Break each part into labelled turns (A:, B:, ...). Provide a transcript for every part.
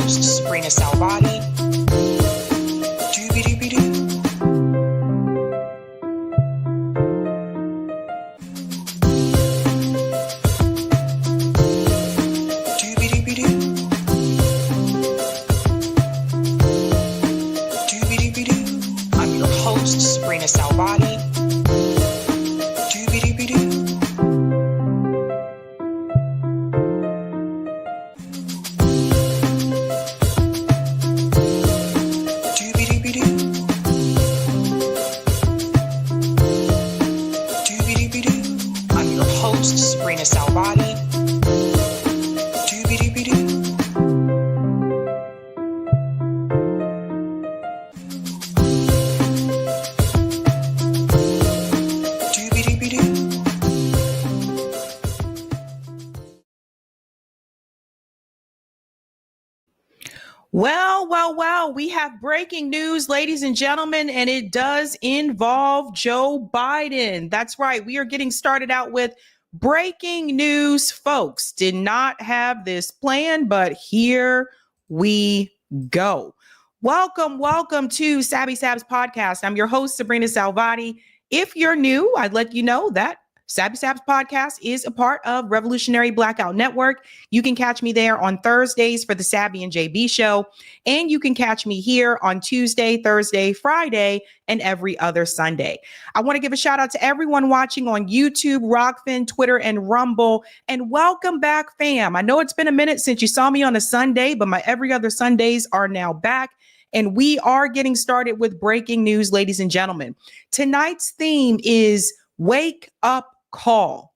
A: host, sabrinasalvati. Doobie-doobie-doo. Sabrinasalvati. Doobie-doobie-doo. Doobie-doobie-doo. Doobie-doobie-doo. I'm your host, sabrinasalvati. Doobie-doobie-doo.
B: Well, we have breaking news, ladies and gentlemen, and it does involve Joe Biden. That's right. We are getting started out with breaking news, folks. Did not have this plan, but here we go. Welcome to Sab's podcast. I'm your host, Sabrina Salvati. If you're new, I'd let you know that Sab's podcast is a part of Revolutionary Blackout Network. You can catch me there on Thursdays for the Sabby and JB show. And you can catch me here on Tuesday, Thursday, Friday, and every other Sunday. I want to give a shout out to everyone watching on YouTube, Rockfin, Twitter, and Rumble. And welcome back, fam. I know it's been a minute since you saw me on a Sunday, but my every other Sundays are now back. And we are getting started with breaking news, ladies and gentlemen. Tonight's theme is Wake Up Call.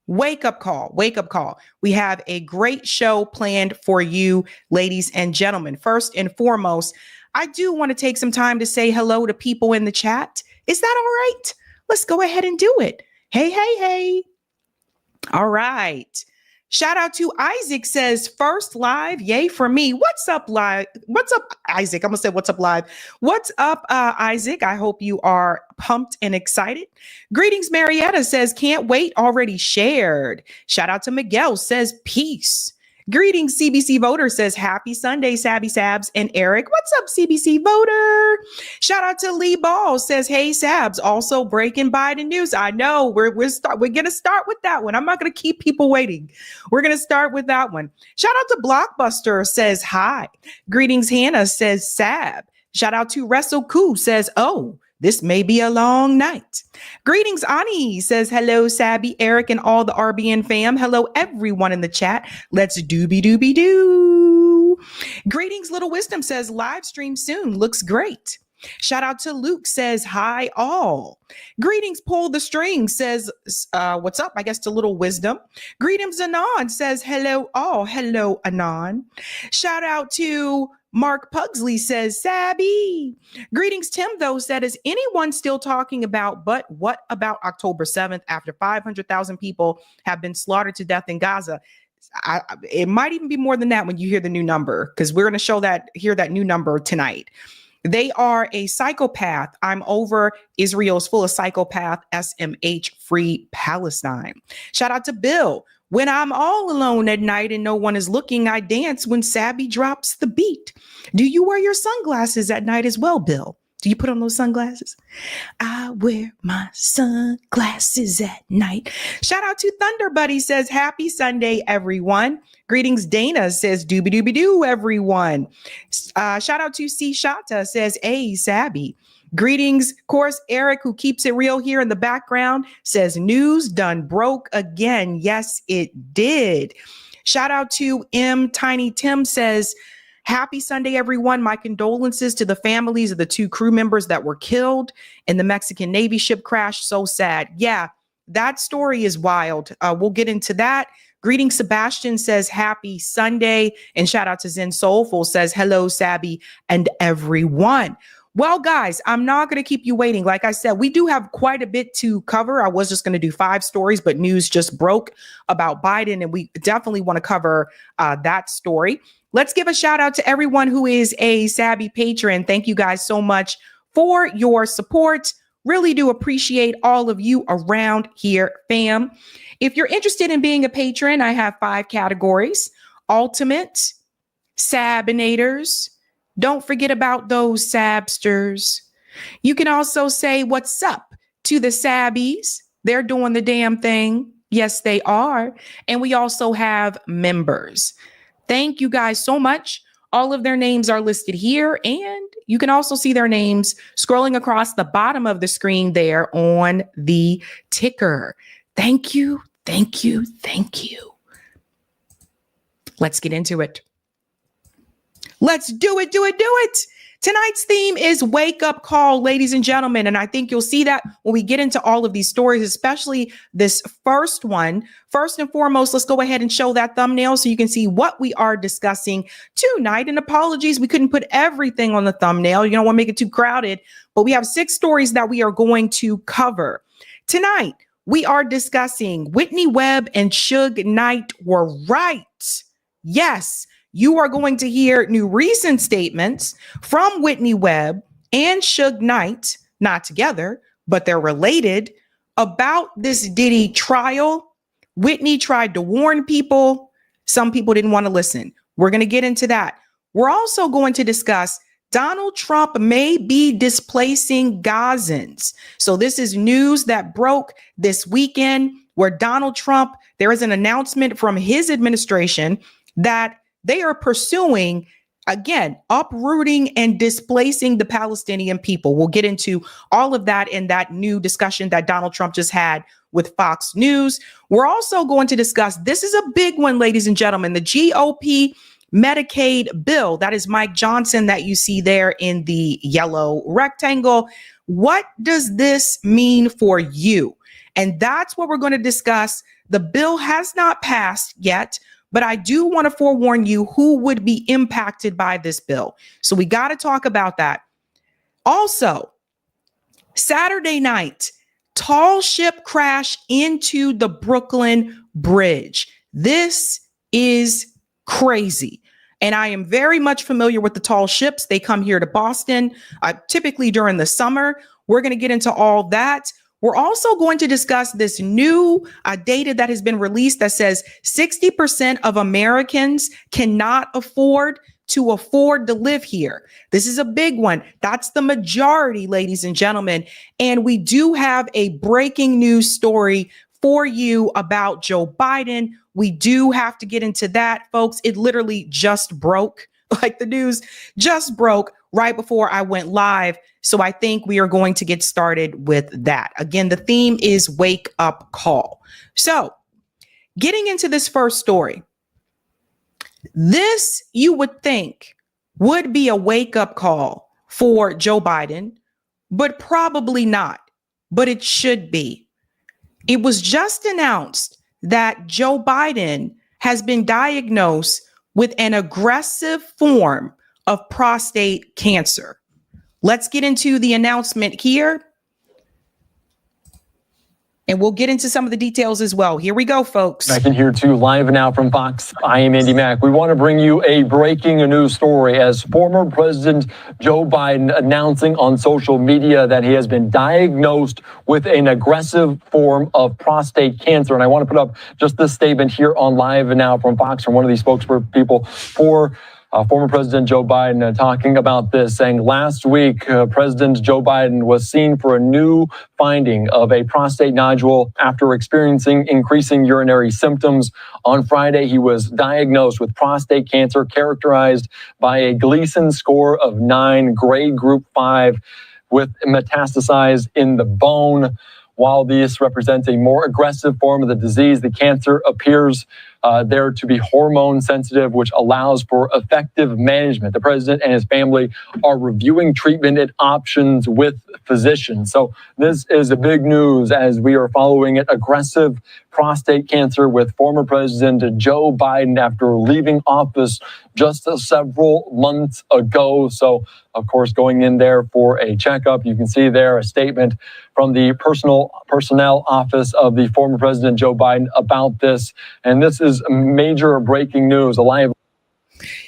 B: Wake up call. Wake up call. We have a great show planned for you, ladies and gentlemen. First and foremost, I do want to take some time to say hello to people in the chat. Is that all right? Let's go ahead and do it. Hey. All right. Shout out to Isaac, says first live. Yay for me. What's up, live? What's up, Isaac? I'm going to say what's up, live. What's up, Isaac? I hope you are pumped and excited. Greetings, Marietta, says can't wait. Already shared. Shout out to Miguel, says peace. Greetings, CBC Voter, says happy Sunday, Sabby, Sabs, and Eric. What's up, CBC Voter? Shout out to Lee Ball, says, hey, Sabs, also breaking Biden news. I know we're going to start with that one. I'm not going to keep people waiting. We're going to start with that one. Shout out to Blockbuster, says hi. Greetings, Hannah, says Sab. Shout out to Wrestle Koo, says, oh, this may be a long night. Greetings, Ani, says, hello, Sabby, Eric, and all the RBN fam. Hello, everyone in the chat. Let's doobie-doobie-doo. Greetings, Little Wisdom, says, live stream soon. Looks great. Shout out to Luke, says, hi, all. Greetings, Pull the String, says, what's up? I guess to Little Wisdom. Greetings, Anon, says, hello, all. Hello, Anon. Shout out to Mark Pugsley, says, Sabby. Greetings, Tim, though, said, is anyone still talking about, but what about October 7th after 500,000 people have been slaughtered to death in Gaza? It might even be more than that when you hear the new number, because we're going to hear that new number tonight. They are a psychopath. I'm over. Israel's full of psychopath. SMH, free Palestine. Shout out to Bill. When I'm all alone at night and no one is looking, I dance when Sabby drops the beat. Do you wear your sunglasses at night as well, Bill? Do you put on those sunglasses? I wear my sunglasses at night. Shout out to Thunder Buddy, says, happy Sunday, everyone. Greetings, Dana, says, doobie-doobie-doo, everyone. Shout out to C. Shata, says, hey, Sabby. Greetings, of course, Eric, who keeps it real here in the background, says, news done broke again. Yes, it did. Shout out to M. Tiny Tim, says, happy Sunday, everyone. My condolences to the families of the 2 crew members that were killed in the Mexican Navy ship crash. So sad. Yeah, that story is wild. We'll get into that. Greetings, Sebastian, says, happy Sunday. And shout out to Zen Soulful, says, hello, Sabby, and everyone. Well, guys, I'm not going to keep you waiting. Like I said, we do have quite a bit to cover. I was just going to do 5 stories, but news just broke about Biden, and we definitely want to cover that story. Let's give a shout out to everyone who is a Sabby patron. Thank you guys so much for your support. Really do appreciate all of you around here, fam. If you're interested in being a patron, I have 5 categories: ultimate, Sabinators. Don't forget about those Sabsters. You can also say what's up to the Sabbies. They're doing the damn thing. Yes, they are. And we also have members. Thank you guys so much. All of their names are listed here, and you can also see their names scrolling across the bottom of the screen there on the ticker. Thank you, thank you, thank you. Let's get into it. Let's do it. Tonight's theme is wake up call, ladies and gentlemen. And I think you'll see that when we get into all of these stories, especially this first one. First and foremost, let's go ahead and show that thumbnail so you can see what we are discussing tonight. And apologies, we couldn't put everything on the thumbnail. You don't want to make it too crowded, but we have 6 stories that we are going to cover. Tonight, we are discussing Whitney Webb and Suge Knight were right. Yes. You are going to hear new recent statements from Whitney Webb and Suge Knight, not together, but they're related, about this Diddy trial. Whitney tried to warn people. Some people didn't want to listen. We're going to get into that. We're also going to discuss Donald Trump may be displacing Gazans. So this is news that broke this weekend where Donald Trump, there is an announcement from his administration that they are pursuing, again, uprooting and displacing the Palestinian people. We'll get into all of that in that new discussion that Donald Trump just had with Fox News. We're also going to discuss, this is a big one, ladies and gentlemen, the GOP Medcaid bill. That is Mike Johnson that you see there in the yellow rectangle. What does this mean for you? And that's what we're going to discuss. The bill has not passed yet, but I do want to forewarn you who would be impacted by this bill. So we got to talk about that. Also, Saturday night, tall ship crash into the Brooklyn Bridge. This is crazy. And I am very much familiar with the tall ships. They come here to Boston, typically during the summer. We're going to get into all that. We're also going to discuss this new data that has been released that says 60% of Americans cannot afford to live here. This is a big one. That's the majority, ladies and gentlemen. And we do have a breaking news story for you about Joe Biden. We do have to get into that, folks. It literally just broke, like the news just broke right before I went live. So I think we are going to get started with that. Again, the theme is wake up call. So getting into this first story, this you would think would be a wake up call for Joe Biden, but probably not, but it should be. It was just announced that Joe Biden has been diagnosed with an aggressive form of prostate cancer. Let's get into the announcement here. And we'll get into some of the details as well. Here we go, folks.
C: Back in here too, live now from Fox. I am Andy Mack. We want to bring you a breaking news story as former President Joe Biden announcing on social media that he has been diagnosed with an aggressive form of prostate cancer. And I want to put up just this statement here on live now from Fox from one of these spokespeople for former President Joe Biden talking about this, saying last week, President Joe Biden was seen for a new finding of a prostate nodule after experiencing increasing urinary symptoms. On Friday, he was diagnosed with prostate cancer characterized by a Gleason score of 9, grade group 5, with metastasized in the bone. While this represents a more aggressive form of the disease, the cancer appears there to be hormone sensitive, which allows for effective management. The president and his family are reviewing treatment and options with physicians. So this is a big news as we are following it. Aggressive prostate cancer with former President Joe Biden after leaving office just several months ago. So, of course, going in there for a checkup. You can see there a statement from the personnel office of the former President Joe Biden about this. And this is major breaking news.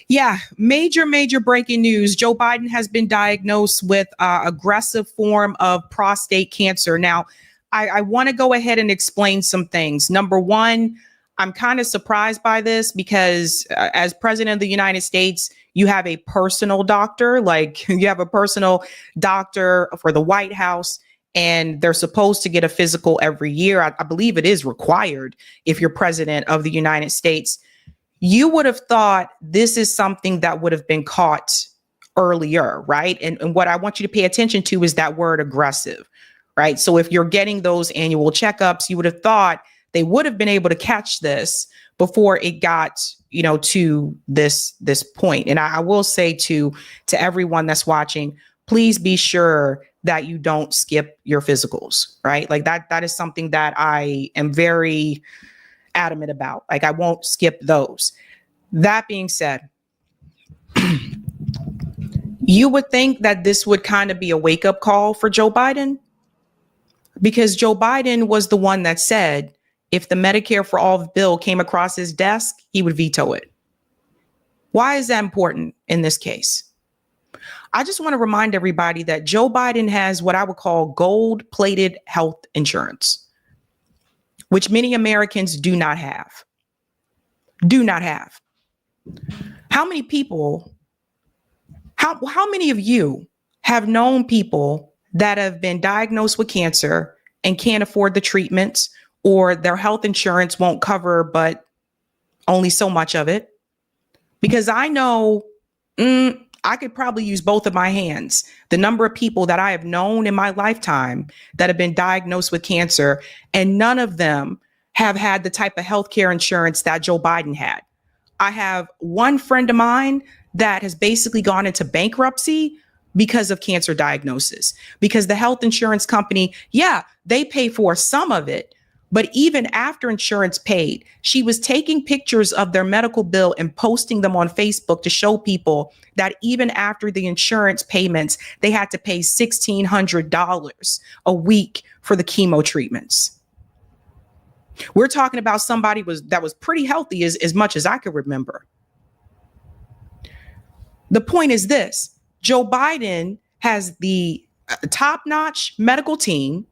B: Yeah, major breaking news. Joe Biden has been diagnosed with aggressive form of prostate cancer. Now, I want to go ahead and explain some things. Number one, I'm kind of surprised by this because as president of the United States, you have a personal doctor, like you have a personal doctor for the White House, and they're supposed to get a physical every year. I believe it is required if you're president of the United States. You would have thought this is something that would have been caught earlier, right? And what I want you to pay attention to is that word aggressive, right? So if you're getting those annual checkups, you would have thought they would have been able to catch this before it got, to this point. And I will say to everyone that's watching, please be sure that you don't skip your physicals, right? Like that is something that I am very adamant about. Like I won't skip those. That being said, you would think that this would kind of be a wake-up call for Joe Biden, because Joe Biden was the one that said if the Medicare for All bill came across his desk, he would veto it. Why is that important in this case? I just want to remind everybody that Joe Biden has what I would call gold-plated health insurance, which many Americans do not have. Do not have. How many people, how many of you have known people that have been diagnosed with cancer and can't afford the treatments, or their health insurance won't cover, but only so much of it? Because I know I could probably use both of my hands the number of people that I have known in my lifetime that have been diagnosed with cancer, and none of them have had the type of healthcare insurance that Joe Biden had. I have one friend of mine that has basically gone into bankruptcy because of cancer diagnosis, because the health insurance company, they pay for some of it. But even after insurance paid, she was taking pictures of their medical bill and posting them on Facebook to show people that even after the insurance payments, they had to pay $1,600 a week for the chemo treatments. We're talking about somebody that was pretty healthy as much as I could remember. The point is this: Joe Biden has the top-notch medical team,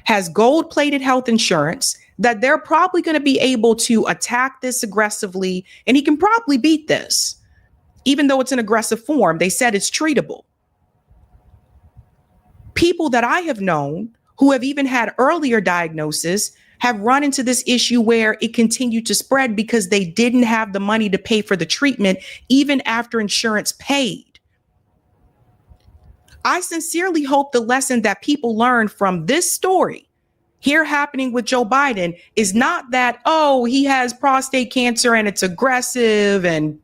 B: has gold-plated health insurance, that they're probably going to be able to attack this aggressively, and he can probably beat this. Even though it's an aggressive form, they said it's treatable. People that I have known who have even had earlier diagnosis have run into this issue where it continued to spread because they didn't have the money to pay for the treatment, even after insurance paid. I sincerely hope the lesson that people learn from this story here happening with Joe Biden is not that, he has prostate cancer and it's aggressive, and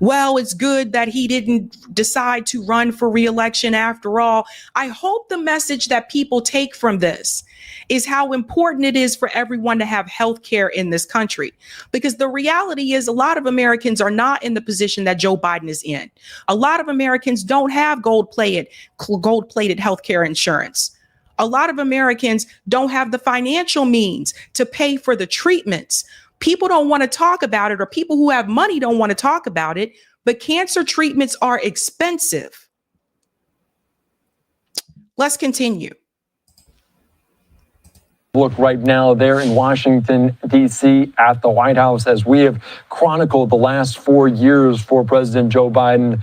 B: it's good that he didn't decide to run for re-election after all. I hope the message that people take from this is how important it is for everyone to have health care in this country. Because the reality is a lot of Americans are not in the position that Joe Biden is in. A lot of Americans don't have gold-plated health care insurance. A lot of Americans don't have the financial means to pay for the treatments. People don't want to talk about it, or people who have money don't want to talk about it, but cancer treatments are expensive. Let's continue.
C: Look right now there in Washington, D.C. at the White House, as we have chronicled the last 4 years for President Joe Biden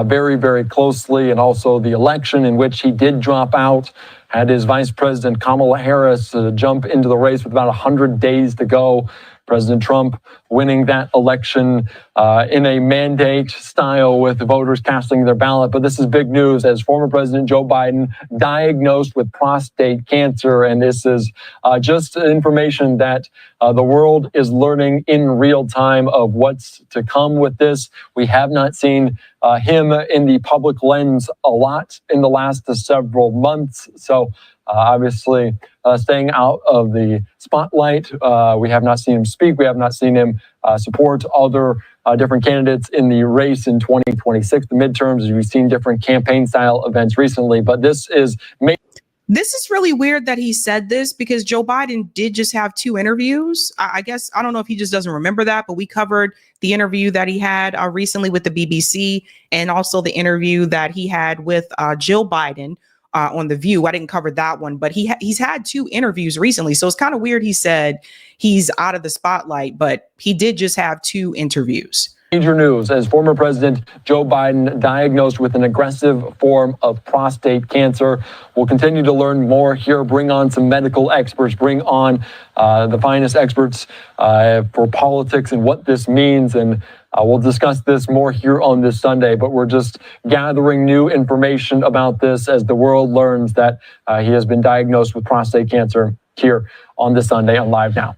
C: very, very closely, and also the election in which he did drop out, had his Vice President Kamala Harris jump into the race with about 100 days to go. President Trump winning that election in a mandate style with the voters casting their ballot. But this is big news as former President Joe Biden diagnosed with prostate cancer. And this is just information that the world is learning in real time of what's to come with this. We have not seen him in the public lens a lot in the last several months. So obviously staying out of the spotlight. We have not seen him speak. We have not seen him support other different candidates in the race in 2026, the midterms. We've seen different campaign style events recently, but this is
B: really weird that he said this, because Joe Biden did just have 2 interviews. I guess, I don't know if he just doesn't remember that, but we covered the interview that he had recently with the BBC, and also the interview that he had with Jill Biden on The View. I didn't cover that one, but he's had 2 interviews recently. So it's kind of weird he said he's out of the spotlight, but he did just have 2 interviews.
C: Major news as former President Joe Biden diagnosed with an aggressive form of prostate cancer. We'll continue to learn more here, bring on some medical experts, bring on the finest experts for politics and what this means. And we'll discuss this more here on this Sunday, but we're just gathering new information about this as the world learns that he has been diagnosed with prostate cancer here on this Sunday on Live Now.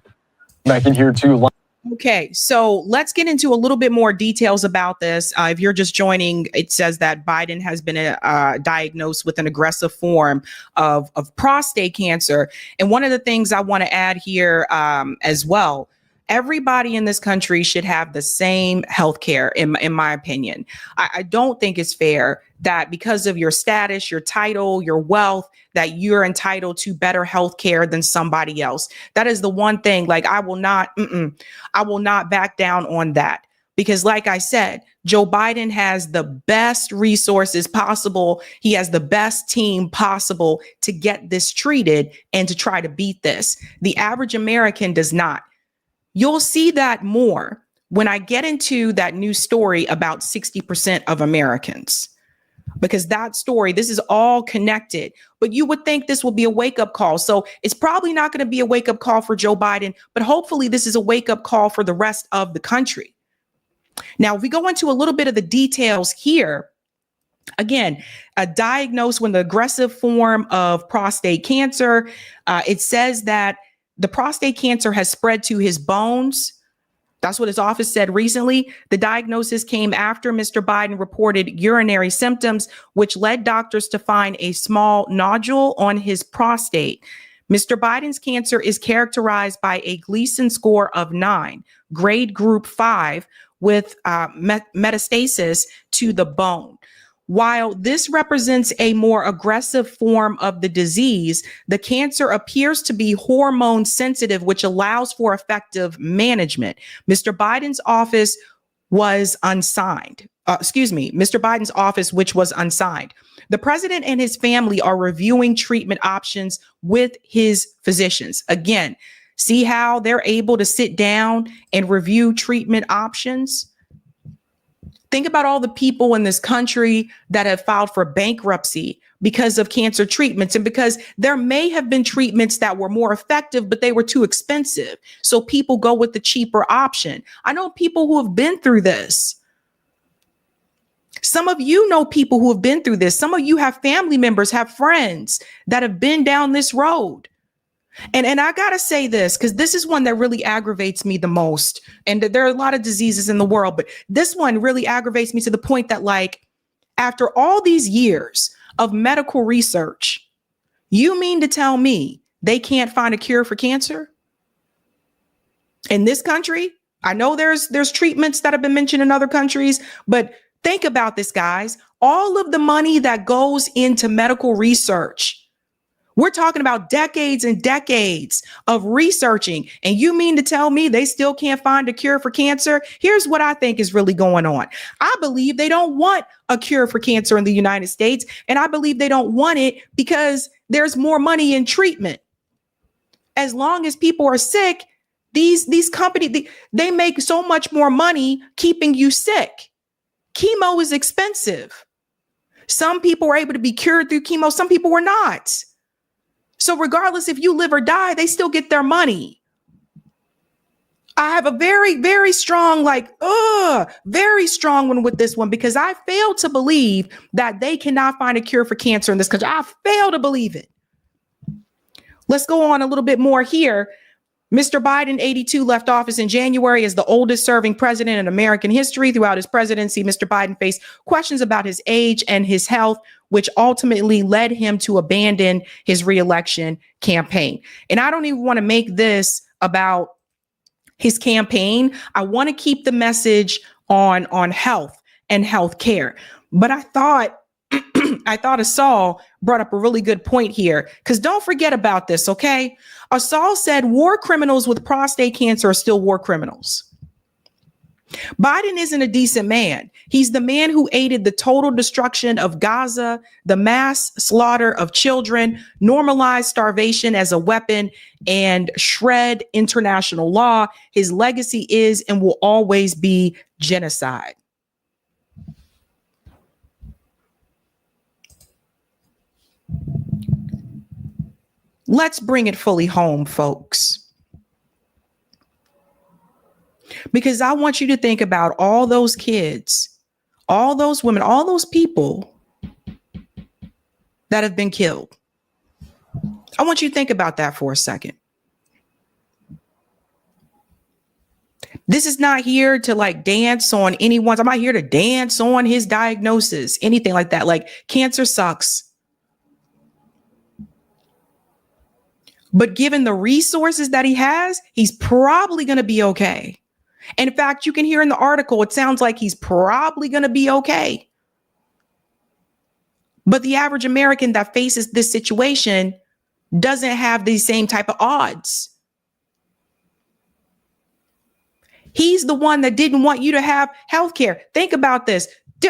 C: Back in here too.
B: Okay, so let's get into a little bit more details about this. If you're just joining, it says that Biden has been diagnosed with an aggressive form of prostate cancer. And one of the things I want to add here as well, everybody in this country should have the same health care, in my opinion. I don't think it's fair that because of your status, your title, your wealth, that you're entitled to better health care than somebody else. That is the one thing, like, I will not back down on that. Because like I said, Joe Biden has the best resources possible. He has the best team possible to get this treated and to try to beat this. The average American does not. You'll see that more when I get into that new story about 60% of Americans. Because that story, this is all connected, but you would think this will be a wake-up call. So it's probably not going to be a wake-up call for Joe Biden, but hopefully this is a wake-up call for the rest of the country. Now, if we go into a little bit of the details here, again, diagnosed with an aggressive form of prostate cancer. It says that the prostate cancer has spread to his bones. That's what his office said recently. The diagnosis came after Mr. Biden reported urinary symptoms, which led doctors to find a small nodule on his prostate. Mr. Biden's cancer is characterized by a Gleason score of 9, grade group 5, with metastasis to the bone. While this represents a more aggressive form of the disease, the cancer appears to be hormone sensitive, which allows for effective management. Mr. Biden's office was unsigned. Mr. Biden's office, which was unsigned. The president and his family are reviewing treatment options with his physicians. Again, see how they're able to sit down and review treatment options? Think about all the people in this country that have filed for bankruptcy because of cancer treatments, and because there may have been treatments that were more effective, but they were too expensive. So people go with the cheaper option. I know people who have been through this. Some of you know people who have been through this. Some of you have family members, have friends that have been down this road. And I got to say this, because this is one that really aggravates me the most. And there are a lot of diseases in the world, but this one really aggravates me to the point that, like, after all these years of medical research, you mean to tell me they can't find a cure for cancer in this country? I know there's treatments that have been mentioned in other countries, but think about this, guys. All of the money that goes into medical research, we're talking about decades and decades of researching, and you mean to tell me they still can't find a cure for cancer? Here's what I think is really going on. I believe they don't want a cure for cancer in the United States, and I believe they don't want it because there's more money in treatment. As long as people are sick, these companies, they make so much more money keeping you sick. Chemo is expensive. Some people were able to be cured through chemo. Some people were not. So regardless if you live or die, they still get their money. I have a very, very strong, very strong one with this one, because I fail to believe that they cannot find a cure for cancer in this country. I fail to believe it. Let's go on a little bit more here. Mr. Biden, 82, left office in January as the oldest serving president in American history. Throughout his presidency, Mr. Biden faced questions about his age and his health, which ultimately led him to abandon his reelection campaign. And I don't even want to make this about his campaign. I want to keep the message on health and health care. But I thought Asal brought up a really good point here, because don't forget about this, okay? Asal said war criminals with prostate cancer are still war criminals. Biden isn't a decent man. He's the man who aided the total destruction of Gaza, the mass slaughter of children, normalized starvation as a weapon, and shred international law. His legacy is and will always be genocide. Let's bring it fully home, folks. Because I want you to think about all those kids, all those women, all those people that have been killed. I want you to think about that for a second. This is not here to like dance on anyone's. I'm not here to dance on his diagnosis, anything like that. Like, cancer sucks. But given the resources that he has, he's probably going to be okay. And in fact, you can hear in the article, it sounds like he's probably going to be okay. But the average American that faces this situation doesn't have the same type of odds. He's the one that didn't want you to have health care. Think about this.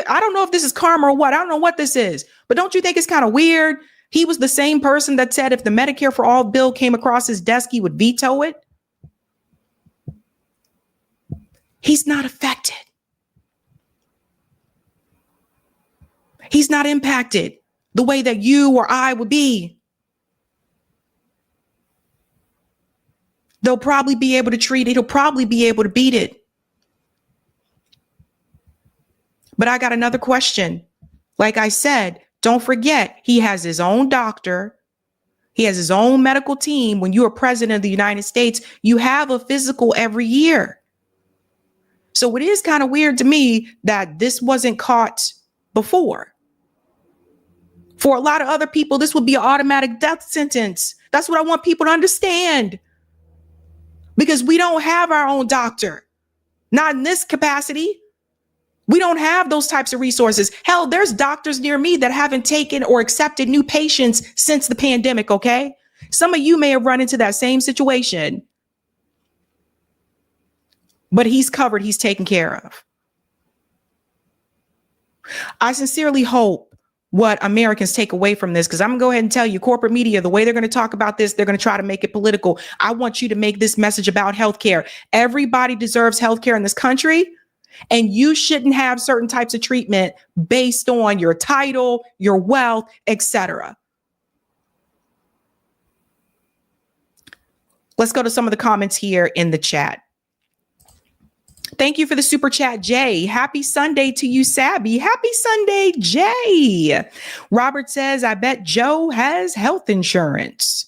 B: I don't know if this is karma or what. I don't know what this is. But don't you think it's kind of weird? He was the same person that said if the Medicare for All bill came across his desk, he would veto it. He's not affected. He's not impacted the way that you or I would be. They'll probably be able to treat it. He'll probably be able to beat it. But I got another question. Like I said, don't forget, he has his own doctor. He has his own medical team. When you are president of the United States, you have a physical every year. So it is kind of weird to me that this wasn't caught before. For a lot of other people, this would be an automatic death sentence. That's what I want people to understand. Because we don't have our own doctor. Not in this capacity. We don't have those types of resources. Hell, there's doctors near me that haven't taken or accepted new patients since the pandemic, okay? Some of you may have run into that same situation. But he's covered, he's taken care of. I sincerely hope what Americans take away from this, because I'm going to go ahead and tell you, corporate media, the way they're going to talk about this, they're going to try to make it political. I want you to make this message about healthcare. Everybody deserves healthcare in this country, and you shouldn't have certain types of treatment based on your title, your wealth, etc. Let's go to some of the comments here in the chat. Thank you for the super chat, Jay. Happy Sunday to you, Sabby. Happy Sunday, Jay. Robert says, I bet Joe has health insurance.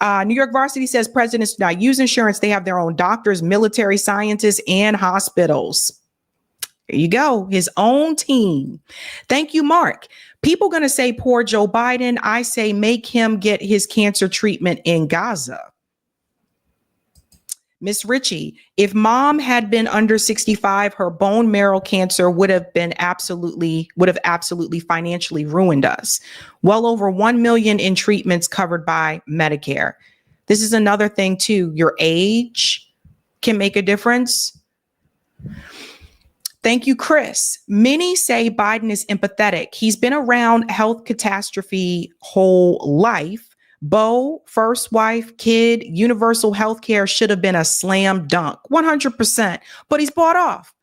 B: New York Varsity says presidents do not use insurance. They have their own doctors, military scientists, and hospitals. There you go. His own team. Thank you, Mark. People going to say poor Joe Biden. I say make him get his cancer treatment in Gaza. Miss Ritchie, if mom had been under 65, her bone marrow cancer would have absolutely financially ruined us. Well over 1 million in treatments covered by Medicare. This is another thing too. Your age can make a difference. Thank you, Chris. Many say Biden is empathetic. He's been around health catastrophe whole life. Bo, first wife, kid, universal health care should have been a slam dunk, 100%, but he's bought off.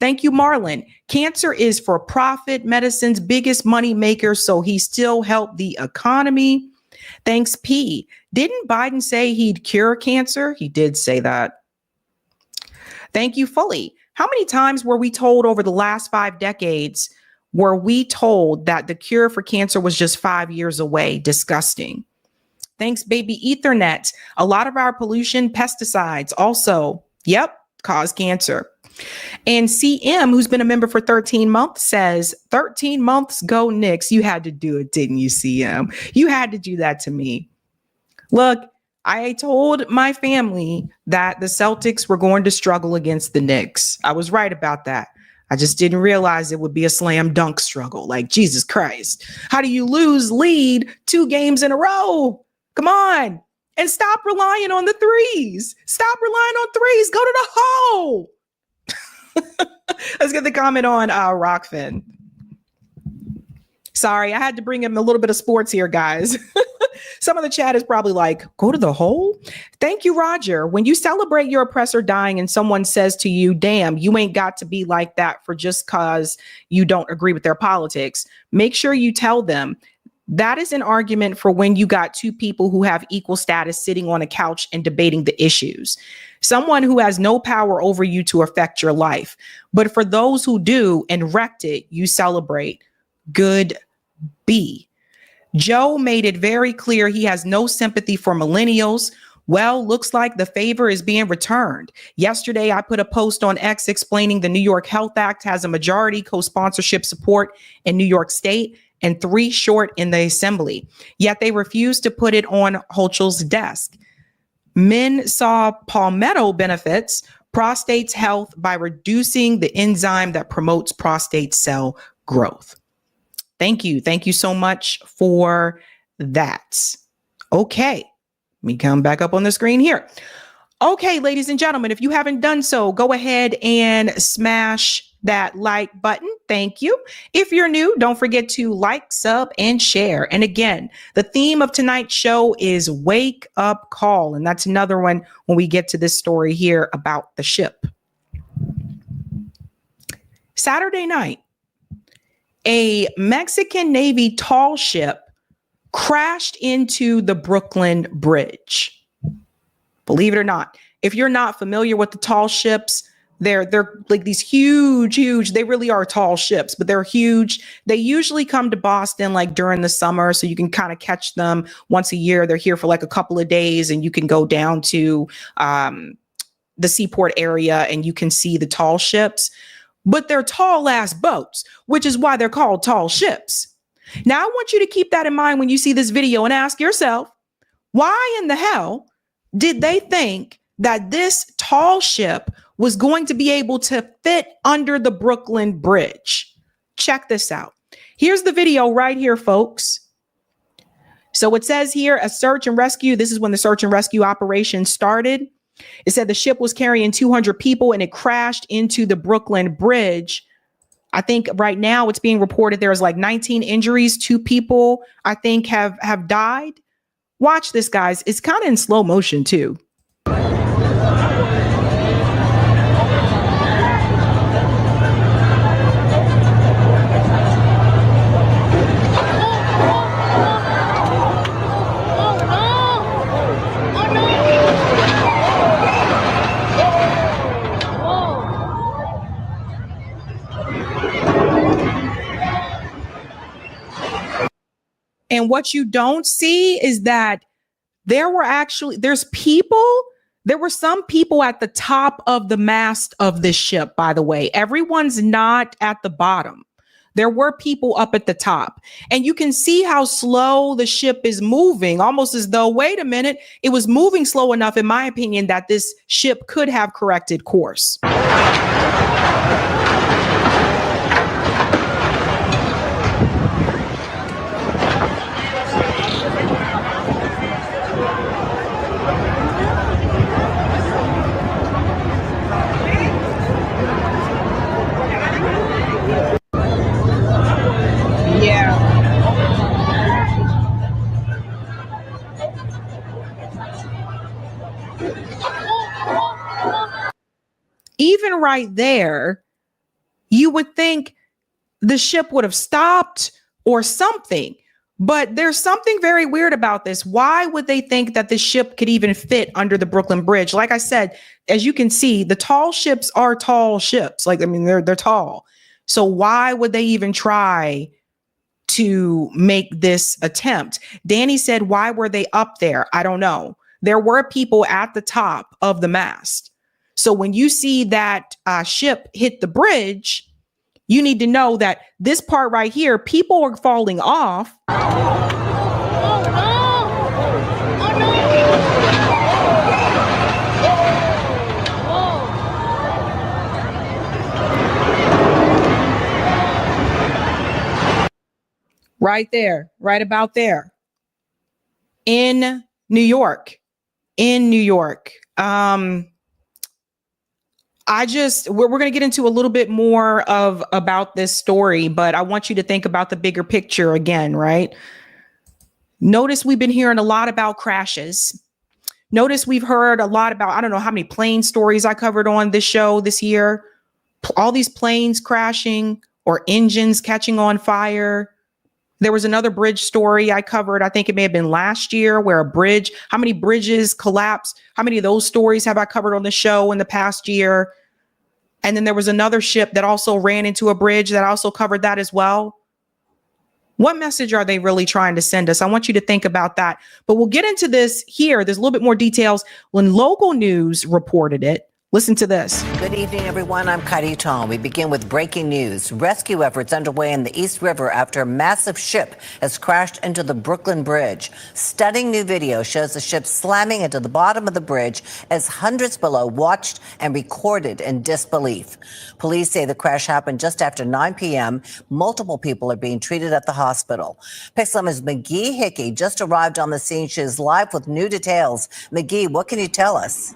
B: Thank you, Marlon. Cancer is for profit medicine's biggest money maker, so he still helped the economy. Thanks, P. Didn't Biden say he'd cure cancer? He did say that. Thank you, Fully. How many times were we told over the last 5 decades, were we told that the cure for cancer was just 5 years away? Disgusting. Thanks, baby Ethernet. A lot of our pollution, pesticides also, cause cancer. And CM, who's been a member for 13 months, says, 13 months, go Knicks. You had to do it, didn't you, CM? You had to do that to me. Look, I told my family that the Celtics were going to struggle against the Knicks. I was right about that. I just didn't realize it would be a slam dunk struggle. Like, Jesus Christ. How do you lose lead 2 games in a row? Come on. And stop relying on the threes. Stop relying on threes. Go to the hole. Let's get the comment on Rockfin. Sorry, I had to bring in a little bit of sports here, guys. Some of the chat is probably like, go to the hole. Thank you, Roger. When you celebrate your oppressor dying and someone says to you, damn, you ain't got to be like that for just cause you don't agree with their politics, make sure you tell them that is an argument for when you got two people who have equal status sitting on a couch and debating the issues. Someone who has no power over you to affect your life. But for those who do and wrecked it, you celebrate. Good B. Joe made it very clear he has no sympathy for millennials. Well, looks like the favor is being returned. Yesterday, I put a post on X explaining the New York Health Act has a majority co-sponsorship support in New York State and 3 short in the assembly. Yet they refused to put it on Hochul's desk. Men saw palmetto benefits prostate's health by reducing the enzyme that promotes prostate cell growth. Thank you. Thank you so much for that. Okay. Let me come back up on the screen here. Okay, ladies and gentlemen, if you haven't done so, go ahead and smash that like button. Thank you. If you're new, don't forget to like, sub, and share. And again, the theme of tonight's show is Wake Up Call. And that's another one when we get to this story here about the ship. Saturday night, a Mexican Navy tall ship crashed into the Brooklyn Bridge. Believe it or not, if you're not familiar with the tall ships, they're like these huge, they really are tall ships, but they're huge. They usually come to Boston like during the summer, so you can kind of catch them once a year. They're here for like a couple of days, and you can go down to the seaport area and you can see the tall ships. But they're tall ass boats, which is why they're called tall ships. Now, I want you to keep that in mind when you see this video and ask yourself, why in the hell did they think that this tall ship was going to be able to fit under the Brooklyn Bridge? Check this out. Here's the video right here, folks. So it says here, a search and rescue. This is when the search and rescue operation started. It said the ship was carrying 200 people and it crashed into the Brooklyn Bridge. I think right now it's being reported there's like 19 injuries. 2 people, I think, have died. Watch this, guys. It's kind of in slow motion, too. And what you don't see is that there were some people at the top of the mast of this ship, by the way. Everyone's not at the bottom. There were people up at the top. And you can see how slow the ship is moving, almost as though, wait a minute, it was moving slow enough, in my opinion, that this ship could have corrected course. Even right there, you would think the ship would have stopped or something. But there's something very weird about this. Why would they think that the ship could even fit under the Brooklyn Bridge? Like I said, as you can see, the tall ships are tall ships. Like, I mean, they're tall. So why would they even try to make this attempt? Danny said, why were they up there? I don't know. There were people at the top of the mast. So when you see that ship hit the bridge, you need to know that this part right here, people are falling off. Right there, right about there. In New York. we're going to get into a little bit more about this story, but I want you to think about the bigger picture again, right? Notice we've been hearing a lot about crashes. Notice we've heard a lot about, I don't know how many plane stories I covered on this show this year. All these planes crashing or engines catching on fire. There was another bridge story I covered. I think it may have been last year where how many bridges collapsed? How many of those stories have I covered on the show in the past year? And then there was another ship that also ran into a bridge that also covered that as well. What message are they really trying to send us? I want you to think about that. But we'll get into this here. There's a little bit more details when local news reported it. Listen to this.
D: Good evening, everyone. I'm Kaidi Tong. We begin with breaking news. Rescue efforts underway in the East River after a massive ship has crashed into the Brooklyn Bridge. Stunning new video shows the ship slamming into the bottom of the bridge as hundreds below watched and recorded in disbelief. Police say the crash happened just after 9 p.m. Multiple people are being treated at the hospital. Pixlama's McGee Hickey just arrived on the scene. She is live with new details. McGee, what can you tell us?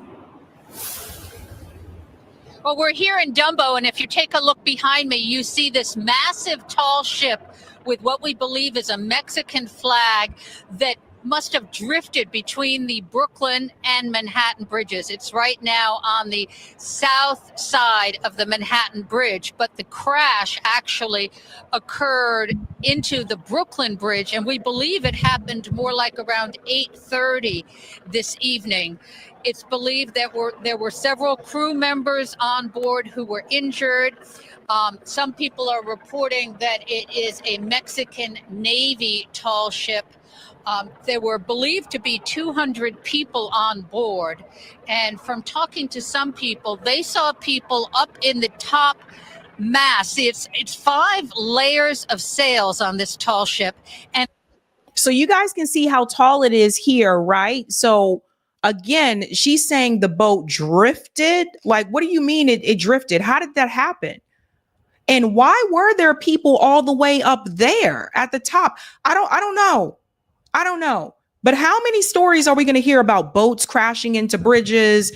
E: Well, we're here in Dumbo, and if you take a look behind me, you see this massive tall ship with what we believe is a Mexican flag that must have drifted between the Brooklyn and Manhattan bridges. It's right now on the south side of the Manhattan Bridge, but the crash actually occurred into the Brooklyn Bridge, and we believe it happened more like around 8:30 this evening. It's believed that there were several crew members on board who were injured. Some people are reporting that it is a Mexican Navy tall ship. There were believed to be 200 people on board. And from talking to some people, they saw people up in the top mast. It's 5 layers of sails on this tall ship. And
B: so you guys can see how tall it is here, right? So again, she's saying the boat drifted. Like, what do you mean it drifted? How did that happen? And why were there people all the way up there at the top? I don't know. But how many stories are we going to hear about boats crashing into bridges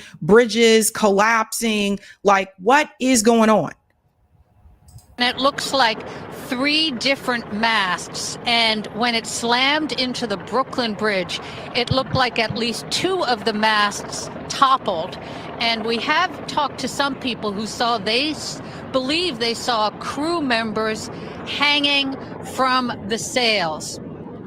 B: collapsing? Like, what is going on?
E: it looks like 3 different masts. And when it slammed into the Brooklyn Bridge, it looked like at least 2 of the masts toppled. And we have talked to some people who believe they saw crew members hanging from the sails.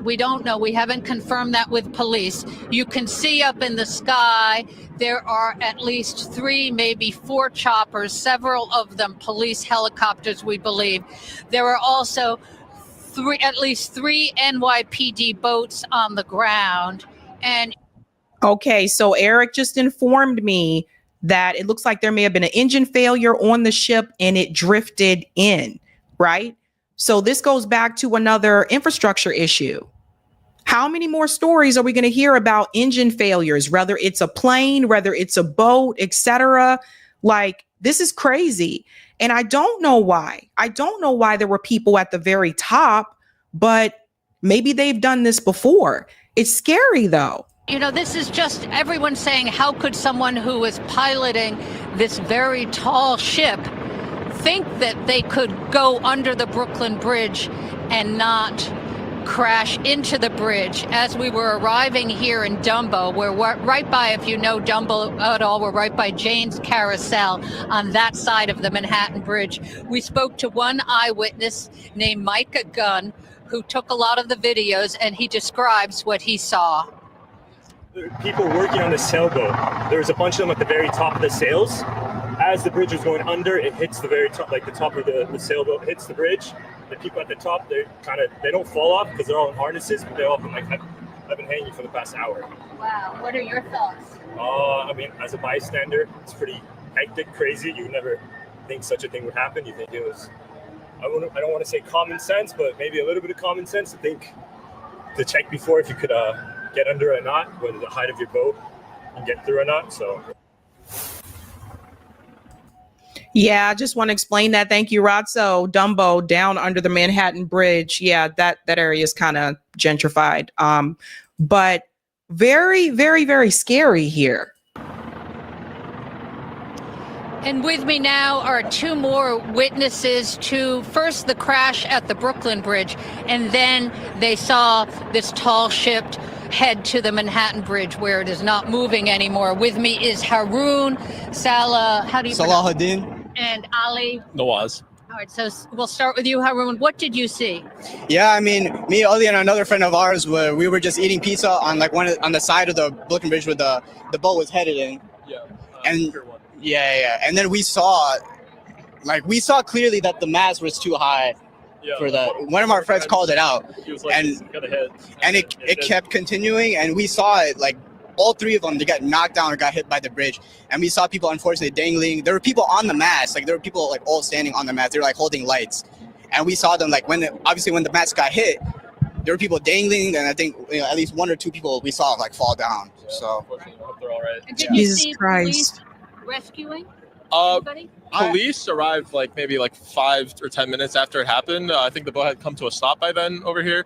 E: We don't know. We haven't confirmed that with police. You can see up in the sky, there are at least 3, maybe 4 choppers, several of them police helicopters, we believe. There are also at least 3 NYPD boats on the ground. And
B: okay, so Eric just informed me that it looks like there may have been an engine failure on the ship and it drifted in, right? So this goes back to another infrastructure issue. How many more stories are we going to hear about engine failures, whether it's a plane, whether it's a boat, etc.? Like, this is crazy. And I don't know why. I don't know why there were people at the very top, but maybe they've done this before. It's scary, though.
E: You know, this is just everyone saying, how could someone who is piloting this very tall ship think that they could go under the Brooklyn Bridge and not crash into the bridge? As we were arriving here in Dumbo, we're right by, if you know Dumbo at all, we're right by Jane's Carousel on that side of the Manhattan Bridge. We spoke to one eyewitness named Micah Gunn, who took a lot of the videos, and he describes what he saw.
F: People working on the sailboat. There was a bunch of them at the very top of the sails. As the bridge was going under, it hits the very top, like the top of the sailboat hits the bridge. The people at the top, they don't fall off because they're all in harnesses, but they're all been I've been hanging for the past hour.
E: Wow, what are your thoughts?
F: I mean, as a bystander, it's pretty hectic, crazy. You would never think such a thing would happen. You think it was, I don't want to say common sense, but maybe a little bit of common sense to check before if you could get under or not, whether the height of your boat and get through or not. So.
B: Yeah, I just want to explain that. Thank you, Rod. So Dumbo down under the Manhattan Bridge. Yeah, that area is kind of gentrified. But very, very, very scary here.
E: And with me now are two more witnesses to first the crash at the Brooklyn Bridge, and then they saw this tall ship head to the Manhattan Bridge where it is not moving anymore. With me is Haroon,
G: Salahuddin,
E: and Ali.
H: Nawaz.
E: All right, so we'll start with you, Haroon. What did you see?
G: Yeah, I mean, me, Ali, and another friend of ours, we were just eating pizza on like on the side of the Brooklyn Bridge where the boat was headed in.
H: Yeah.
G: And and then we saw clearly that the mast was too high for that. One of our friends called it out, and it kept continuing, and we saw it like all three of them, they got knocked down or got hit by the bridge, and we saw people unfortunately dangling. There were people on the mast, like there were people like all standing on the mast. They were like holding lights, and we saw them like when the mast got hit, there were people dangling, and I think at least one or two people we saw like fall down. So
H: I hope they're all right.
E: And did you
B: Jesus
E: see
B: Christ.
E: police rescuing anybody?
H: Police arrived like maybe like 5 or 10 minutes after it happened. I think the boat had come to a stop by then over here.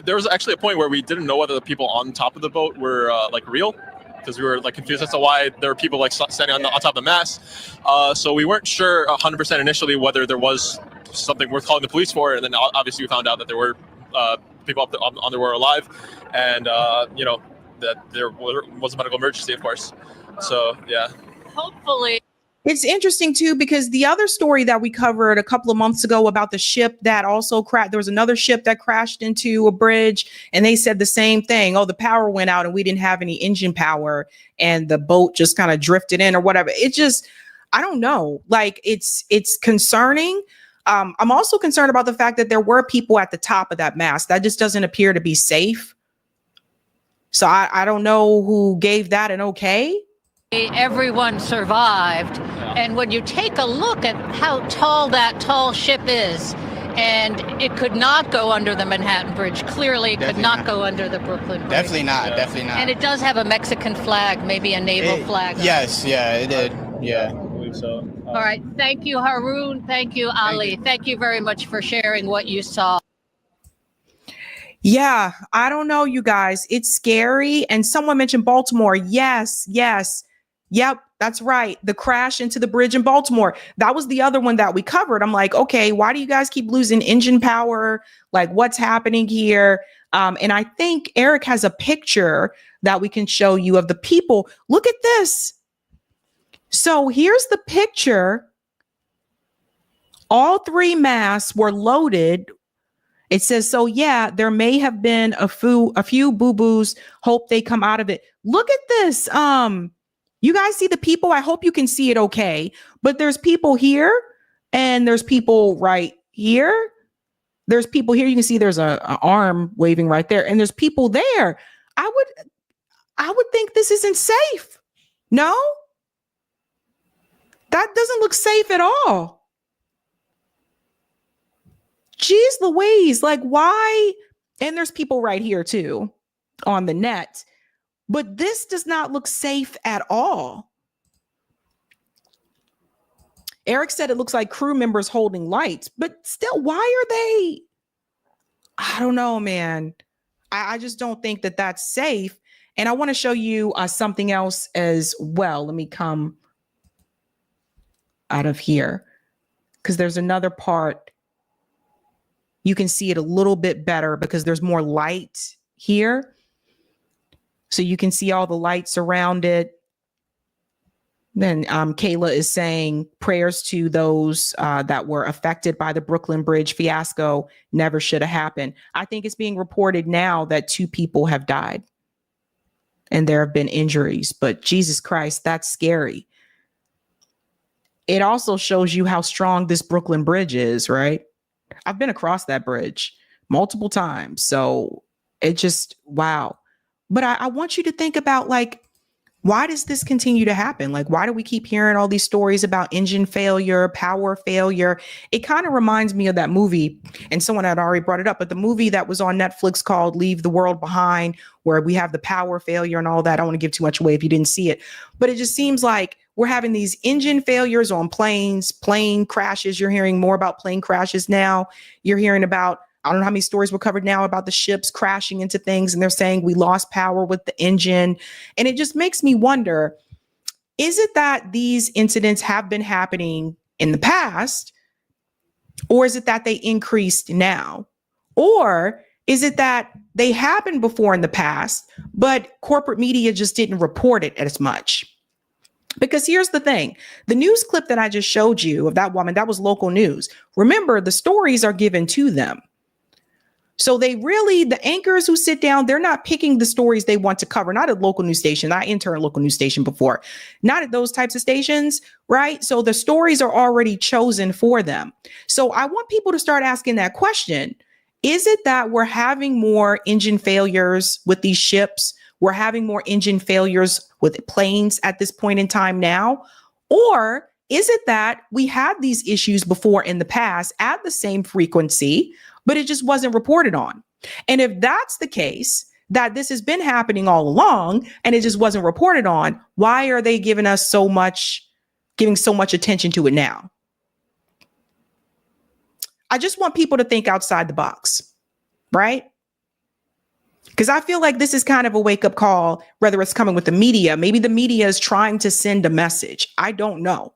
H: There was actually a point where we didn't know whether the people on top of the boat were like real, because we were like confused as to why there were people like standing on top of the mast. So we weren't sure 100% initially whether there was something worth calling the police for, and then obviously we found out that there were people up on there were alive, and that there was a medical emergency, of course. So yeah.
E: Hopefully.
B: It's interesting too, because the other story that we covered a couple of months ago about the ship that also crashed, there was another ship that crashed into a bridge, and they said the same thing. Oh, the power went out and we didn't have any engine power and the boat just kind of drifted in or whatever. It just, I don't know. Like it's concerning. I'm also concerned about the fact that there were people at the top of that mast. That just doesn't appear to be safe. So I don't know who gave that an okay.
E: Everyone survived, and when you take a look at how tall that tall ship is, and it could not go under the Manhattan Bridge. Clearly, it could not go under the Brooklyn Bridge.
G: Definitely not.
E: And it does have a Mexican flag, maybe a naval flag.
G: Yes, yeah, it did. Yeah.
H: I believe so.
E: All right. Thank you, Haroon. Thank you, Ali. Thank you very much for sharing what you saw.
B: Yeah, I don't know, you guys. It's scary. And someone mentioned Baltimore. Yes. Yep, that's right. The crash into the bridge in Baltimore. That was the other one that we covered. I'm like, okay, why do you guys keep losing engine power? Like, what's happening here? And I think Eric has a picture that we can show you of the people. Look at this. So here's the picture. All three masts were loaded. It says, so yeah, there may have been a few boo-boos. Hope they come out of it. Look at this. You guys see the people? I hope you can see it okay. But there's people here and there's people right here. There's people here. You can see there's an arm waving right there. And there's people there. I would think this isn't safe. No? That doesn't look safe at all. Jeez Louise, like why? And there's people right here too on the net. But this does not look safe at all. Eric said it looks like crew members holding lights, but still, why are they? I don't know, man. I just don't think that that's safe. And I want to show you something else as well. Let me come out of here because there's another part. You can see it a little bit better because there's more light here. So you can see all the lights around it. Then Kayla is saying prayers to those that were affected by the Brooklyn Bridge fiasco. Never should have happened. I think it's being reported now that 2 people have died and there have been injuries. But Jesus Christ, that's scary. It also shows you how strong this Brooklyn Bridge is, right? I've been across that bridge multiple times. So it just, wow. But I want you to think about, like, why does this continue to happen? Like, why do we keep hearing all these stories about engine failure, power failure? It kind of reminds me of that movie, and someone had already brought it up, but the movie that was on Netflix called Leave the World Behind, where we have the power failure and all that. I don't want to give too much away if you didn't see it, but it just seems like we're having these engine failures on planes, plane crashes. You're hearing more about plane crashes now. You're hearing about I don't know how many stories were covered now about the ships crashing into things, and they're saying we lost power with the engine. And it just makes me wonder, is it that these incidents have been happening in the past, or is it that they increased now? Or is it that they happened before in the past, but corporate media just didn't report it as much? Because here's the thing, the news clip that I just showed you of that woman, that was local news. Remember, the stories are given to them. So they really, the anchors who sit down, they're not picking the stories they want to cover, not at local news station. I interned a local news station before, not at those types of stations, right? So the stories are already chosen for them. So I want people to start asking that question. Is it that we're having more engine failures with these ships? We're having more engine failures with planes at this point in time now? Or is it that we had these issues before in the past at the same frequency, but it just wasn't reported on? And if that's the case, that this has been happening all along and it just wasn't reported on, why are they giving so much attention to it now? I just want people to think outside the box, right? Because I feel like this is kind of a wake-up call, whether it's coming with the media. Maybe the media is trying to send a message. I don't know.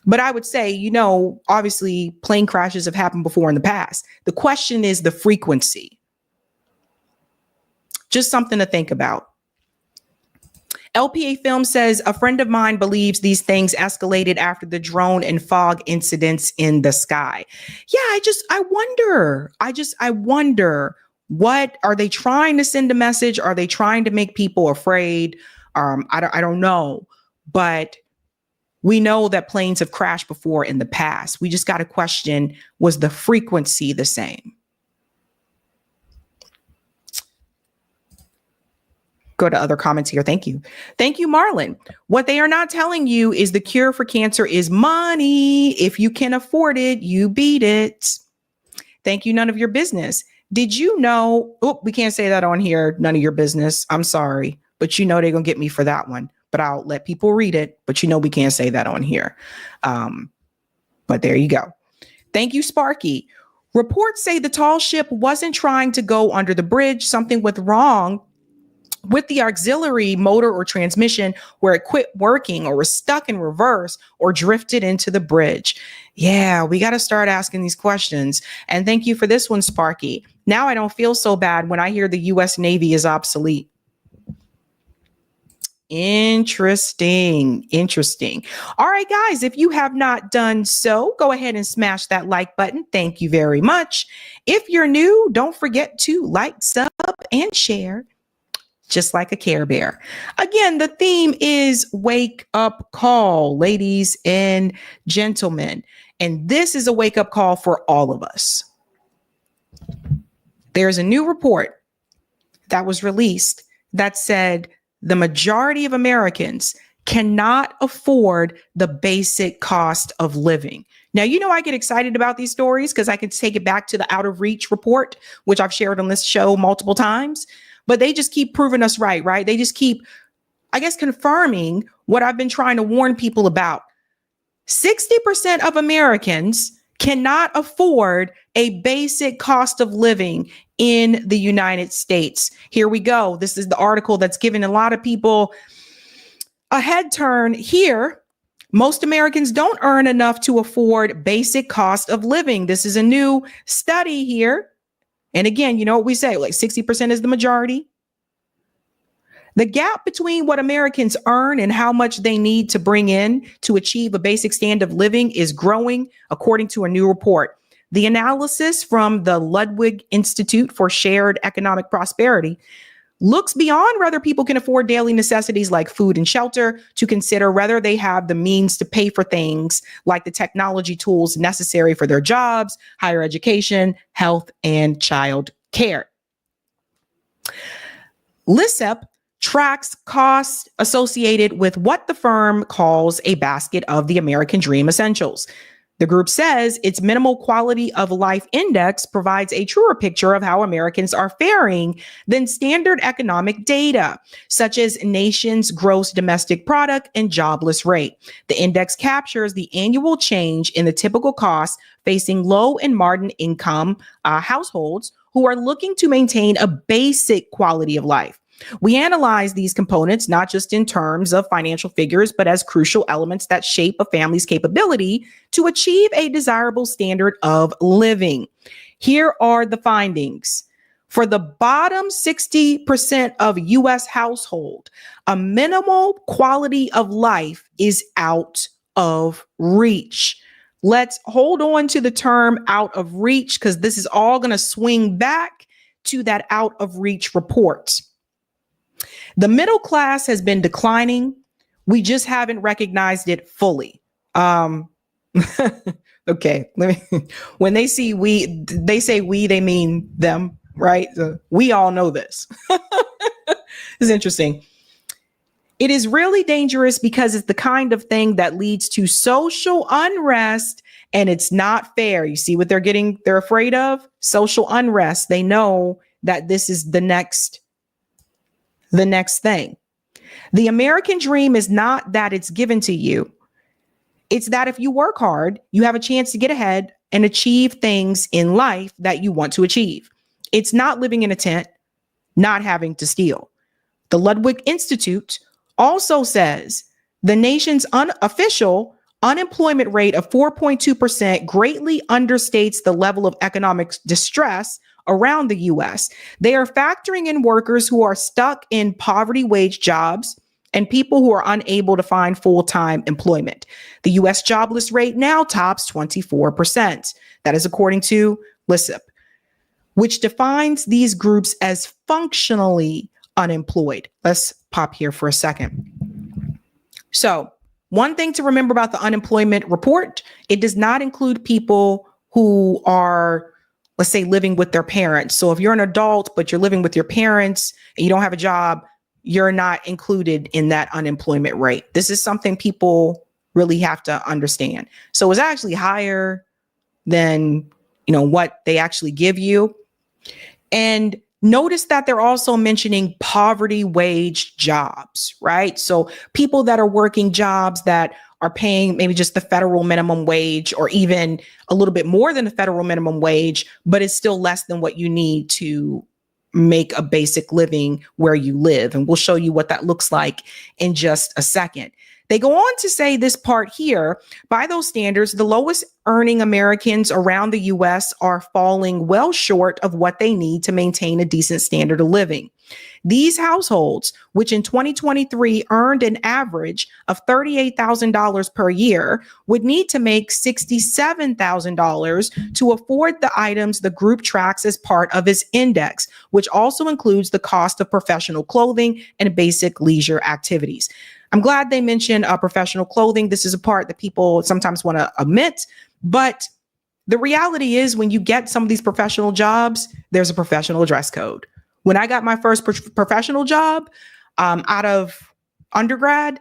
B: But I would say, obviously plane crashes have happened before in the past. The question is the frequency. Just something to think about. LPA Film says a friend of mine believes these things escalated after the drone and fog incidents in the sky. Yeah, I wonder, what are they trying to send a message? Are they trying to make people afraid? I don't know, but we know that planes have crashed before in the past. We just got to question, was the frequency the same? Go to other comments here. Thank you. Thank you, Marlon. What they are not telling you is the cure for cancer is money. If you can afford it, you beat it. Thank you. None of your business. Did you know? Oh, we can't say that on here. None of your business. I'm sorry, but they're going to get me for that one. But I'll let people read it. But we can't say that on here. But there you go. Thank you, Sparky. Reports say the tall ship wasn't trying to go under the bridge. Something went wrong with the auxiliary motor or transmission, where it quit working or was stuck in reverse or drifted into the bridge. Yeah, we got to start asking these questions. And thank you for this one, Sparky. Now I don't feel so bad when I hear the U.S. Navy is obsolete. Interesting. All right, guys, if you have not done so, go ahead and smash that like button. Thank you very much. If you're new, don't forget to like, sub, and share. Just like a Care Bear. Again, the theme is wake up call, ladies and gentlemen. And this is a wake up call for all of us. There's a new report that was released that said the majority of Americans cannot afford the basic cost of living. Now, I get excited about these stories because I can take it back to the Out of Reach report, which I've shared on this show multiple times. But they just keep proving us right? They just keep, confirming what I've been trying to warn people about. 60% of Americans cannot afford a basic cost of living in the United States. Here we go. This is the article that's giving a lot of people a head turn here. Most Americans don't earn enough to afford basic cost of living. This is a new study here. And again, you know what we say, 60% is the majority. The gap between what Americans earn and how much they need to bring in to achieve a basic standard of living is growing, according to a new report. The analysis from the Ludwig Institute for Shared Economic Prosperity looks beyond whether people can afford daily necessities like food and shelter to consider whether they have the means to pay for things like the technology tools necessary for their jobs, higher education, health, and child care. LISEP tracks costs associated with what the firm calls a basket of the American Dream essentials. The group says its minimal quality of life index provides a truer picture of how Americans are faring than standard economic data, such as nation's gross domestic product and jobless rate. The index captures the annual change in the typical costs facing low and moderate income households who are looking to maintain a basic quality of life. We analyze these components not just in terms of financial figures, but as crucial elements that shape a family's capability to achieve a desirable standard of living. Here are the findings. For the bottom 60% of U.S. household, a minimal quality of life is out of reach. Let's hold on to the term out of reach, because this is all going to swing back to that out of reach report. The middle class has been declining. We just haven't recognized it fully. Okay, when they say we, they mean them, right? We all know this. It's interesting. It is really dangerous because it's the kind of thing that leads to social unrest, and it's not fair. You see what they're afraid of? Social unrest. They know that this is the next thing. The American dream is not that it's given to you. It's that if you work hard, you have a chance to get ahead and achieve things in life that you want to achieve. It's not living in a tent, not having to steal. The Ludwig Institute also says the nation's unofficial unemployment rate of 4.2% greatly understates the level of economic distress around the U.S. They are factoring in workers who are stuck in poverty wage jobs and people who are unable to find full-time employment. The U.S. jobless rate now tops 24%. That is according to LISIP, which defines these groups as functionally unemployed. Let's pop here for a second. So, one thing to remember about the unemployment report, it does not include people who are, let's say, living with their parents. So if you're an adult, but you're living with your parents and you don't have a job, you're not included in that unemployment rate. This is something people really have to understand. So it's actually higher than, what they actually give you. And notice that they're also mentioning poverty wage jobs, right? So people that are working jobs that are paying maybe just the federal minimum wage or even a little bit more than the federal minimum wage, but it's still less than what you need to make a basic living where you live. And we'll show you what that looks like in just a second. They go on to say this part here, by those standards, the lowest earning Americans around the U.S. are falling well short of what they need to maintain a decent standard of living. These households, which in 2023 earned an average of $38,000 per year, would need to make $67,000 to afford the items the group tracks as part of its index, which also includes the cost of professional clothing and basic leisure activities. I'm glad they mentioned professional clothing. This is a part that people sometimes want to omit, but the reality is when you get some of these professional jobs, there's a professional dress code. When I got my first professional job out of undergrad,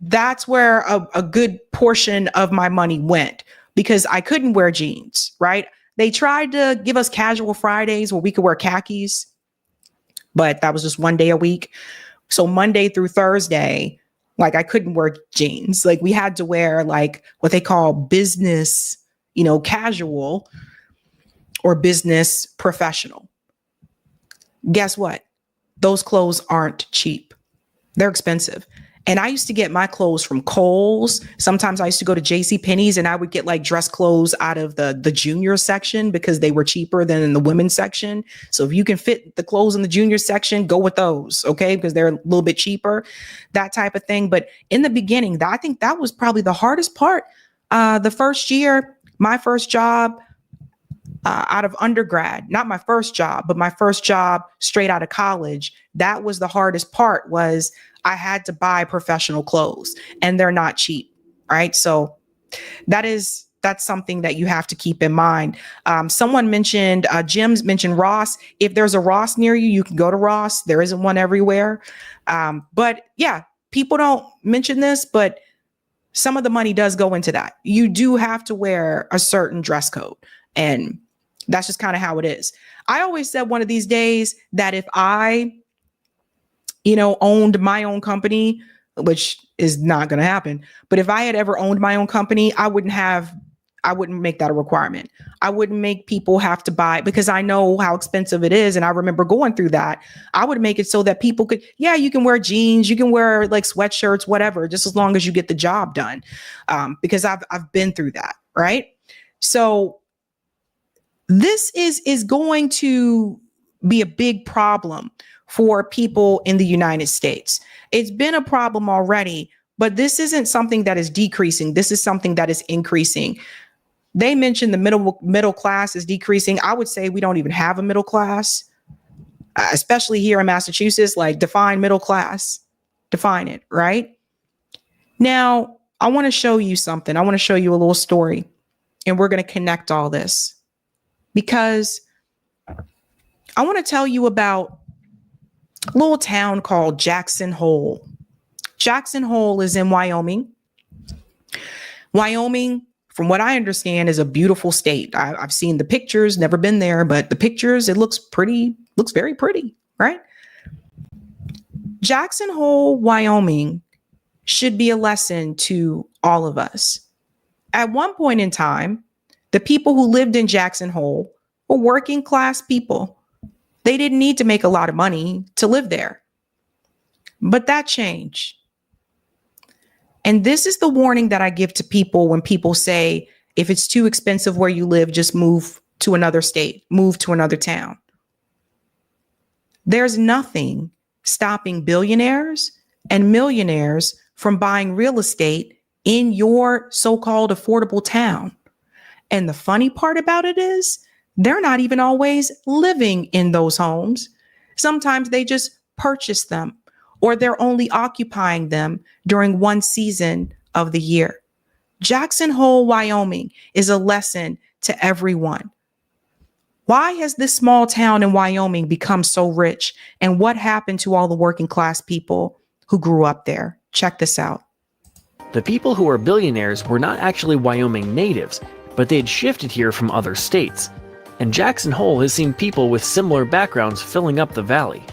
B: that's where a good portion of my money went because I couldn't wear jeans, right? They tried to give us casual Fridays where we could wear khakis, but that was just one day a week. So Monday through Thursday, I couldn't wear jeans. We had to wear what they call business, casual or business professional. Guess what? Those clothes aren't cheap. They're expensive. And I used to get my clothes from Kohl's. Sometimes I used to go to JCPenney's and I would get dress clothes out of the junior section because they were cheaper than in the women's section. So if you can fit the clothes in the junior section, go with those, okay? Because they're a little bit cheaper, that type of thing. But in the beginning, I think that was probably the hardest part. The first year, my first job out of undergrad, not my first job, but my first job straight out of college, that was the hardest part was I had to buy professional clothes and they're not cheap, right? So that's something that you have to keep in mind. Someone mentioned, Jim's mentioned Ross. If there's a Ross near you, you can go to Ross. There isn't one everywhere. But yeah, people don't mention this, but some of the money does go into that. You do have to wear a certain dress code, and that's just kind of how it is. I always said one of these days that if I, owned my own company, which is not going to happen, but if I had ever owned my own company, I wouldn't make that a requirement. I wouldn't make people have to buy, because I know how expensive it is. And I remember going through that. I would make it so that people could, you can wear jeans, you can wear like sweatshirts, whatever, just as long as you get the job done. Because I've been through that. Right. So this is going to be a big problem for people in the United States. It's been a problem already, but this isn't something that is decreasing. This is something that is increasing. They mentioned the middle class is decreasing. I would say we don't even have a middle class, especially here in Massachusetts. Like, define middle class, define it, right? Now, I want to show you something. I want to show you a little story, and we're going to connect all this, because I want to tell you about a little town called Jackson Hole. Jackson Hole is in Wyoming. Wyoming, from what I understand, is a beautiful state. I've seen the pictures, never been there, but the pictures, it looks very pretty, right? Jackson Hole, Wyoming should be a lesson to all of us. At one point in time, the people who lived in Jackson Hole were working class people. They didn't need to make a lot of money to live there. But that changed. And this is the warning that I give to people when people say, if it's too expensive where you live, just move to another state, move to another town. There's nothing stopping billionaires and millionaires from buying real estate in your so-called affordable town. And the funny part about it is, they're not even always living in those homes. Sometimes they just purchase them, or they're only occupying them during one season of the year. Jackson Hole, Wyoming is a lesson to everyone. Why has this small town in Wyoming become so rich? And what happened to all the working class people who grew up there? Check this out.
I: The people who are billionaires were not actually Wyoming natives, but they'd shifted here from other states. And Jackson Hole has seen people with similar backgrounds filling up the valley.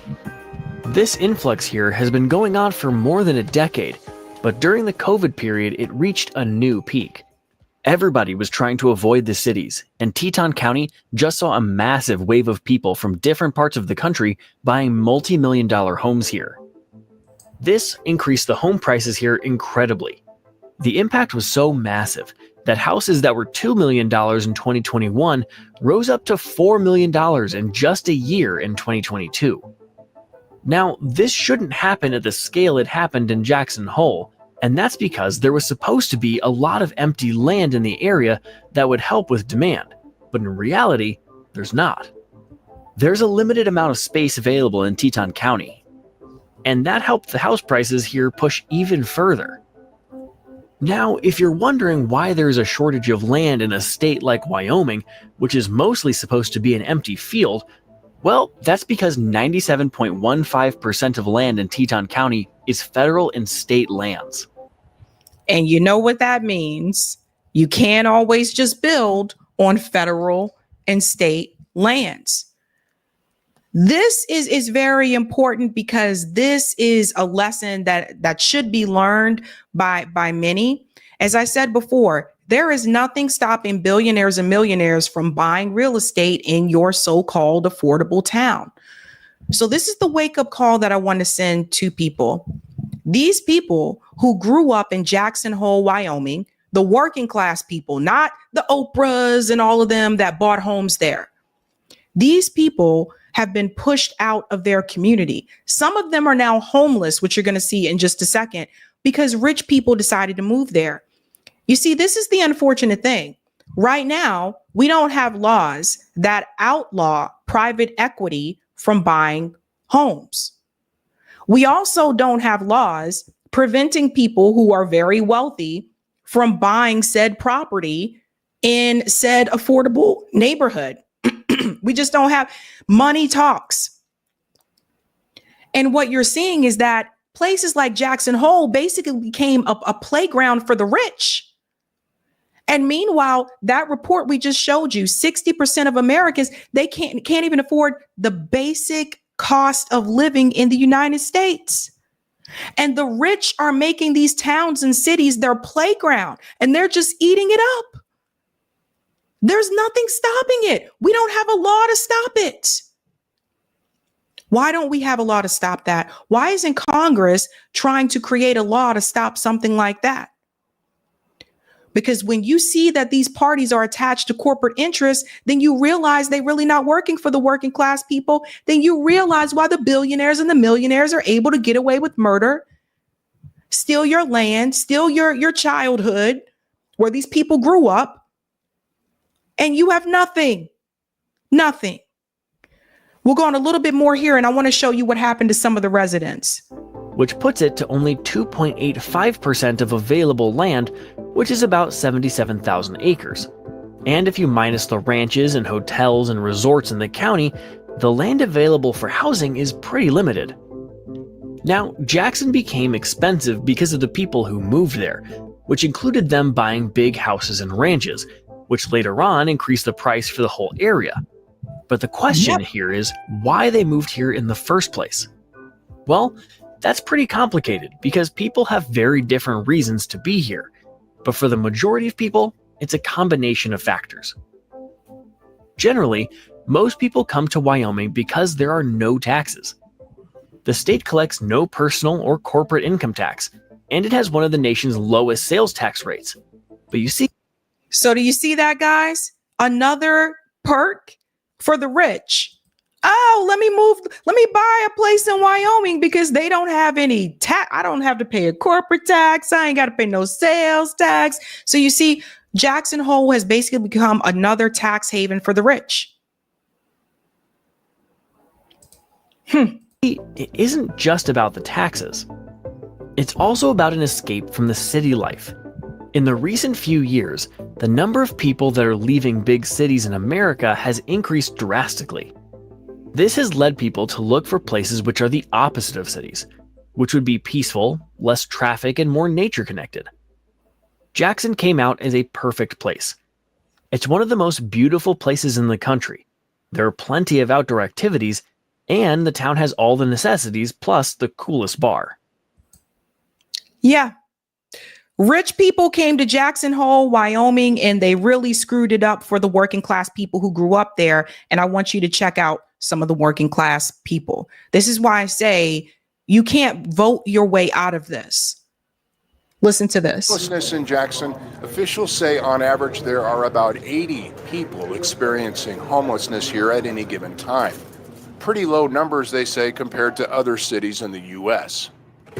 I: This influx here has been going on for more than a decade, but during the COVID period, it reached a new peak. Everybody was trying to avoid the cities, and Teton County just saw a massive wave of people from different parts of the country buying multi-million-dollar homes here. This increased the home prices here incredibly. The impact was so massive that houses that were $2 million in 2021 rose up to $4 million in just a year in 2022. Now, this shouldn't happen at the scale it happened in Jackson Hole, and that's because there was supposed to be a lot of empty land in the area that would help with demand, but in reality, there's not. There's a limited amount of space available in Teton County, and that helped the house prices here push even further. Now, if you're wondering why there's a shortage of land in a state like Wyoming, which is mostly supposed to be an empty field, well, that's because 97.15% of land in Teton County is federal and state lands.
B: And you know what that means? You can't always just build on federal and state lands. This is very important, because this is a lesson that should be learned by many. As I said before, there is nothing stopping billionaires and millionaires from buying real estate in your so-called affordable town. So this is the wake-up call that I want to send to people. These people who grew up in Jackson Hole, Wyoming, the working class people, not the Oprahs and all of them that bought homes there. These people have been pushed out of their community. Some of them are now homeless, which you're going to see in just a second, because rich people decided to move there. You see, this is the unfortunate thing. Right now, we don't have laws that outlaw private equity from buying homes. We also don't have laws preventing people who are very wealthy from buying said property in said affordable neighborhood. We just don't have. Money talks. And what you're seeing is that places like Jackson Hole basically became a playground for the rich. And meanwhile, that report we just showed you, 60% of Americans, they can't even afford the basic cost of living in the United States. And the rich are making these towns and cities their playground, and they're just eating it up. There's nothing stopping it. We don't have a law to stop it. Why don't we have a law to stop that? Why isn't Congress trying to create a law to stop something like that? Because when you see that these parties are attached to corporate interests, then you realize they're really not working for the working class people. Then you realize why the billionaires and the millionaires are able to get away with murder, steal your land, steal your childhood, where these people grew up, and you have nothing. Nothing. We'll go on a little bit more here, and I want to show you what happened to some of the residents.
I: Which puts it to only 2.85% of available land, which is about 77,000 acres. And if you minus the ranches and hotels and resorts in the county, the land available for housing is pretty limited. Now, Jackson became expensive because of the people who moved there, which included them buying big houses and ranches, which later on increased the price for the whole area. But the question here is why they moved here in the first place. Well, that's pretty complicated because people have very different reasons to be here. But for the majority of people, it's a combination of factors. Generally, most people come to Wyoming because there are no taxes. The state collects no personal or corporate income tax, and it has one of the nation's lowest sales tax rates. But you see...
B: So do you see that, guys? Another perk for the rich. Oh, let me buy a place in Wyoming because they don't have any tax. I don't have to pay a corporate tax. I ain't got to pay no sales tax. So you see, Jackson Hole has basically become another tax haven for the rich.
I: It isn't just about the taxes. It's also about an escape from the city life. In the recent few years, the number of people that are leaving big cities in America has increased drastically. This has led people to look for places which are the opposite of cities, which would be peaceful, less traffic, and more nature connected. Jackson came out as a perfect place. It's one of the most beautiful places in the country. There are plenty of outdoor activities, and the town has all the necessities plus the coolest bar.
B: Yeah. Rich people came to Jackson Hole, Wyoming, and they really screwed it up for the working class people who grew up there. And I want you to check out some of the working class people. This is why I say you can't vote your way out of this. Listen to this.
J: Homelessness in Jackson, officials say on average there are about 80 people experiencing homelessness here at any given time. Pretty low numbers, they say, compared to other cities in the U.S.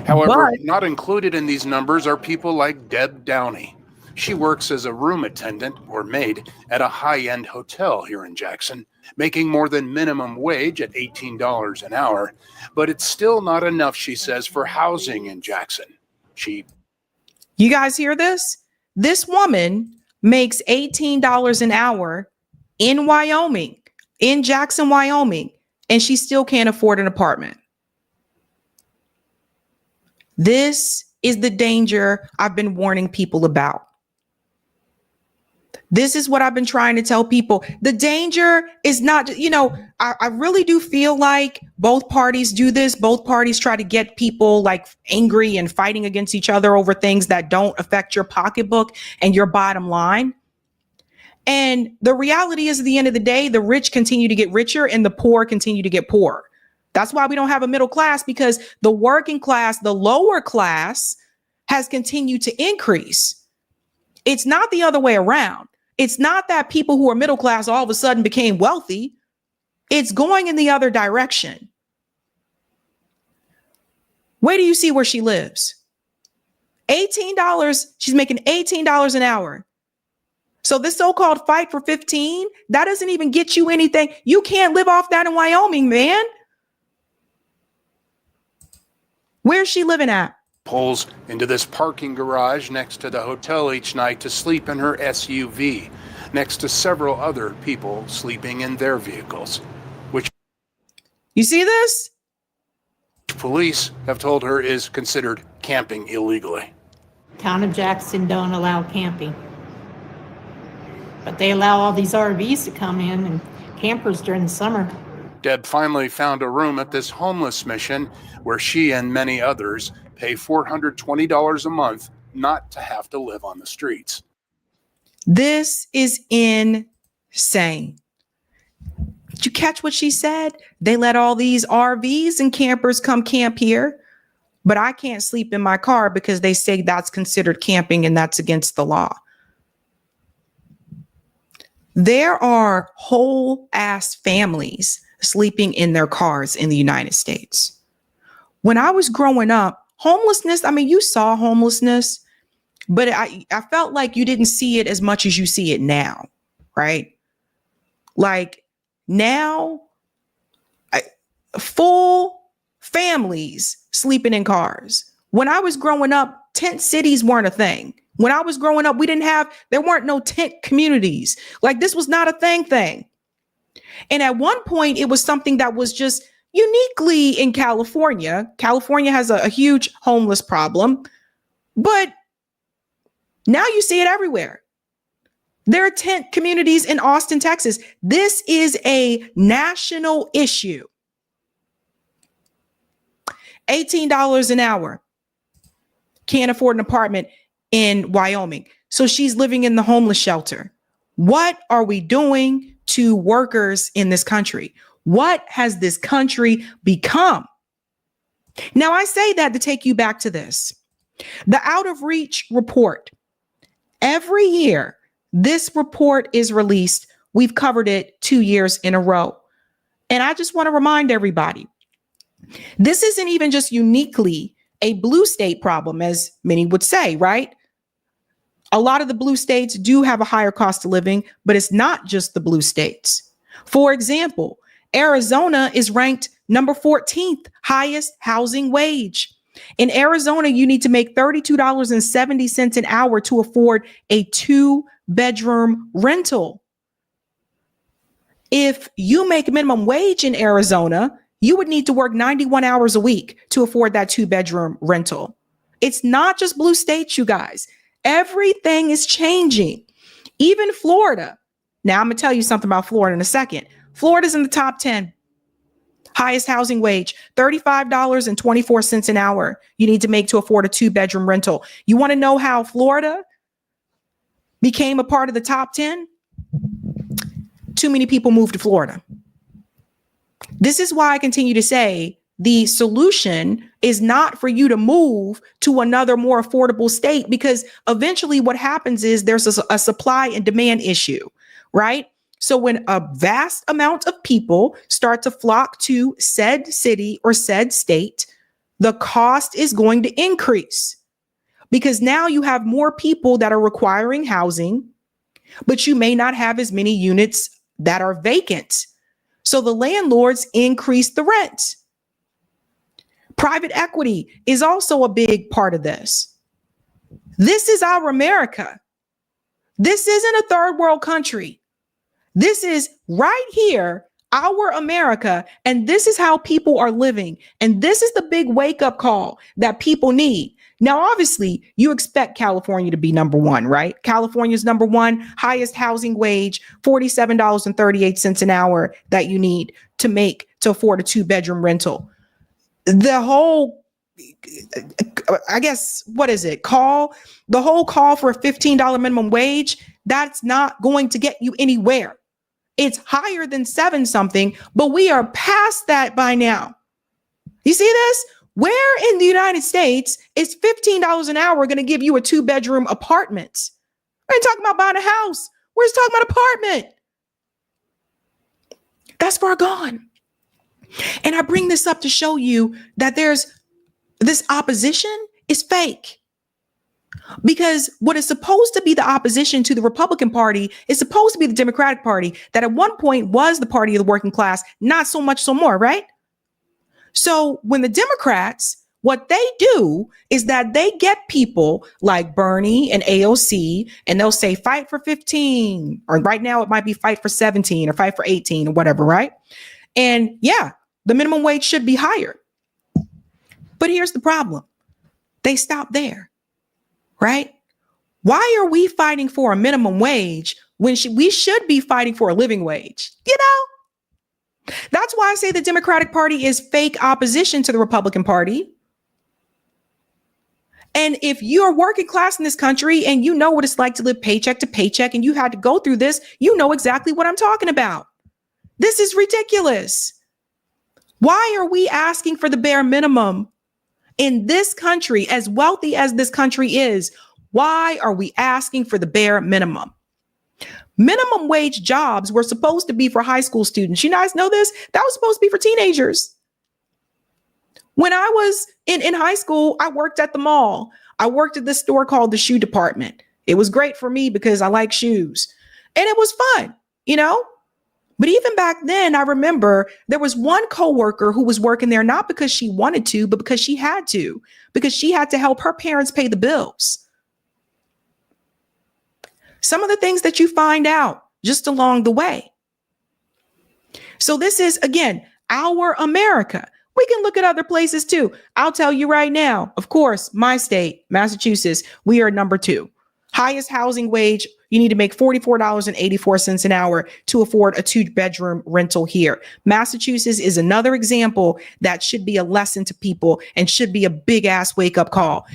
J: However, not included in these numbers are people like Deb Downey. She works as a room attendant or maid at a high-end hotel here in Jackson, making more than minimum wage at $18 an hour. But it's still not enough, she says, for housing in Jackson.
B: You guys hear this? This woman makes $18 an hour in Wyoming, in Jackson, Wyoming, and she still can't afford an apartment. This is the danger I've been warning people about. This is what I've been trying to tell people. The danger is not, I really do feel like both parties do this. Both parties try to get people like angry and fighting against each other over things that don't affect your pocketbook and your bottom line. And the reality is, at the end of the day, the rich continue to get richer and the poor continue to get poorer. That's why we don't have a middle class, because the working class, the lower class, has continued to increase. It's not the other way around. It's not that people who are middle class all of a sudden became wealthy. It's going in the other direction. Where do you see where she lives? $18. She's making $18 an hour. So this so-called fight for 15, that doesn't even get you anything. You can't live off that in Wyoming, man. Where's she living at?
J: Pulls into this parking garage next to the hotel each night to sleep in her SUV, next to several other people sleeping in their vehicles.
B: You see this?
J: Police have told her is considered camping illegally.
K: Town of Jackson don't allow camping, but they allow all these RVs to come in and campers during the summer.
J: Deb finally found a room at this homeless mission where she and many others pay $420 a month not to have to live on the streets.
B: This is insane. Did you catch what she said? They let all these RVs and campers come camp here, but I can't sleep in my car because they say that's considered camping and that's against the law. There are whole ass families sleeping in their cars in the United States. When I was growing up, homelessness, I mean, you saw homelessness, but I felt like you didn't see it as much as you see it now, right? Like now, full families sleeping in cars. When I was growing up, tent cities weren't a thing. When I was growing up, there weren't no tent communities. Like this was not a thing. And at one point, it was something that was just uniquely in California. California has a huge homeless problem, but now you see it everywhere. There are tent communities in Austin, Texas. This is a national issue. $18 an hour. Can't afford an apartment in Wyoming. So she's living in the homeless shelter. What are we doing to workers in this country? What has this country become? Now, I say that to take you back to this. The Out of Reach report. Every year, this report is released. We've covered it 2 years in a row. And I just want to remind everybody, this isn't even just uniquely a blue state problem, as many would say, right? A lot of the blue states do have a higher cost of living, but it's not just the blue states. For example, Arizona is ranked number 14th highest housing wage. In Arizona, you need to make $32.70 an hour to afford a 2-bedroom rental. If you make minimum wage in Arizona, you would need to work 91 hours a week to afford that 2-bedroom rental. It's not just blue states, you guys. Everything is changing. Even Florida. Now, I'm going to tell you something about Florida in a second. Florida's in the top 10. Highest housing wage, $35.24 an hour you need to make to afford a 2-bedroom rental. You want to know how Florida became a part of the top 10? Too many people moved to Florida. This is why I continue to say the solution is not for you to move to another more affordable state, because eventually what happens is there's a supply and demand issue, right? So when a vast amount of people start to flock to said city or said state, the cost is going to increase because now you have more people that are requiring housing, but you may not have as many units that are vacant. So the landlords increase the rent. Private equity is also a big part of this. This is our America. This isn't a third world country. This is right here, our America, and this is how people are living. And this is the big wake-up call that people need. Now, obviously, you expect California to be number one, right? California's number one, highest housing wage, $47.38 an hour that you need to make to afford a 2-bedroom rental. The whole, I guess, what is it? The whole call for a $15 minimum wage, that's not going to get you anywhere. It's higher than 7 something, but we are past that by now. You see this? Where in the United States is $15 an hour going to give you a 2-bedroom apartment? We ain't talking about buying a house. We're just talking about apartment. That's far gone. And I bring this up to show you that there's this opposition is fake. Because what is supposed to be the opposition to the Republican Party is supposed to be the Democratic Party, that at one point was the party of the working class, not so much so more, right? So when the Democrats, what they do is that they get people like Bernie and AOC, and they'll say, fight for 15, or right now it might be fight for 17 or fight for 18 or whatever, right? And yeah, the minimum wage should be higher. But here's the problem. They stop there, right? Why are we fighting for a minimum wage when we should be fighting for a living wage? You know, that's why I say the Democratic Party is fake opposition to the Republican Party. And if you're working class in this country and you know what it's like to live paycheck to paycheck and you had to go through this, you know exactly what I'm talking about. This is ridiculous. Why are we asking for the bare minimum in this country, as wealthy as this country is? Why are we asking for the bare minimum? Minimum wage jobs were supposed to be for high school students. You guys know this? That was supposed to be for teenagers. When I was in high school, I worked at the mall. I worked at this store called the shoe department. It was great for me because I like shoes and it was fun, you know? But even back then, I remember there was one coworker who was working there, not because she wanted to, but because she had to help her parents pay the bills. Some of the things that you find out just along the way. So this is, again, our America. We can look at other places too. I'll tell you right now, of course, my state, Massachusetts, we are number 2. Highest housing wage. You need to make $44.84 an hour to afford a 2-bedroom rental here. Massachusetts is another example that should be a lesson to people and should be a big ass wake up call.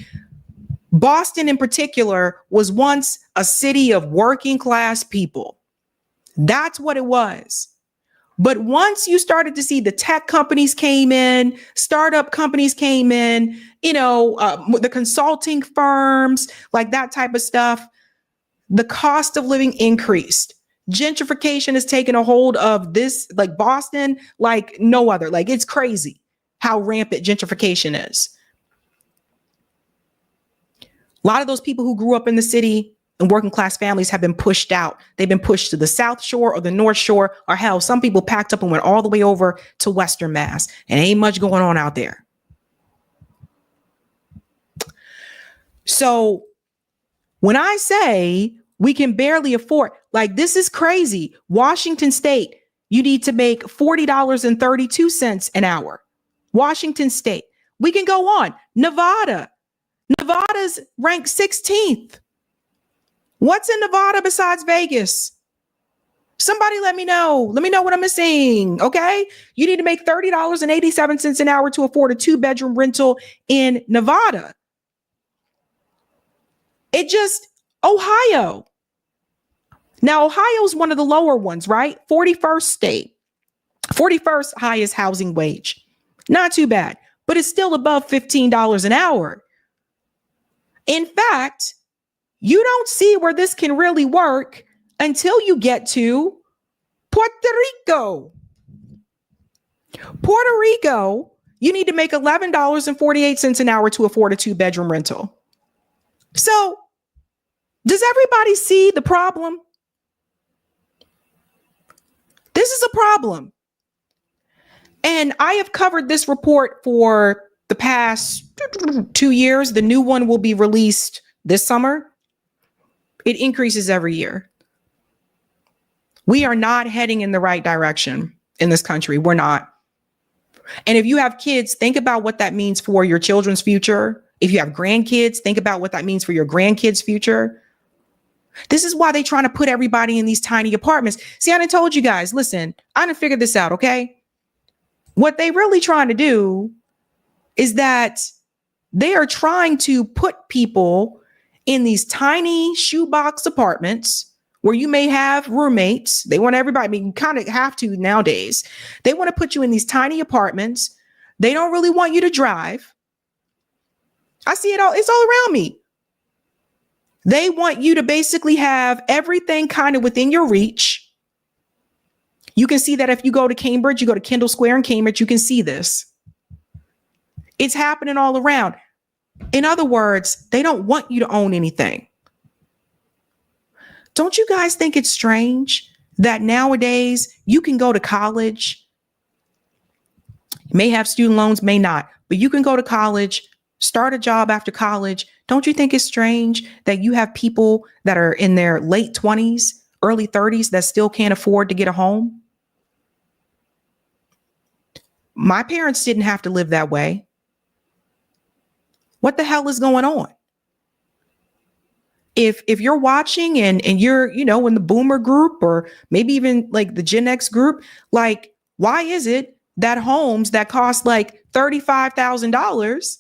B: Boston in particular was once a city of working class people. That's what it was. But once you started to see the tech companies came in, startup companies came in, you know, the consulting firms, like that type of stuff, the cost of living increased. Gentrification has taken a hold of this, like Boston, like no other. Like it's crazy how rampant gentrification is. A lot of those people who grew up in the city and working class families have been pushed out. They've been pushed to the South Shore or the North Shore, or hell, some people packed up and went all the way over to Western Mass, and ain't much going on out there. So when I say we can barely afford, like this is crazy. Washington State, you need to make $40.32 an hour. Washington State. We can go on. Nevada's ranked 16th. What's in Nevada besides Vegas? Somebody let me know. Let me know what I'm missing. Okay. You need to make $30.87 an hour to afford a 2-bedroom rental in Nevada. Ohio. Now, Ohio is one of the lower ones, right? 41st state, 41st highest housing wage. Not too bad, but it's still above $15 an hour. In fact, you don't see where this can really work until you get to Puerto Rico. Puerto Rico, you need to make $11.48 an hour to afford a 2-bedroom rental. So, does everybody see the problem? This is a problem. And I have covered this report for the past 2 years. The new one will be released this summer. It increases every year. We are not heading in the right direction in this country. We're not. And if you have kids, think about what that means for your children's future. If you have grandkids, think about what that means for your grandkids' future. This is why they're trying to put everybody in these tiny apartments. See, I done told you guys, listen, I done figured this out, okay? What they really trying to do is that they are trying to put people in these tiny shoebox apartments where you may have roommates. They want everybody, I mean, you kind of have to nowadays. They want to put you in these tiny apartments. They don't really want you to drive. I see it all. It's all around me. They want you to basically have everything kind of within your reach. You can see that if you go to Cambridge, you go to Kendall Square in Cambridge, you can see this. It's happening all around. In other words, they don't want you to own anything. Don't you guys think it's strange that nowadays you can go to college? You may have student loans, may not, but you can go to college, start a job after college. Don't you think it's strange that you have people that are in their late 20s, early 30s that still can't afford to get a home? My parents didn't have to live that way. What the hell is going on? If you're watching and you're, you know, in the boomer group or maybe even like the Gen X group, like, why is it that homes that cost like $35,000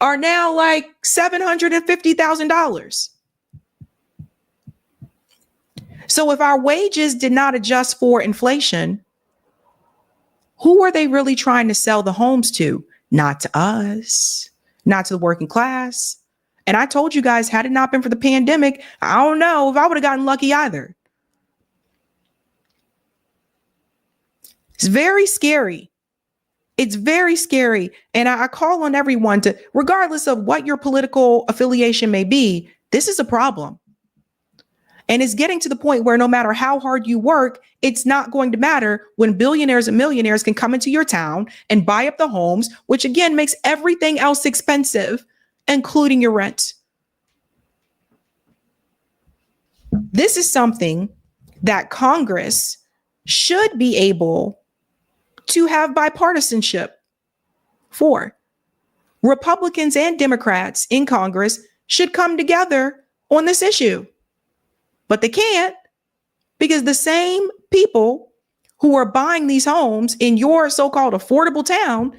B: are now like $750,000? So if our wages did not adjust for inflation, who are they really trying to sell the homes to? Not to us, not to the working class. And I told you guys, had it not been for the pandemic, I don't know if I would have gotten lucky either. It's very scary. It's very scary. And I call on everyone to, regardless of what your political affiliation may be, this is a problem. And it's getting to the point where no matter how hard you work, it's not going to matter when billionaires and millionaires can come into your town and buy up the homes, which again makes everything else expensive, including your rent. This is something that Congress should be able to have bipartisanship for. Republicans and Democrats in Congress should come together on this issue. But they can't, because the same people who are buying these homes in your so-called affordable town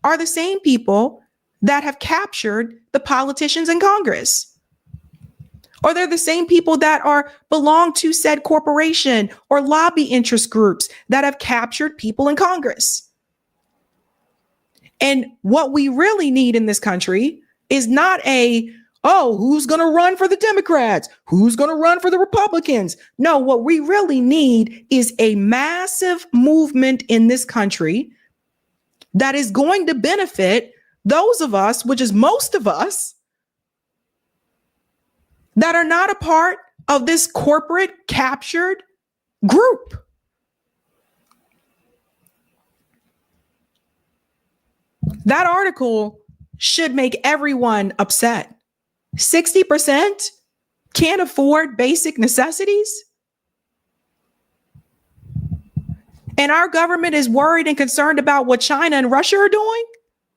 B: are the same people that have captured the politicians in Congress. Or they're the same people that belong to said corporation or lobby interest groups that have captured people in Congress. And what we really need in this country is not who's going to run for the Democrats? Who's going to run for the Republicans? No, what we really need is a massive movement in this country that is going to benefit those of us, which is most of us, that are not a part of this corporate captured group. That article should make everyone upset. 60% can't afford basic necessities. And our government is worried and concerned about what China and Russia are doing.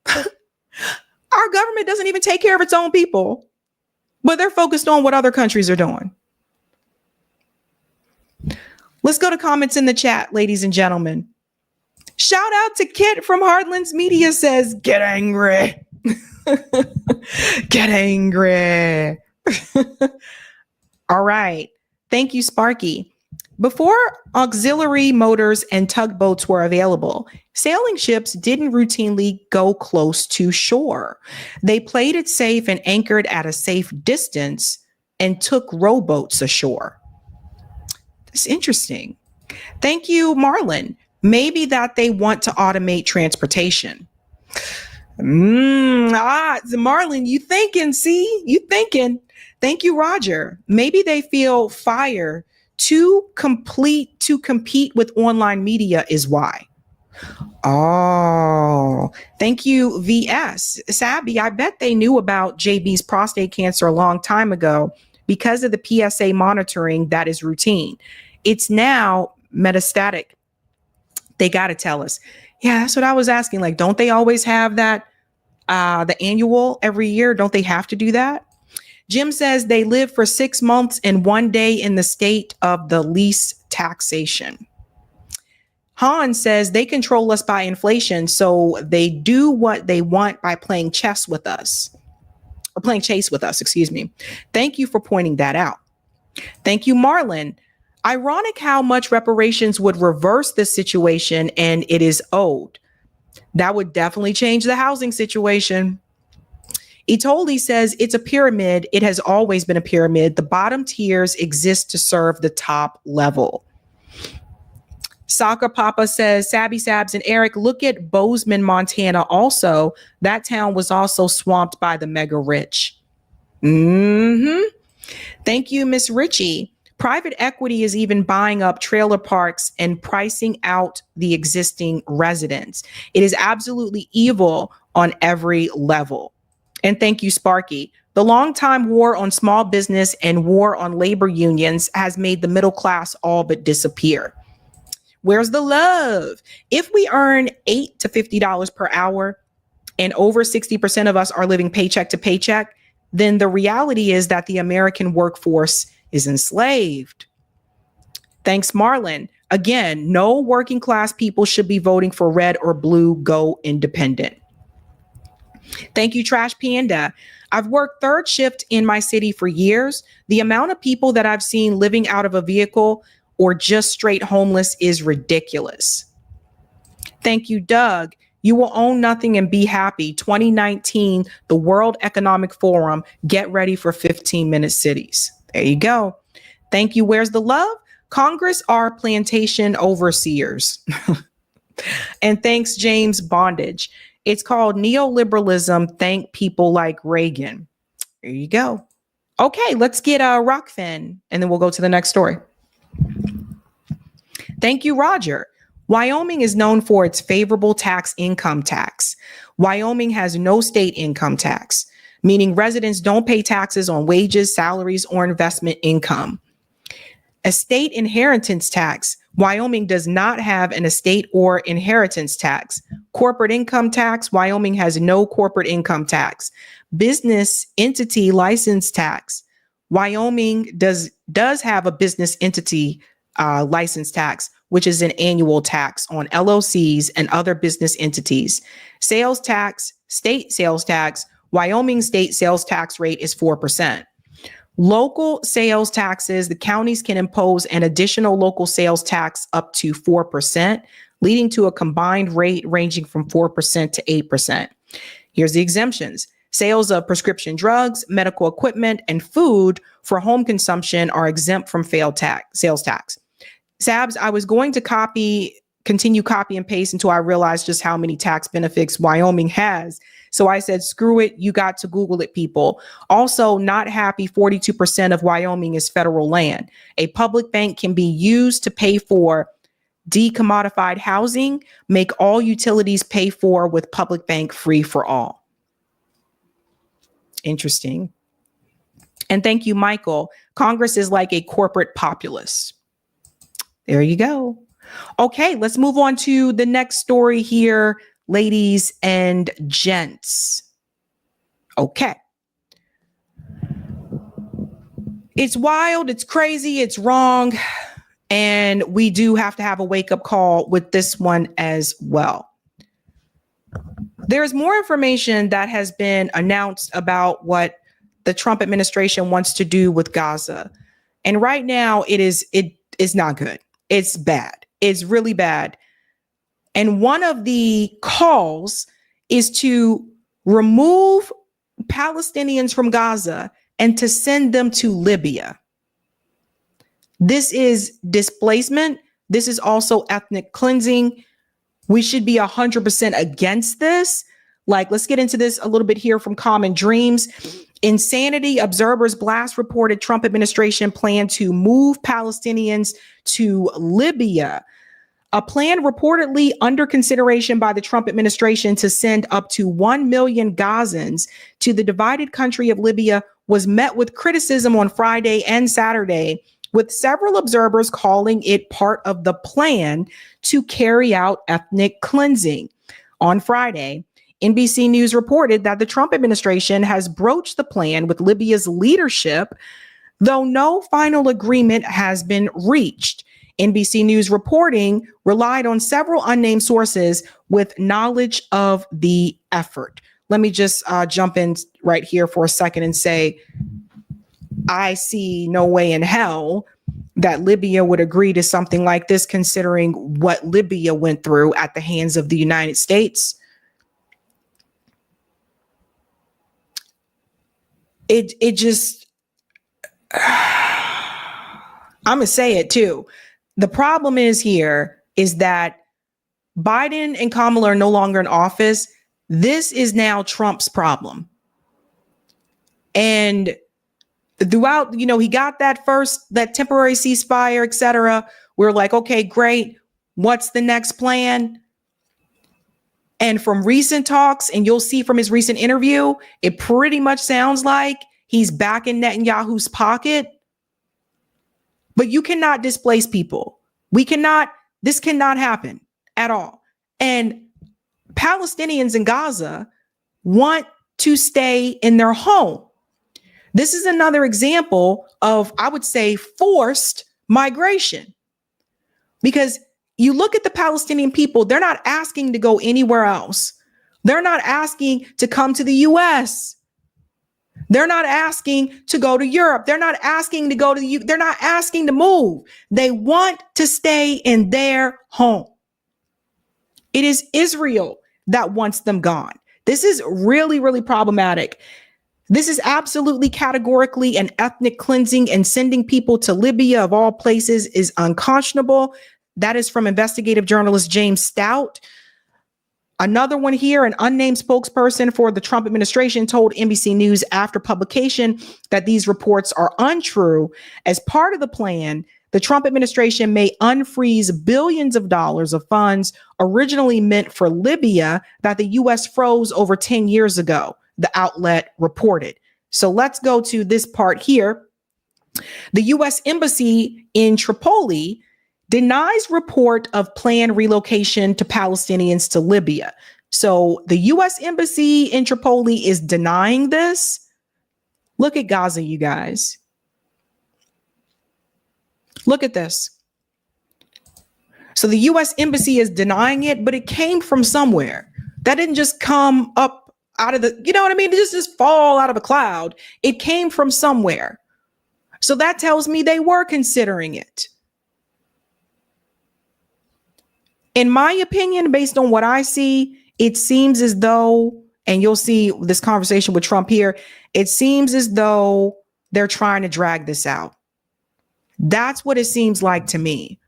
B: Our government doesn't even take care of its own people, but they're focused on what other countries are doing. Let's go to comments in the chat, ladies and gentlemen. Shout out to Kit from Hardlands Media says, get angry. Get angry. All right. Thank you, Sparky. Before auxiliary motors and tugboats were available, sailing ships didn't routinely go close to shore. They played it safe and anchored at a safe distance and took rowboats ashore. That's interesting. Thank you, Marlon. Maybe that they want to automate transportation. Marlon, you thinking, see? You thinking. Thank you, Roger. Maybe they feel fire to compete with online media is why. Oh, thank you, VS. Sabby, I bet they knew about JB's prostate cancer a long time ago because of the PSA monitoring that is routine. It's now metastatic. They got to tell us. Yeah, that's what I was asking. Like, don't they always have that, the annual every year? Don't they have to do that? Jim says they live for 6 months and 1 day in the state of the least taxation. Han says they control us by inflation, so they do what they want by playing chess with us, or playing chase with us, excuse me. Thank you for pointing that out. Thank you, Marlon. Ironic how much reparations would reverse this situation and it is owed. That would definitely change the housing situation. Itoli says it's a pyramid. It has always been a pyramid. The bottom tiers exist to serve the top level. Soccer Papa says, Sabby, Sabs, and Eric, look at Bozeman, Montana. Also, that town was also swamped by the mega rich. Thank you, Miss Richie. Private equity is even buying up trailer parks and pricing out the existing residents. It is absolutely evil on every level. And thank you, Sparky. The longtime war on small business and war on labor unions has made the middle class all but disappear. Where's the love? If we earn $8 to $50 per hour, and over 60% of us are living paycheck to paycheck, then the reality is that the American workforce is enslaved. Thanks, Marlon. Again, no working class people should be voting for red or blue. Go independent. Thank you, Trash Panda. I've worked third shift in my city for years. The amount of people that I've seen living out of a vehicle or just straight homeless is ridiculous. Thank you, Doug. You will own nothing and be happy. 2019, the World Economic Forum. Get ready for 15-minute cities. There you go. Thank you. Where's the love? Congress are plantation overseers. And thanks, James Bondage. It's called neoliberalism. Thank people like Reagan. There you go. Okay, let's get Rockfin, and then we'll go to the next story. Thank you, Roger. Wyoming is known for its favorable income tax. Wyoming has no state income tax, meaning residents don't pay taxes on wages, salaries, or investment income. Estate inheritance tax. Wyoming does not have an estate or inheritance tax. Corporate income tax. Wyoming has no corporate income tax. Business entity license tax. Wyoming does have a business entity license tax, which is an annual tax on LLCs and other business entities. Sales tax, state sales tax. Wyoming state sales tax rate is 4%. Local sales taxes, the counties can impose an additional local sales tax up to 4%, leading to a combined rate ranging from 4% to 8%. Here's the exemptions. Sales of prescription drugs, medical equipment, and food for home consumption are exempt from sales tax. Sabs, I was going to continue copy and paste until I realized just how many tax benefits Wyoming has. So I said, screw it. You got to Google it, people. Also, not happy, 42% of Wyoming is federal land. A public bank can be used to pay for decommodified housing, make all utilities pay for with public bank free for all. Interesting. And thank you, Michael. Congress is like a corporate populace. There you go. Okay, let's move on to the next story here, ladies and gents. Okay. It's wild, it's crazy, it's wrong, and we do have to have a wake-up call with this one as well. There's more information that has been announced about what the Trump administration wants to do with Gaza. And right now it is not good. It's bad. It's really bad. And one of the calls is to remove Palestinians from Gaza and to send them to Libya. This is displacement. This is also ethnic cleansing. We should be 100% against this. Like, let's get into this a little bit here from Common Dreams. Insanity Observers Blast reported Trump administration plan to move Palestinians to Libya. A plan reportedly under consideration by the Trump administration to send up to 1 million Gazans to the divided country of Libya was met with criticism on Friday and Saturday, with several observers calling it part of the plan to carry out ethnic cleansing. On Friday, NBC News reported that the Trump administration has broached the plan with Libya's leadership, though no final agreement has been reached. NBC News reporting relied on several unnamed sources with knowledge of the effort. Let me just jump in right here for a second and say, I see no way in hell that Libya would agree to something like this, considering what Libya went through at the hands of the United States. It just, I'm gonna say it too. The problem is that Biden and Kamala are no longer in office. This is now Trump's problem. And throughout, he got that temporary ceasefire, etc. We're like, okay, great. What's the next plan? And from recent talks, and you'll see from his recent interview, it pretty much sounds like he's back in Netanyahu's pocket. But you cannot displace people. This cannot happen at all. And Palestinians in Gaza, want to stay in their home. This is another example of, I would say, forced migration. Because you look at the Palestinian people, they're not asking to go anywhere else. They're not asking to come to the US. They're not asking to go to Europe. They're not asking to go to they're not asking to move. They want to stay in their home. It is Israel that wants them gone. This is really, really problematic. This is absolutely categorically an ethnic cleansing, and sending people to Libya of all places is unconscionable. That is from investigative journalist James Stout. Another one here, an unnamed spokesperson for the Trump administration told NBC News after publication that these reports are untrue. As part of the plan, the Trump administration may unfreeze billions of dollars of funds originally meant for Libya that the U.S. froze over 10 years ago, the outlet reported. So let's go to this part here. The U.S. Embassy in Tripoli denies report of planned relocation to Palestinians to Libya. So the U.S. Embassy in Tripoli is denying this. Look at Gaza, you guys. Look at this. So the U.S. Embassy is denying it, but it came from somewhere. That didn't just come up out of the, you know what I mean? It just fall out of a cloud. It came from somewhere. So that tells me they were considering it. In my opinion, based on what I see, it seems as though, and you'll see this conversation with Trump here, it seems as though they're trying to drag this out. That's what it seems like to me.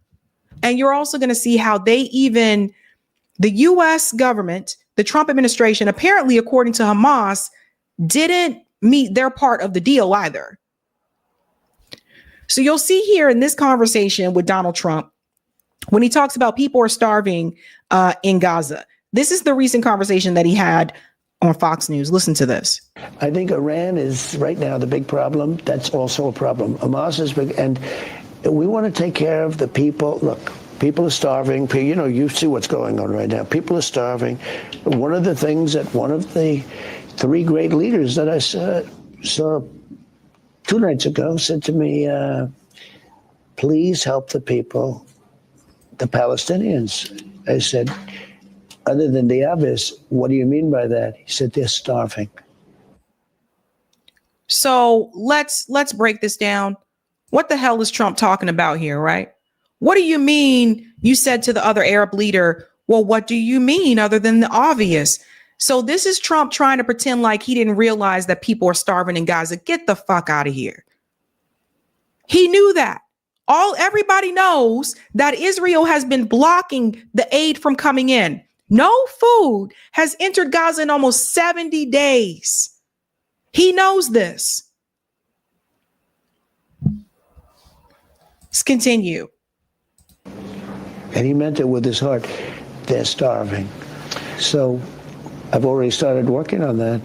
B: And you're also going to see how the U.S. government, the Trump administration, apparently, according to Hamas, didn't meet their part of the deal either. So you'll see here in this conversation with Donald Trump, when he talks about people are starving in Gaza. This is the recent conversation that he had on Fox News. Listen to this.
L: I think Iran is right now the big problem. That's also a problem. Hamas is big, and we want to take care of the people. Look, people are starving. You know, you see what's going on right now. People are starving. One of the things that one of the three great leaders that I saw 2 nights ago said to me, please help the people, the Palestinians. I said, other than the obvious, what do you mean by that? He said, they're starving.
B: So let's break this down. What the hell is Trump talking about here, right? What do you mean? You said to the other Arab leader, well, what do you mean other than the obvious? So this is Trump trying to pretend like he didn't realize that people are starving in Gaza. Get the fuck out of here. He knew that. Everybody knows that Israel has been blocking the aid from coming in. No food has entered Gaza in almost 70 days. He knows this. Let's continue.
L: And he meant it with his heart. They're starving. So I've already started working on that.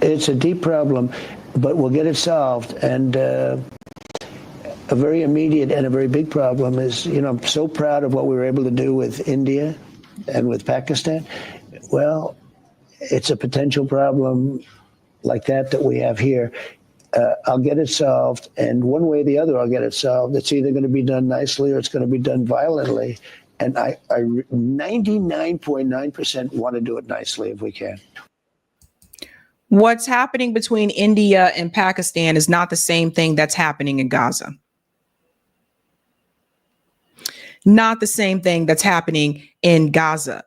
L: It's a deep problem, but we'll get it solved. And a very immediate and a very big problem is, you know, I'm so proud of what we were able to do with India and with Pakistan. Well, it's a potential problem like that we have here. I'll get it solved, and one way or the other, I'll get it solved. It's either going to be done nicely or it's going to be done violently. And I 99.9% want to do it nicely if we can.
B: What's happening between India and Pakistan is not the same thing that's happening in Gaza. Not the same thing that's happening in Gaza.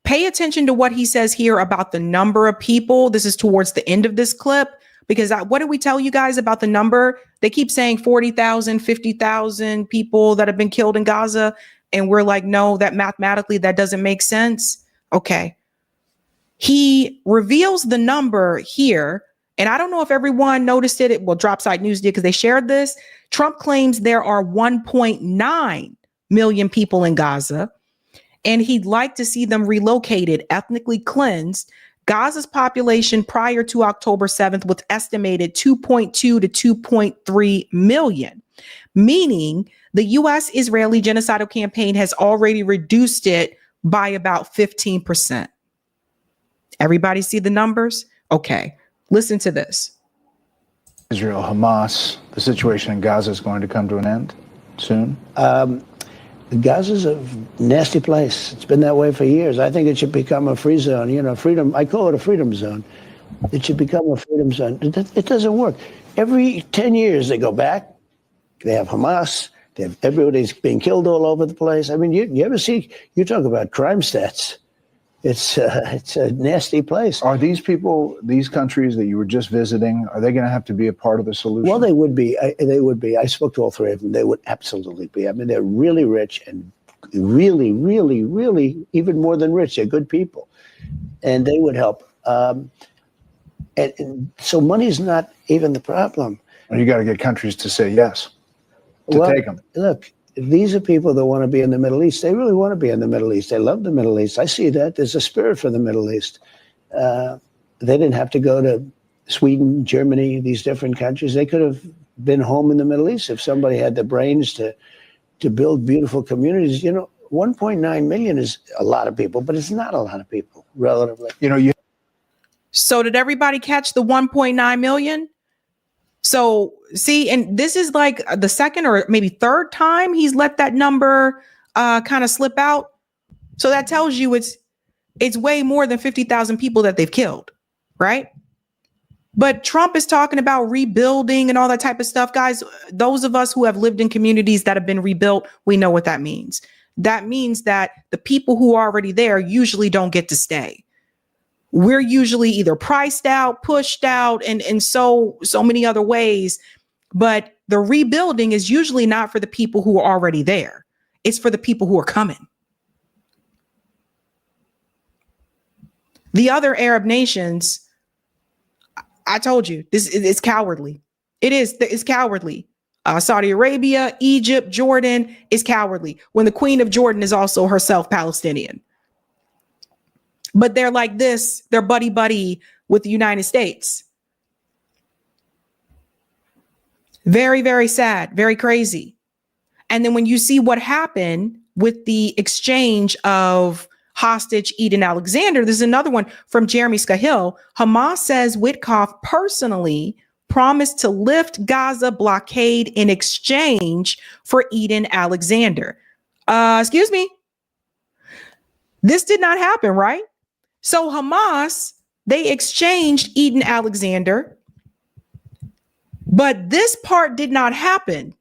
B: Pay attention to what he says here about the number of people. This is towards the end of this clip, because what did we tell you guys about the number? They keep saying 40,000, 50,000 people that have been killed in Gaza. And we're like, no, that mathematically, that doesn't make sense. Okay. He reveals the number here. And I don't know if everyone noticed it. Well, Dropside News did because they shared this. Trump claims there are 1.9 million people in Gaza, and he'd like to see them relocated, ethnically cleansed. Gaza's population prior to October 7th was estimated 2.2 to 2.3 million, meaning the U.S. Israeli genocidal campaign has already reduced it by about 15%. Everybody see the numbers? Okay, listen to this.
M: Israel, Hamas, the situation in Gaza is going to come to an end soon?
L: Gaza's a nasty place. It's been that way for years. I think it should become a free zone. You know, freedom. I call it a freedom zone. It should become a freedom zone. It doesn't work. Every 10 years they go back. They have Hamas. They have everybody's being killed all over the place. I mean, you ever see? You talk about crime stats. It's a nasty place.
M: Are these people, these countries that you were just visiting, are they going to have to be a part of the solution?
L: Well, they would be. They would be. I spoke to all three of them. They would absolutely be. I mean, they're really rich and really, really, really even more than rich. They're good people, and they would help. And so money's not even the problem.
M: You got to get countries to say yes to take them.
L: Look, these are people that want to be in the Middle East. They really want to be in the Middle East. They love the Middle East. I see that. There's a spirit for the Middle East. They didn't have to go to Sweden, Germany, these different countries. They could have been home in the Middle East if somebody had the brains to build beautiful communities. You know, 1.9 million is a lot of people, but it's not a lot of people relatively.
M: You know,
B: So did everybody catch the 1.9 million? So see, and this is like the second or maybe third time he's let that number kind of slip out. So that tells you it's way more than 50,000 people that they've killed, right? But Trump is talking about rebuilding and all that type of stuff. Guys, those of us who have lived in communities that have been rebuilt, we know what that means. That means that the people who are already there usually don't get to stay. We're usually either priced out, pushed out, and so many other ways. But the rebuilding is usually not for the people who are already there. It's for the people who are coming. The other Arab nations, I told you, this is cowardly. It's cowardly. Saudi Arabia, Egypt, Jordan is cowardly. When the Queen of Jordan is also herself Palestinian. But they're like this, they're buddy with the United States. Very, very sad, very crazy. And then when you see what happened with the exchange of hostage Eden Alexander, there's another one from Jeremy Scahill. Hamas says Witkoff personally promised to lift Gaza blockade in exchange for Eden Alexander. Excuse me. This did not happen, right? So Hamas, they exchanged Eden Alexander, but this part did not happen.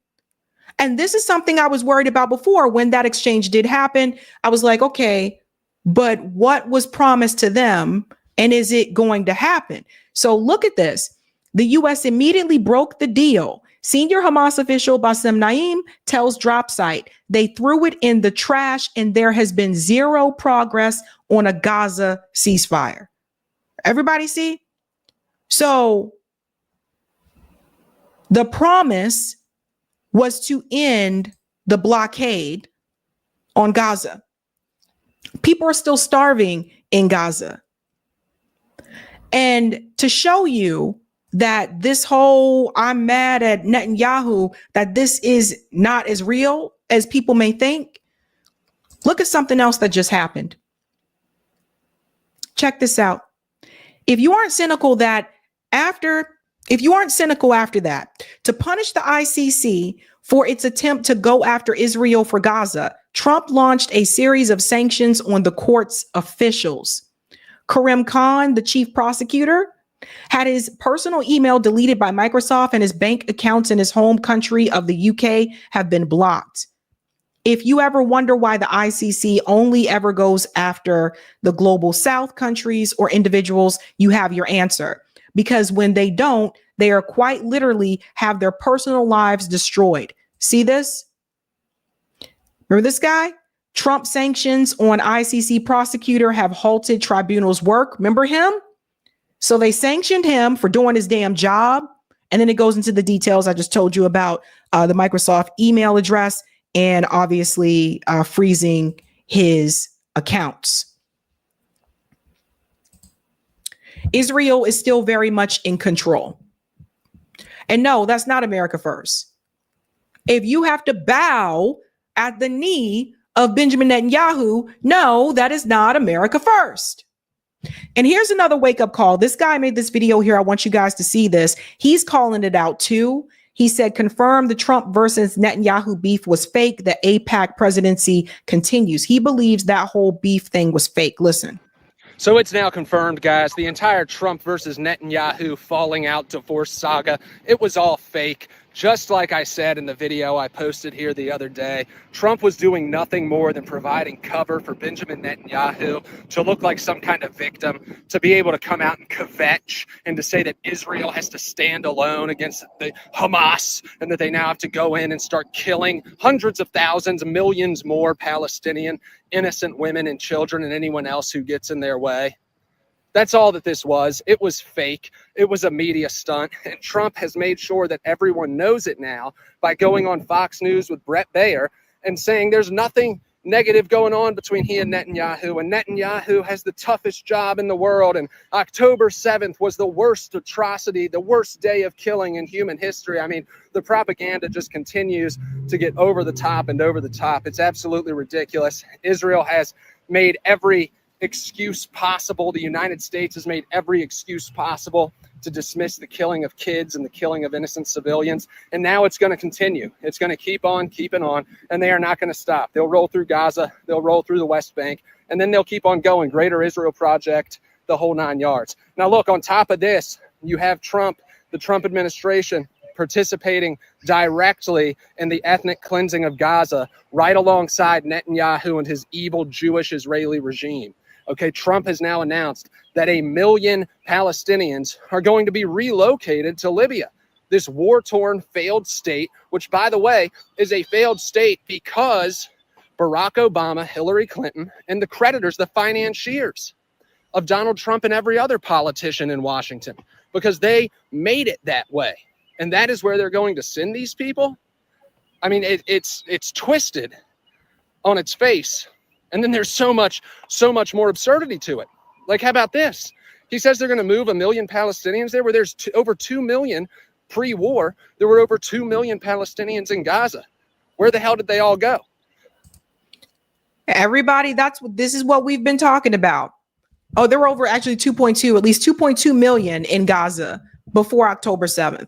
B: And this is something I was worried about before. When that exchange did happen, I was like, okay, but what was promised to them and is it going to happen? So look at this. The U.S. immediately broke the deal. Senior Hamas official Bassem Naim tells DropSite they threw it in the trash and there has been zero progress on a Gaza ceasefire. Everybody see? So the promise was to end the blockade on Gaza. People are still starving in Gaza. And to show you that this whole I'm mad at Netanyahu, that this is not as real as people may think, look at something else that just happened. Check this out. If you aren't cynical after that, to punish the ICC for its attempt to go after Israel for Gaza, Trump launched a series of sanctions on the court's officials. Karim Khan, the chief prosecutor, had his personal email deleted by Microsoft and his bank accounts in his home country of the UK have been blocked. If you ever wonder why the ICC only ever goes after the global South countries or individuals, you have your answer. Because when they don't, they are quite literally have their personal lives destroyed. See this? Remember this guy? Trump sanctions on ICC prosecutor have halted tribunal's work. Remember him? So they sanctioned him for doing his damn job. And then it goes into the details I just told you about the Microsoft email address and obviously freezing his accounts. Israel is still very much in control. And no, that's not America first. If you have to bow at the knee of Benjamin Netanyahu, no, that is not America first. And here's another wake-up call. This guy made this video here. I want you guys to see this. He's calling it out too. He said, confirm the Trump versus Netanyahu beef was fake. The AIPAC presidency continues. He believes that whole beef thing was fake. Listen.
N: So it's now confirmed, guys, the entire Trump versus Netanyahu falling out divorce saga, it was all fake. Just like I said in the video I posted here the other day, Trump was doing nothing more than providing cover for Benjamin Netanyahu to look like some kind of victim, to be able to come out and kvetch and to say that Israel has to stand alone against the Hamas and that they now have to go in and start killing hundreds of thousands, millions more Palestinian innocent women and children and anyone else who gets in their way. That's all that this was. It was fake. It was a media stunt. And Trump has made sure that everyone knows it now by going on Fox News with Brett Baer and saying there's nothing negative going on between he and Netanyahu. And Netanyahu has the toughest job in the world. And October 7th was the worst atrocity, the worst day of killing in human history. I mean, the propaganda just continues to get over the top and over the top. It's absolutely ridiculous. Israel has made every excuse possible. The United States has made every excuse possible to dismiss the killing of kids and the killing of innocent civilians. And now it's going to continue. It's going to keep on keeping on, and they are not going to stop. They'll roll through Gaza. They'll roll through the West Bank, and then they'll keep on going. Greater Israel Project, the whole 9 yards. Now, look, on top of this, you have Trump, the Trump administration, participating directly in the ethnic cleansing of Gaza right alongside Netanyahu and his evil Jewish Israeli regime. Okay, Trump has now announced that 1 million Palestinians are going to be relocated to Libya, this war-torn, failed state, which, by the way, is a failed state because Barack Obama, Hillary Clinton, and the creditors, the financiers of Donald Trump and every other politician in Washington, because they made it that way. And that is where they're going to send these people. I mean, it's twisted on its face. And then there's so much more absurdity to it. Like, how about this? He says they're going to move 1 million Palestinians there, where there's over 2 million pre-war. There were over 2 million Palestinians in Gaza. Where the hell did they all go?
B: Everybody, this is what we've been talking about. Oh, there were over actually 2.2, at least 2.2 million in Gaza before October 7th.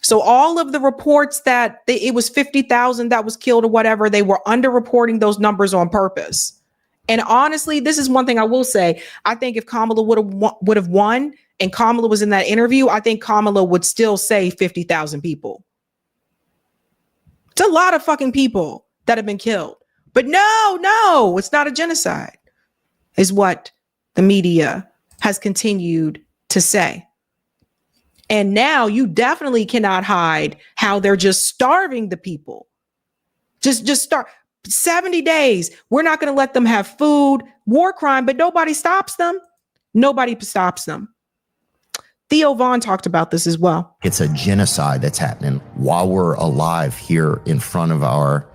B: So all of the reports that it was 50,000 that was killed or whatever, they were underreporting those numbers on purpose. And honestly, this is one thing I will say. I think if Kamala would have won and Kamala was in that interview, I think Kamala would still say 50,000 people. It's a lot of fucking people that have been killed. But no, it's not a genocide, is what the media has continued to say. And now you definitely cannot hide how they're just starving the people. Just start 70 days. We're not going to let them have food, war crime, but nobody stops them. Nobody stops them. Theo Vaughn talked about this as well.
O: It's a genocide that's happening while we're alive here in front of our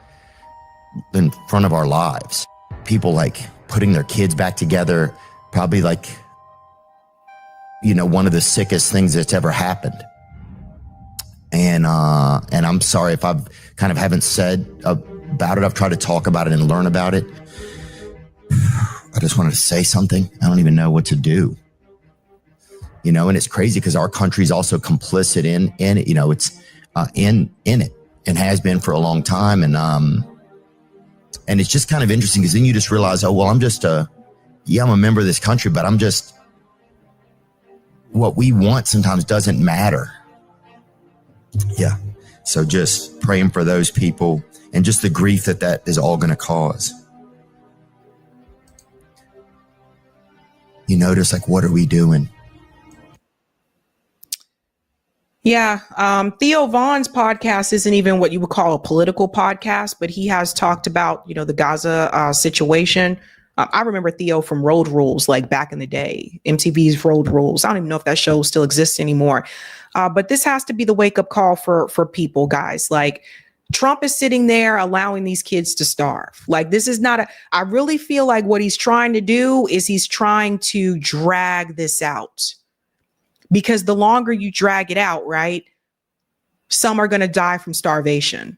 O: lives. People like putting their kids back together, probably like, you know, one of the sickest things that's ever happened. And I'm sorry if I've kind of haven't said about it. I've tried to talk about it and learn about it. I just wanted to say something. I don't even know what to do. You know, and it's crazy because our country's also complicit in it. You know, it's in it and has been for a long time. And it's just kind of interesting because then you just realize, oh, well, I'm just I'm a member of this country, but I'm just, what we want sometimes doesn't matter. Yeah. So just praying for those people and just the grief that is all going to cause. You notice, like, what are we doing?
B: Yeah. Theo Vaughn's podcast isn't even what you would call a political podcast, but he has talked about, you know, the Gaza situation. I remember Theo from Road Rules, like back in the day, MTV's Road Rules. I don't even know if that show still exists anymore. But this has to be the wake up call for people, guys. Like, Trump is sitting there allowing these kids to starve. Like, this is not I really feel like what he's trying to do is he's trying to drag this out, because the longer you drag it out, right, some are going to die from starvation.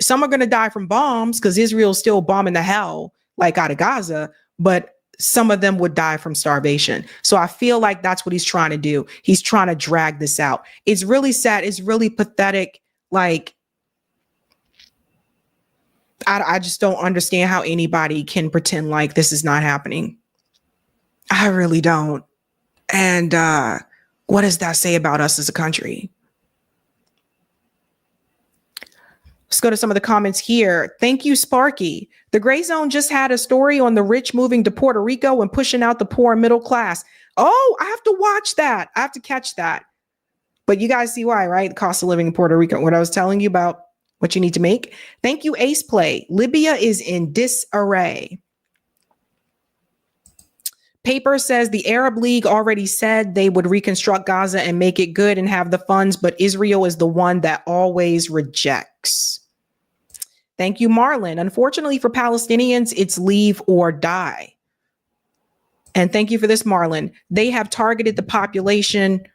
B: Some are going to die from bombs because Israel's still bombing the hell like out of Gaza, but some of them would die from starvation. So I feel like that's what he's trying to do. He's trying to drag this out. It's really sad. It's really pathetic. Like, I just don't understand how anybody can pretend like this is not happening. I really don't. And what does that say about us as a country? Let's go to some of the comments here. Thank you, Sparky. The Gray Zone just had a story on the rich moving to Puerto Rico and pushing out the poor and middle class. Oh, I have to watch that. I have to catch that. But you guys see why, right? The cost of living in Puerto Rico. What I was telling you about what you need to make. Thank you, Ace Play. Libya is in disarray. Paper says the Arab League already said they would reconstruct Gaza and make it good and have the funds, but Israel is the one that always rejects. Thank you, Marlon. Unfortunately for Palestinians, it's leave or die. And thank you for this, Marlon. They have targeted the population.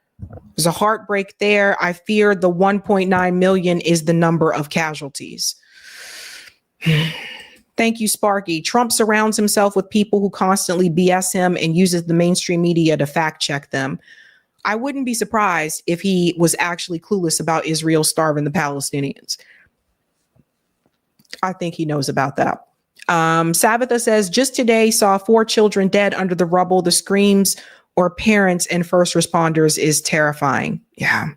B: There's a heartbreak there. I fear the 1.9 million is the number of casualties. Thank you, Sparky. Trump surrounds himself with people who constantly BS him and uses the mainstream media to fact check them. I wouldn't be surprised if he was actually clueless about Israel starving the Palestinians. I think he knows about that. Sabbatha says, just today saw 4 children dead under the rubble. The screams or parents and first responders is terrifying. Yeah.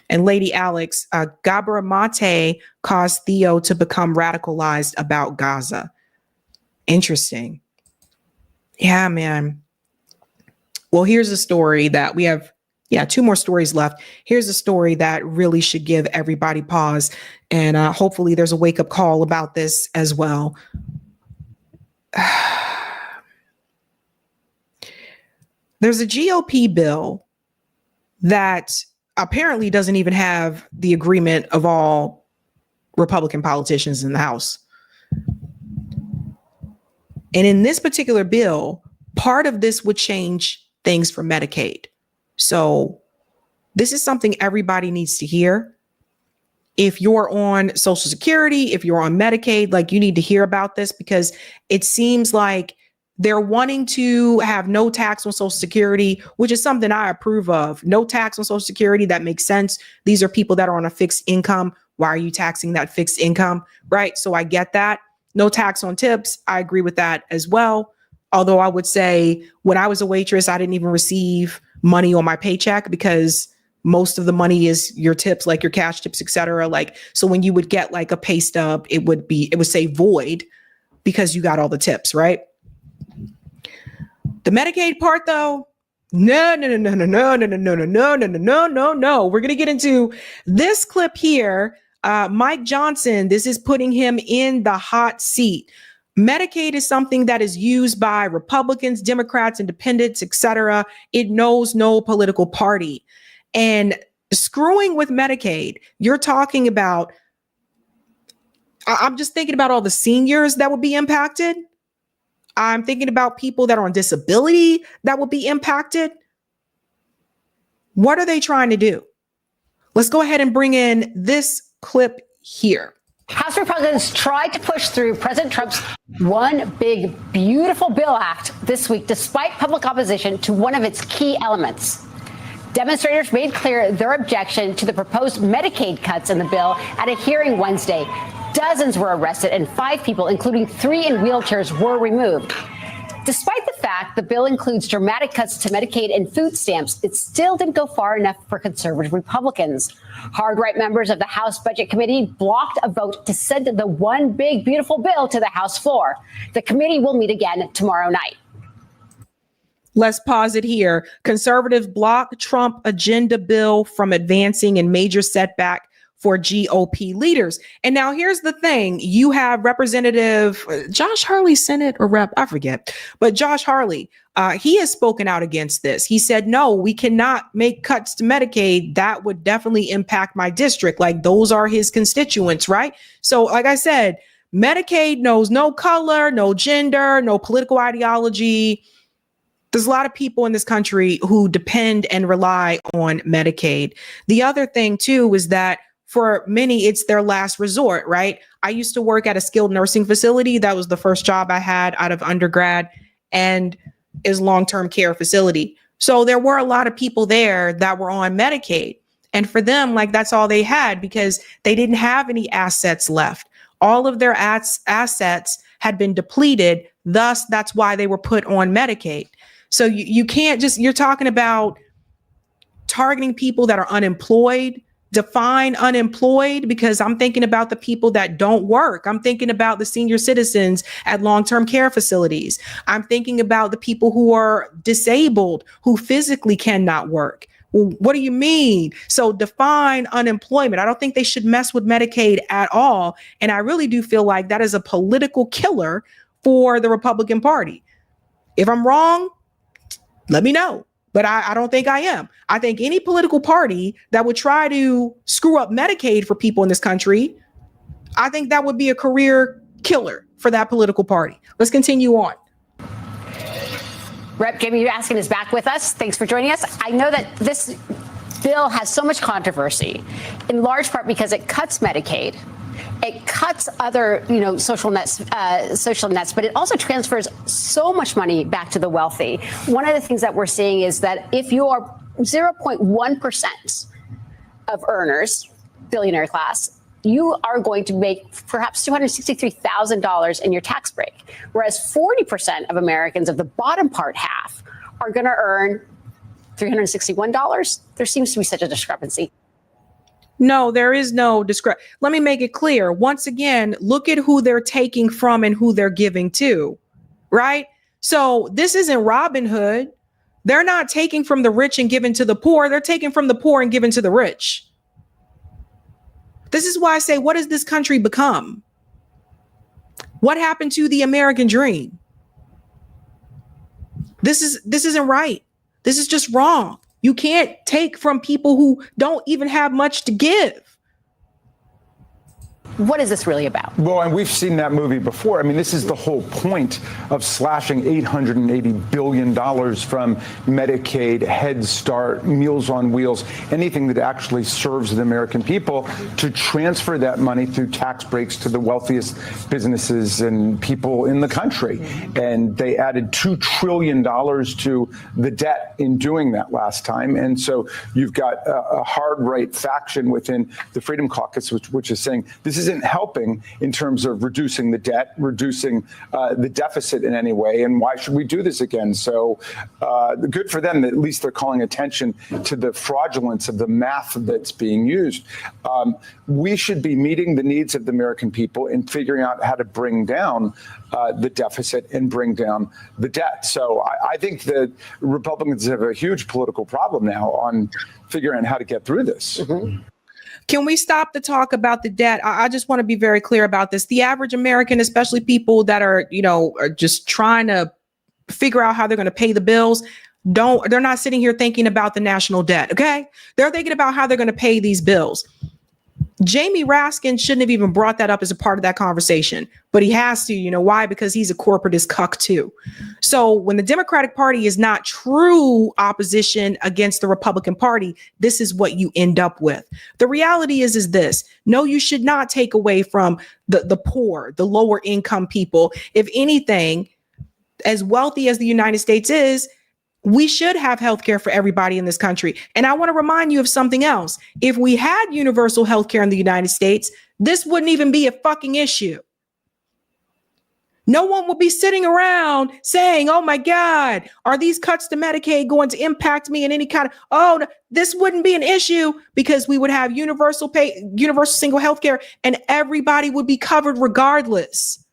B: And Lady Alex, Gabra Mate caused Theo to become radicalized about Gaza. Interesting. Yeah, man. Well, here's a story that we have. 2 more stories left. Here's a story that really should give everybody pause. And hopefully there's a wake up call about this as well. There's a GOP bill that apparently doesn't even have the agreement of all Republican politicians in the House. And in this particular bill, part of this would change things for Medicaid. So this is something everybody needs to hear. If you're on Social Security, if you're on Medicaid, like, you need to hear about this, because it seems like they're wanting to have no tax on Social Security, which is something I approve of. No tax on Social Security. That makes sense. These are people that are on a fixed income. Why are you taxing that fixed income? Right. So I get that. No tax on tips. I agree with that as well. Although I would say when I was a waitress, I didn't even receive money on my paycheck, because most of the money is your tips, like your cash tips, et cetera. Like, so when you would get like a pay stub, it would say void because you got all the tips, right? The Medicaid part, though, no. We're going to get into this clip here. Mike Johnson, this is putting him in the hot seat. Medicaid is something that is used by Republicans, Democrats, Independents, etc. It knows no political party. And screwing with Medicaid, you're talking about, I'm just thinking about all the seniors that would be impacted. I'm thinking about people that are on disability that will be impacted. What are they trying to do? Let's go ahead and bring in this clip here.
P: House Republicans tried to push through President Trump's One Big Beautiful Bill Act this week, despite public opposition to one of its key elements. Demonstrators made clear their objection to the proposed Medicaid cuts in the bill at a hearing Wednesday. Dozens were arrested and 5 people, including 3 in wheelchairs, were removed. Despite the fact the bill includes dramatic cuts to Medicaid and food stamps, it still didn't go far enough for conservative Republicans. Hard-right members of the House Budget Committee blocked a vote to send the One Big Beautiful Bill to the House floor. The committee will meet again tomorrow night.
B: Let's pause it here. Conservatives block Trump agenda bill from advancing, in major setback for GOP leaders. And now here's the thing. You have Representative Josh Hurley, Senate or Rep, I forget, but Josh Hurley, he has spoken out against this. He said, no, we cannot make cuts to Medicaid. That would definitely impact my district. Like, those are his constituents, right? So like I said, Medicaid knows no color, no gender, no political ideology. There's a lot of people in this country who depend and rely on Medicaid. The other thing, too, is that for many, it's their last resort, right? I used to work at a skilled nursing facility. That was the first job I had out of undergrad. and is long-term care facility. So there were a lot of people there that were on Medicaid. And for them, like, that's all they had because they didn't have any assets left. All of their assets had been depleted. Thus, that's why they were put on Medicaid. So you can't just, you're talking about targeting people that are unemployed. Define unemployed, because I'm thinking about the people that don't work. I'm thinking about the senior citizens at long-term care facilities. I'm thinking about the people who are disabled, who physically cannot work. Well, what do you mean? So define unemployment. I don't think they should mess with Medicaid at all. And I really do feel like that is a political killer for the Republican Party. If I'm wrong, let me know. But I don't think I am. I think any political party that would try to screw up Medicaid for people in this country, I think that would be a career killer for that political party. Let's continue on.
P: Rep. Jamie Raskin is back with us. Thanks for joining us. I know that this bill has so much controversy, in large part because it cuts Medicaid. It cuts other, social nets, but it also transfers so much money back to the wealthy. One of the things that we're seeing is that if you are 0.1% of earners, billionaire class, you are going to make perhaps $263,000 in your tax break, whereas 40% of Americans of the bottom part half are going to earn $361. There seems to be such a discrepancy.
B: No, there is no discrepancy. Let me make it clear. Once again, look at who they're taking from and who they're giving to, right? So this isn't Robin Hood. They're not taking from the rich and giving to the poor. They're taking from the poor and giving to the rich. This is why I say, what has this country become? What happened to the American dream? This isn't right. This is just wrong. You can't take from people who don't even have much to give.
P: What is this really about?
Q: Well, and we've seen that movie before. I mean, this is the whole point of slashing $880 billion from Medicaid, Head Start, Meals on Wheels, anything that actually serves the American people, to transfer that money through tax breaks to the wealthiest businesses and people in the country. And they added $2 trillion to the debt in doing that last time. And so you've got a hard right faction within the Freedom Caucus, which is saying this isn't helping in terms of reducing the debt, reducing the deficit in any way. And why should we do this again? So good for them that at least they're calling attention to the fraudulence of the math that's being used. We should be meeting the needs of the American people and figuring out how to bring down the deficit and bring down the debt. So I think that Republicans have a huge political problem now on figuring out how to get through this.
B: Mm-hmm. Can we stop the talk about the debt? I just want to be very clear about this. The average American, especially people that are just trying to figure out how they're going to pay the bills, they're not sitting here thinking about the national debt. Okay. They're thinking about how they're going to pay these bills. Jamie Raskin shouldn't have even brought that up as a part of that conversation, but he has to. You know why? Because he's a corporatist cuck too. So when the Democratic Party is not true opposition against the Republican Party, this is what you end up with. The reality is this: no, you should not take away from the poor, the lower income people. If anything, as wealthy as the United States is, we should have healthcare for everybody in this country. And I want to remind you of something else. If we had universal healthcare in the United States, this wouldn't even be a fucking issue. No one would be sitting around saying, oh my God, are these cuts to Medicaid going to impact me in any kind of, no, this wouldn't be an issue because we would have universal single healthcare and everybody would be covered regardless.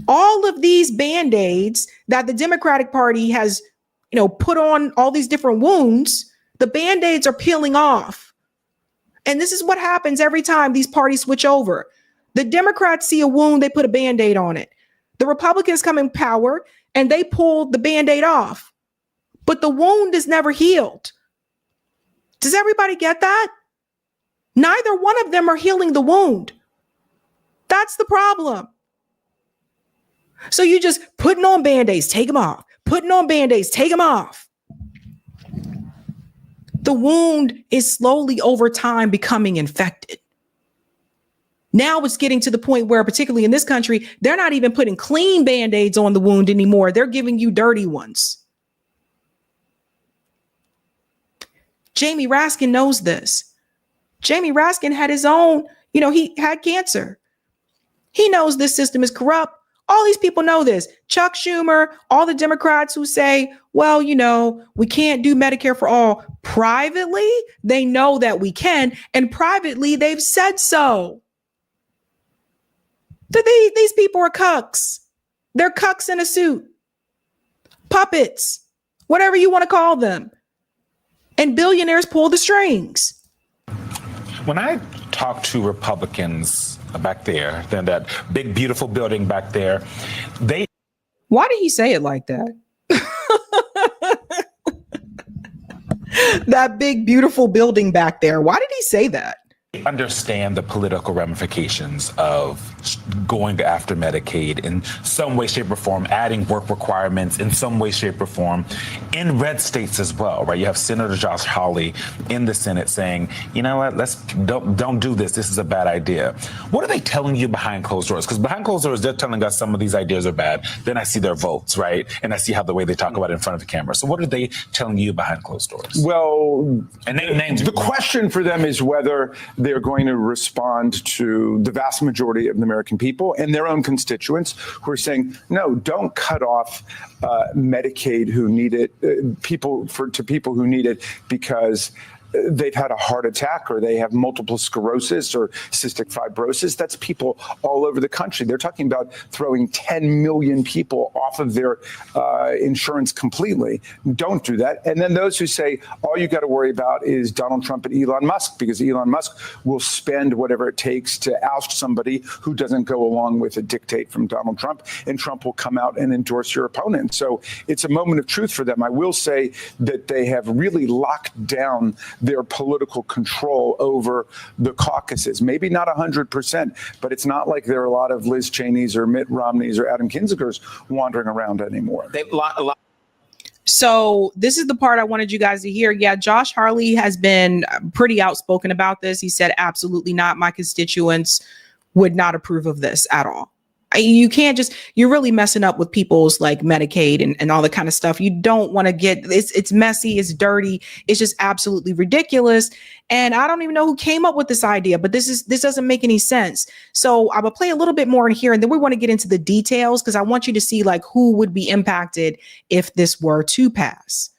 B: All of these Band-Aids that the Democratic Party has, put on all these different wounds, the Band-Aids are peeling off. And this is what happens every time these parties switch over. The Democrats see a wound, they put a Band-Aid on it. The Republicans come in power and they pull the Band-Aid off. But the wound is never healed. Does everybody get that? Neither one of them are healing the wound. That's the problem. So you just putting on Band-Aids, take them off. Putting on Band-Aids, take them off. The wound is slowly over time becoming infected. Now it's getting to the point where, particularly in this country, they're not even putting clean Band-Aids on the wound anymore. They're giving you dirty ones. Jamie Raskin knows this. Jamie Raskin had his own, he had cancer. He knows this system is corrupt. All these people know this. Chuck Schumer, all the Democrats who say, well, we can't do Medicare for all. Privately, they know that we can. And privately, they've said so. These people are cucks. They're cucks in a suit. Puppets. Whatever you want to call them. And billionaires pull the strings.
R: When I talk to Republicans back there, then that big, beautiful building back there,
B: Why did he say it like that? That big, beautiful building back there. Why did he say that?
R: understand the political ramifications of going after Medicaid in some way, shape, or form, adding work requirements in some way, shape, or form in red states as well, right? You have Senator Josh Hawley in the Senate saying, you know what, don't do this. This is a bad idea. What are they telling you behind closed doors? Because behind closed doors, they're telling us some of these ideas are bad. Then I see their votes, right? And I see how the way they talk about it in front of the camera. So what are they telling you behind closed doors?
Q: Well, and the question for them is whether they're going to respond to the vast majority of the American people and their own constituents who are saying, no, don't cut off Medicaid who need it, people who need it because they've had a heart attack or they have multiple sclerosis or cystic fibrosis. That's people all over the country. They're talking about throwing 10 million people off of their insurance completely. Don't do that. And then those who say all you got to worry about is Donald Trump and Elon Musk, because Elon Musk will spend whatever it takes to oust somebody who doesn't go along with a dictate from Donald Trump, and Trump will come out and endorse your opponent. So it's a moment of truth for them. I will say that they have really locked down their political control over the caucuses. Maybe not 100%, but it's not like there are a lot of Liz Cheney's or Mitt Romney's or Adam Kinzinger's wandering around anymore.
B: So this is the part I wanted you guys to hear. Yeah, Josh Hawley has been pretty outspoken about this. He said, absolutely not. My constituents would not approve of this at all. You can't you're really messing up with people's like Medicaid and all the kind of stuff. You don't want to it's messy, it's dirty, it's just absolutely ridiculous. And I don't even know who came up with this idea, but this doesn't make any sense. So I'm gonna play a little bit more in here and then we want to get into the details because I want you to see like who would be impacted if this were to pass.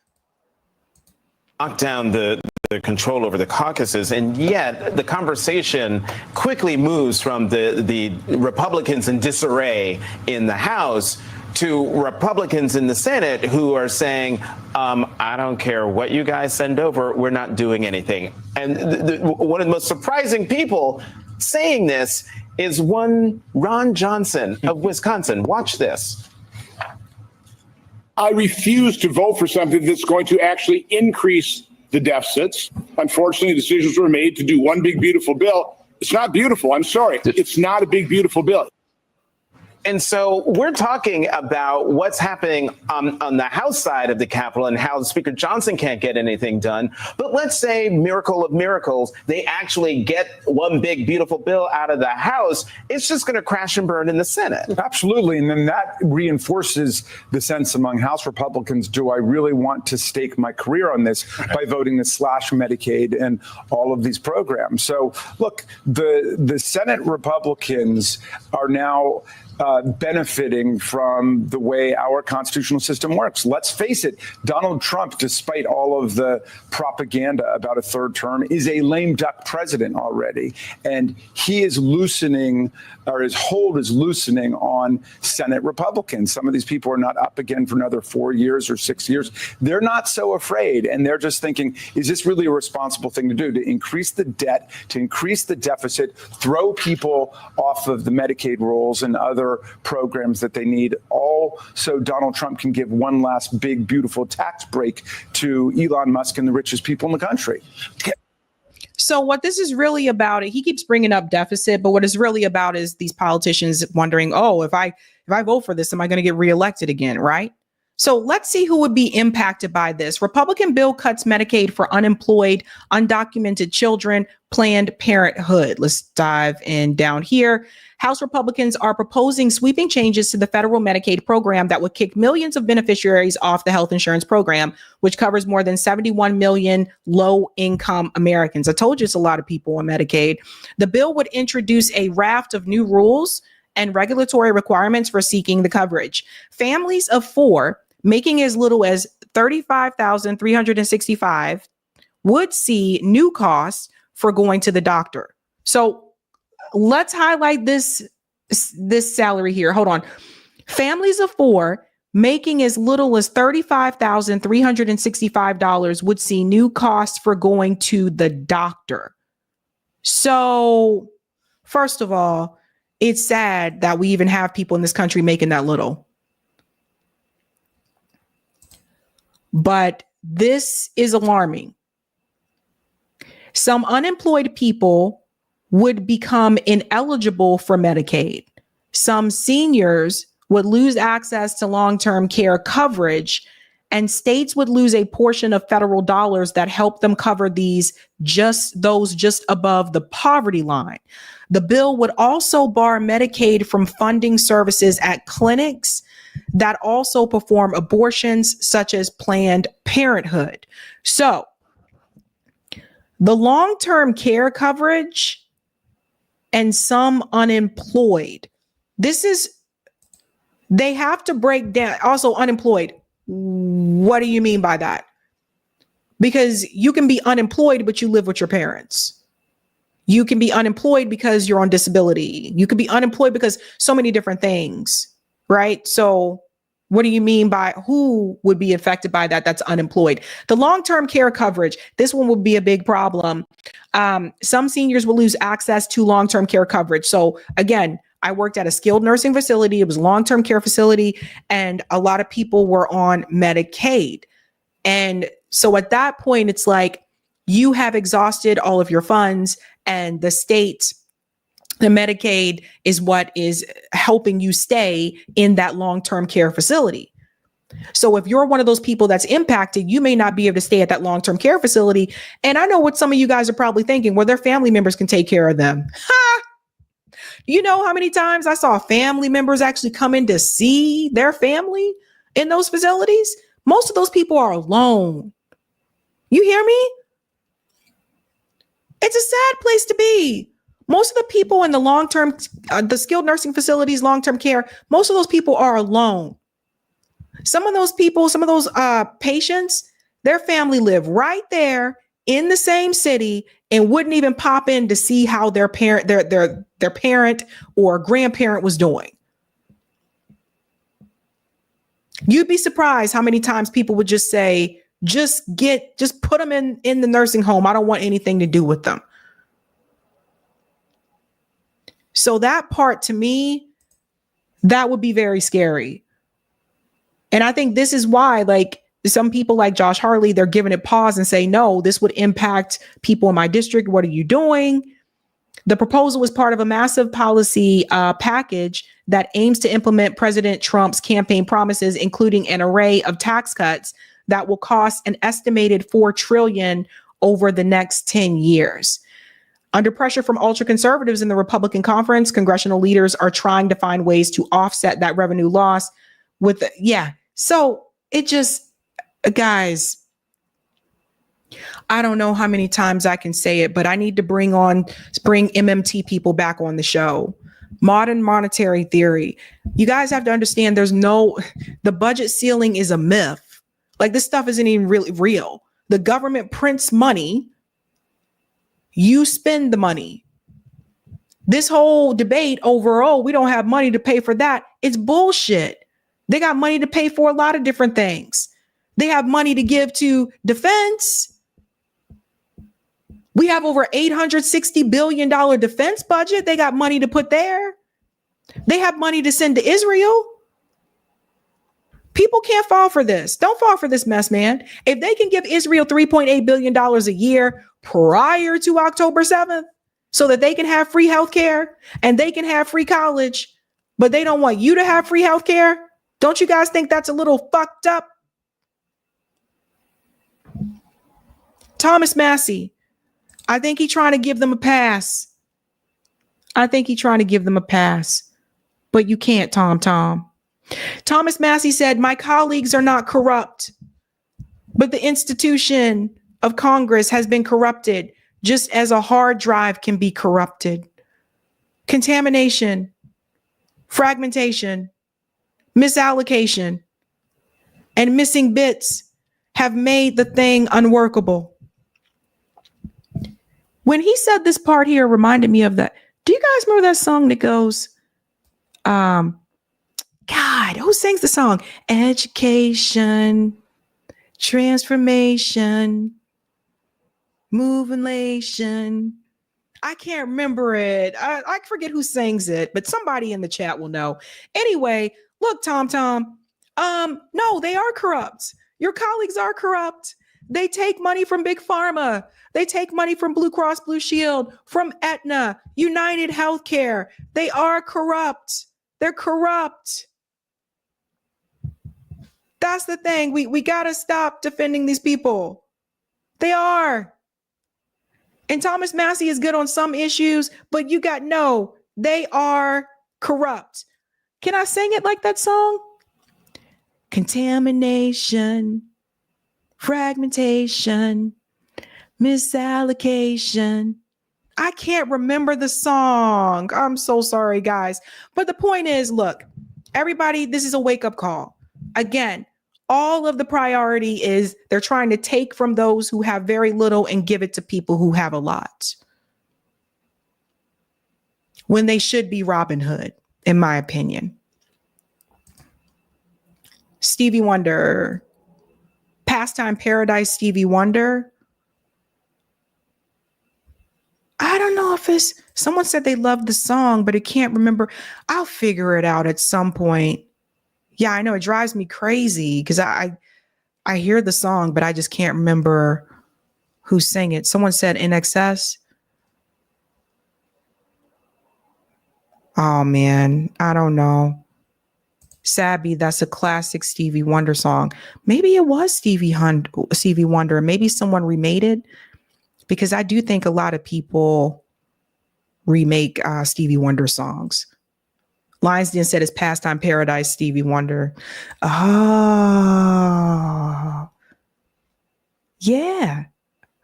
S: Lock down the control over the caucuses, and yet the conversation quickly moves from the Republicans in disarray in the House to Republicans in the Senate who are saying, I don't care what you guys send over, we're not doing anything. And one of the most surprising people saying this is one Ron Johnson of Wisconsin. Watch this.
T: I refuse to vote for something that's going to actually increase the deficits. Unfortunately, decisions were made to do one big, beautiful bill. It's not beautiful. I'm sorry. It's not a big, beautiful bill.
S: And so we're talking about what's happening on the House side of the Capitol and how Speaker Johnson can't get anything done. But let's say, miracle of miracles, they actually get one big, beautiful bill out of the House. It's just going to crash and burn in the Senate.
Q: Absolutely. And then that reinforces the sense among House Republicans, do I really want to stake my career on this by voting to slash Medicaid and all of these programs? So, look, the Senate Republicans are now benefiting from the way our constitutional system works. Let's face it, Donald Trump, despite all of the propaganda about a third term, is a lame duck president already. And he is loosening, or his hold is loosening on Senate Republicans. Some of these people are not up again for another 4 years or 6 years. They're not so afraid. And they're just thinking, is this really a responsible thing to do? To increase the debt, to increase the deficit, throw people off of the Medicaid rolls and other programs that they need, all so Donald Trump can give one last big, beautiful tax break to Elon Musk and the richest people in the country.
B: So what this is really about, he keeps bringing up deficit, but what it's really about is these politicians wondering, oh, if I vote for this, am I going to get reelected again, right? So let's see who would be impacted by this. Republican bill cuts Medicaid for unemployed, undocumented children, Planned Parenthood. Let's dive in down here. House Republicans are proposing sweeping changes to the federal Medicaid program that would kick millions of beneficiaries off the health insurance program, which covers more than 71 million low-income Americans. I told you it's a lot of people on Medicaid. The bill would introduce a raft of new rules and regulatory requirements for seeking the coverage. Families of 4 making as little as $35,365 would see new costs for going to the doctor. So let's highlight this salary here. Hold on. Families of 4 making as little as $35,365 would see new costs for going to the doctor. So first of all, it's sad that we even have people in this country making that little. But this is alarming. Some unemployed people would become ineligible for Medicaid. Some seniors would lose access to long-term care coverage, and states would lose a portion of federal dollars that help them cover those just above the poverty line. The bill would also bar Medicaid from funding services at clinics that also perform abortions, such as Planned Parenthood. So the long-term care coverage and some unemployed, they have to break down. Also unemployed. What do you mean by that? Because you can be unemployed, but you live with your parents. You can be unemployed because you're on disability. You could be unemployed because so many different things, right? So what do you mean by who would be affected by that? That's unemployed. The long-term care coverage, this one would be a big problem. Some seniors will lose access to long-term care coverage. So again, I worked at a skilled nursing facility. It was a long-term care facility, and a lot of people were on Medicaid. And so at that point, it's like you have exhausted all of your funds, and the state, the Medicaid is what is helping you stay in that long-term care facility. So if you're one of those people that's impacted, you may not be able to stay at that long-term care facility. And I know what some of you guys are probably thinking, well, their family members can take care of them. Ha! You know how many times I saw family members actually come in to see their family in those facilities? Most of those people are alone. You hear me? It's a sad place to be. Most of the people in the long-term, the skilled nursing facilities, long-term care, most of those people are alone. Some of those people, some of those patients, their family live right there in the same city and wouldn't even pop in to see how their parent, their parent or grandparent was doing. You'd be surprised how many times people would just say, just put them in the nursing home. I don't want anything to do with them. So that part, to me, that would be very scary. And I think this is why, like, some people like Josh Harley, they're giving it pause and say, no, this would impact people in my district. What are you doing? The proposal is part of a massive policy package that aims to implement President Trump's campaign promises, including an array of tax cuts that will cost an estimated $4 trillion over the next 10 years. Under pressure from ultra conservatives in the Republican conference, congressional leaders are trying to find ways to offset that revenue loss with, So it just, guys, I don't know how many times I can say it, but I need to bring MMT people back on the show. Modern monetary theory. You guys have to understand the budget ceiling is a myth. Like, this stuff isn't even really real. The government prints money. You spend the money. This whole debate over, oh, we don't have money to pay for that. It's bullshit. They got money to pay for a lot of different things. They have money to give to defense. We have over $860 billion defense budget. They got money to put there. They have money to send to Israel. People can't fall for this. Don't fall for this mess, man. If they can give Israel $3.8 billion a year prior to October 7th so that they can have free health care and they can have free college, but they don't want you to have free health care, Don't you guys think that's a little fucked up? Thomas Massey, I think he's trying to give them a pass. But you can't, Tom. Thomas Massey said, my colleagues are not corrupt, but the institution of Congress has been corrupted, just as a hard drive can be corrupted. Contamination, fragmentation, misallocation, and missing bits have made the thing unworkable. When he said this part here, it reminded me of that. Do you guys remember that song that goes, God, who sings the song? Education, transformation, movingation. I can't remember it. I forget who sings it, but somebody in the chat will know. Anyway, look, Tom. No, they are corrupt. Your colleagues are corrupt. They take money from Big Pharma. They take money from Blue Cross Blue Shield, from Aetna, United Healthcare. They are corrupt. They're corrupt. That's the thing. We got to stop defending these people. They are. And Thomas Massey is good on some issues, but they are corrupt. Can I sing it like that song? Contamination, fragmentation, misallocation. I can't remember the song. I'm so sorry, guys. But the point is, look, everybody, this is a wake-up call. Again, all of the priority is they're trying to take from those who have very little and give it to people who have a lot, when they should be Robin Hood, in my opinion. Stevie Wonder, Pastime Paradise Stevie Wonder. I don't know if someone said they loved the song, but I can't remember. I'll figure it out at some point. Yeah, I know it drives me crazy because I hear the song, but I just can't remember who sang it. Someone said In Excess. Oh man, I don't know. Sabby, that's a classic Stevie Wonder song. Maybe it was Stevie Wonder. Maybe someone remade it, because I do think a lot of people remake Stevie Wonder songs. Lions Den said it's Pastime Paradise Stevie Wonder. Oh, yeah.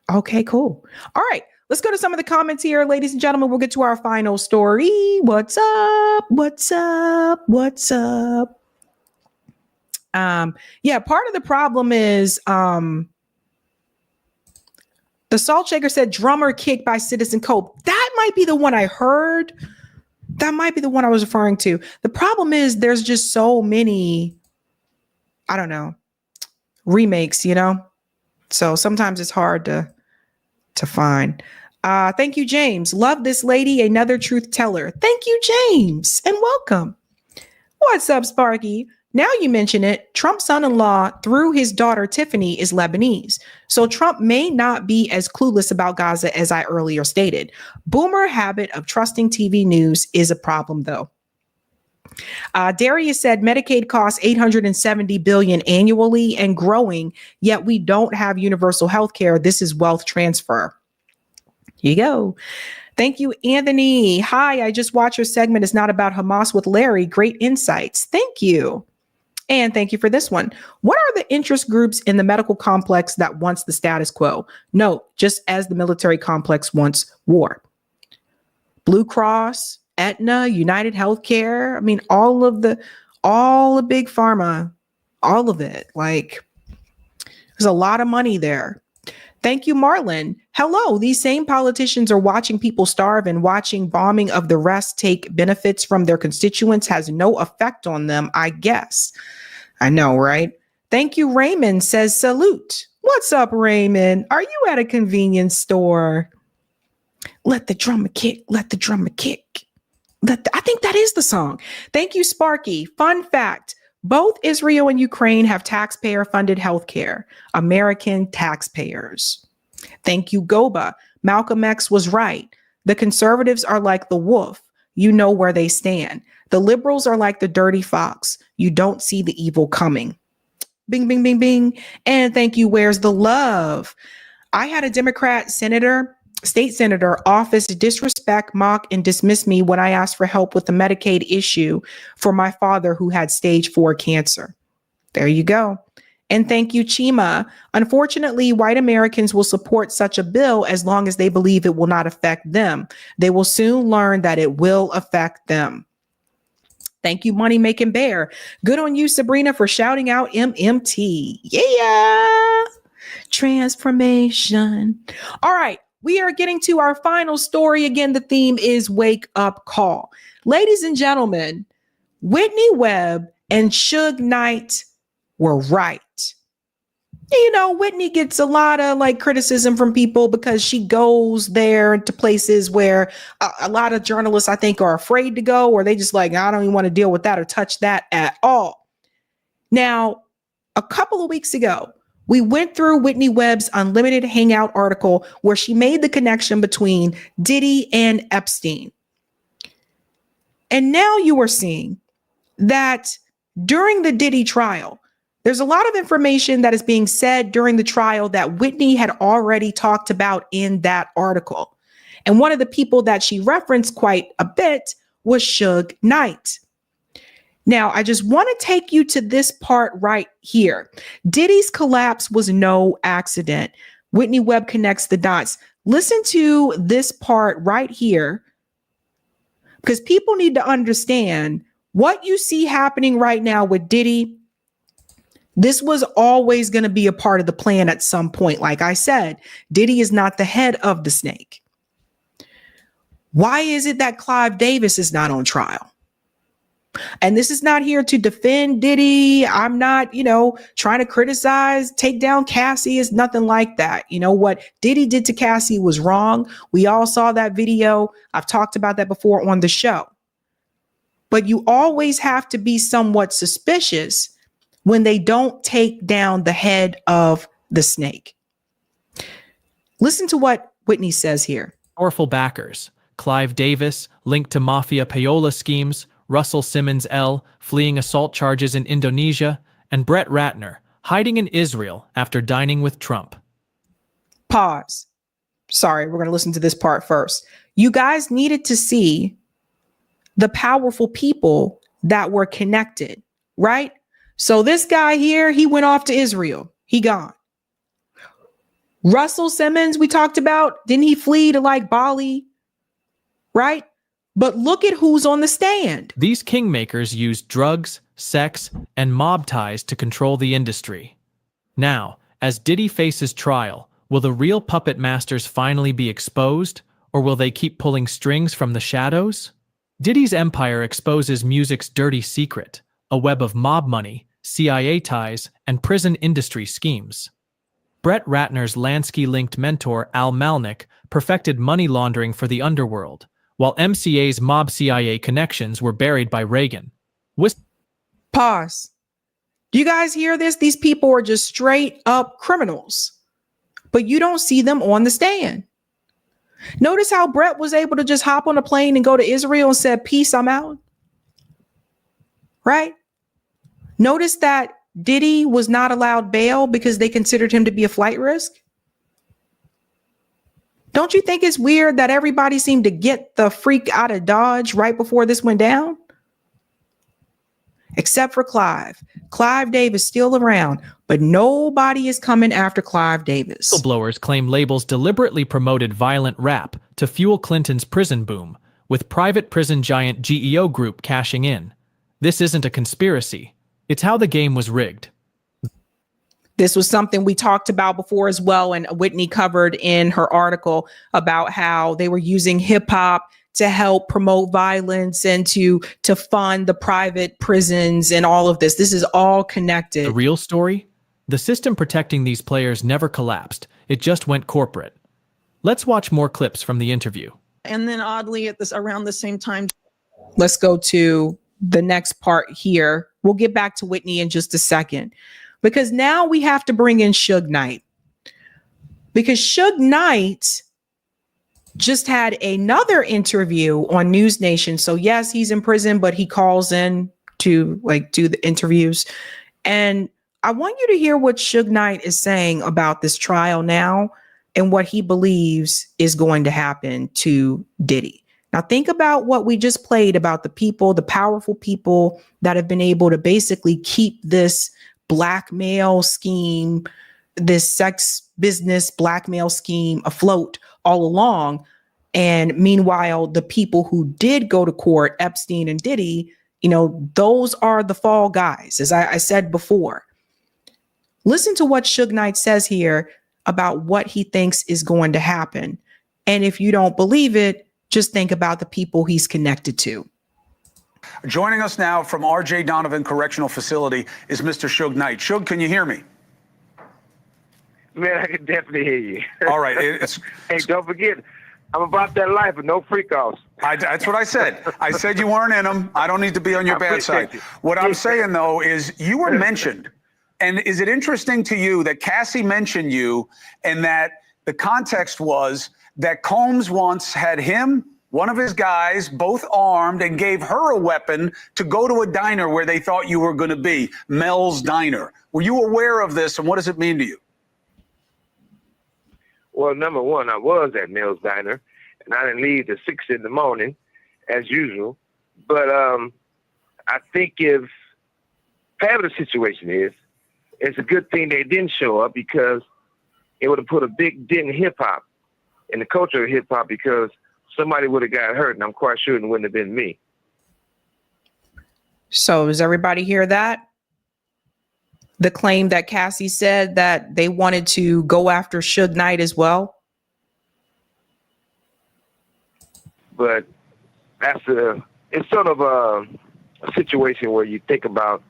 B: Okay, cool. All right. Let's go to some of the comments here, ladies and gentlemen. We'll get to our final story. What's up? Yeah, part of the problem is the Salt Shaker said drummer kicked by Citizen Cope. That might be the one I heard. That might be the one I was referring to. The problem is there's just so many, I don't know, remakes, So sometimes it's hard to find. Thank you, James. Love this lady, another truth teller. Thank you, James, and welcome. What's up, Sparky? Now you mention it, Trump's son-in-law, through his daughter Tiffany, is Lebanese. So Trump may not be as clueless about Gaza as I earlier stated. Boomer habit of trusting TV news is a problem, though. Darius said Medicaid costs $870 billion annually and growing, yet we don't have universal health care. This is wealth transfer. Here you go. Thank you, Anthony. Hi, I just watched your segment. It's not about Hamas with Larry. Great insights. Thank you. And thank you for this one. What are the interest groups in the medical complex that wants the status quo? No, just as the military complex wants war. Blue Cross, Aetna, United Healthcare. I mean, all the big pharma, all of it. Like, there's a lot of money there. Thank you, Marlon. Hello. These same politicians are watching people starve, and watching bombing of the rest take benefits from their constituents has no effect on them, I guess. I know, right? Thank you, Raymond says salute. What's up, Raymond? Are you at a convenience store? Let the drummer kick. Let the drummer kick. I think that is the song. Thank you, Sparky. Fun fact. Both Israel and Ukraine have taxpayer-funded healthcare. American taxpayers. Thank you, Goba. Malcolm X was right. The conservatives are like the wolf. you know where they stand. The liberals are like the dirty fox. You don't see the evil coming. Bing, bing, bing, bing. And thank you. Where's the love? I had a Democrat state senator office disrespect, mock, and dismiss me when I asked for help with the Medicaid issue for my father who had stage 4 cancer. There you go. And thank you, Chima. Unfortunately, white Americans will support such a bill as long as they believe it will not affect them. They will soon learn that it will affect them. Thank you, Money Making Bear. Good on you, Sabrina, for shouting out MMT. Yeah. Transformation. All right. We are getting to our final story. Again, the theme is Wake Up Call. Ladies and gentlemen, Whitney Webb and Suge Knight were right. You know, Whitney gets a lot of criticism from people because she goes there to places where a lot of journalists, I think, are afraid to go, or they just I don't even want to deal with that or touch that at all. Now, a couple of weeks ago, we went through Whitney Webb's Unlimited Hangout article where she made the connection between Diddy and Epstein. And now you are seeing that during the Diddy trial, there's a lot of information that is being said during the trial that Whitney had already talked about in that article. And one of the people that she referenced quite a bit was Suge Knight. Now, I just want to take you to this part right here. Diddy's collapse was no accident. Whitney Webb connects the dots. Listen to this part right here, because people need to understand what you see happening right now with Diddy. This was always going to be a part of the plan at some point. Like I said, Diddy is not the head of the snake. Why is it that Clive Davis is not on trial? And this is not here to defend Diddy. I'm not, trying to criticize, take down Cassie. It's nothing like that. You know, what Diddy did to Cassie was wrong. We all saw that video. I've talked about that before on the show. But you always have to be somewhat suspicious when they don't take down the head of the snake. Listen to what Whitney says here.
I: Powerful backers. Clive Davis, linked to mafia payola schemes, Russell Simmons L., fleeing assault charges in Indonesia, and Brett Ratner, hiding in Israel after dining with Trump.
B: Pause. Sorry, we're going to listen to this part first. You guys needed to see the powerful people that were connected, right? So this guy here, he went off to Israel. He gone. Russell Simmons, we talked about, didn't he flee to Bali? Right? But look at who's on the stand.
I: These kingmakers used drugs, sex, and mob ties to control the industry. Now, as Diddy faces trial, will the real puppet masters finally be exposed, or will they keep pulling strings from the shadows? Diddy's empire exposes music's dirty secret, a web of mob money, CIA ties, and prison industry schemes. Brett Ratner's Lansky-linked mentor Al Malnick perfected money laundering for the underworld, while MCA's mob CIA connections were buried by Reagan.
B: Pause. Do you guys hear this? These people are just straight up criminals, but you don't see them on the stand. Notice how Brett was able to just hop on a plane and go to Israel and said, peace, I'm out. Right? Notice that Diddy was not allowed bail because they considered him to be a flight risk. Don't you think it's weird that everybody seemed to get the freak out of Dodge right before this went down? Except for Clive. Clive Davis still around, but nobody is coming after Clive Davis.
I: Whistleblowers claim labels deliberately promoted violent rap to fuel Clinton's prison boom, with private prison giant GEO Group cashing in. This isn't a conspiracy. It's how the game was rigged.
B: This was something we talked about before as well, and Whitney covered in her article about how they were using hip hop to help promote violence and to fund the private prisons and all of this. This is all connected.
I: The real story? The system protecting these players never collapsed. It just went corporate. Let's watch more clips from the interview.
U: And then oddly around the same time.
B: Let's go to the next part here. We'll get back to Whitney in just a second, because now we have to bring in Suge Knight, because Suge Knight just had another interview on News Nation. So yes, he's in prison, but he calls in to like do the interviews. And I want you to hear what Suge Knight is saying about this trial now and what he believes is going to happen to Diddy. Now think about what we just played about the people, the powerful people that have been able to basically keep this blackmail scheme, this sex business blackmail scheme afloat all along. And meanwhile, the people who did go to court, Epstein and Diddy, you know, those are the fall guys, as I said before. Listen to what Suge Knight says here about what he thinks is going to happen. And if you don't believe it, just think about the people he's connected to.
A: Joining us now from R.J. Donovan Correctional Facility is Mr. Suge Knight. Suge, can you hear me?
V: Man, I can definitely hear you.
A: All right.
V: Hey, don't forget, I'm about that life with no freak-offs.
A: That's what I said. I said you weren't in them. I don't need to be on your bad side. What I'm saying, though, is you were mentioned. And is it interesting to you that Cassie mentioned you and that the context was that Combs once had him, one of his guys, both armed, and gave her a weapon to go to a diner where they thought you were going to be, Mel's Diner. Were you aware of this, and what does it mean to you?
V: Well, number one, I was at Mel's Diner, and I didn't leave till 6 in the morning, as usual. But I think if whatever the situation is, it's a good thing they didn't show up because it would have put a big dent in hip-hop, in the culture of hip-hop, because somebody would have got hurt, and I'm quite sure it wouldn't have been me.
B: So does everybody hear that? The claim that Cassie said that they wanted to go after Suge Knight as well?
V: But it's sort of a situation where you think about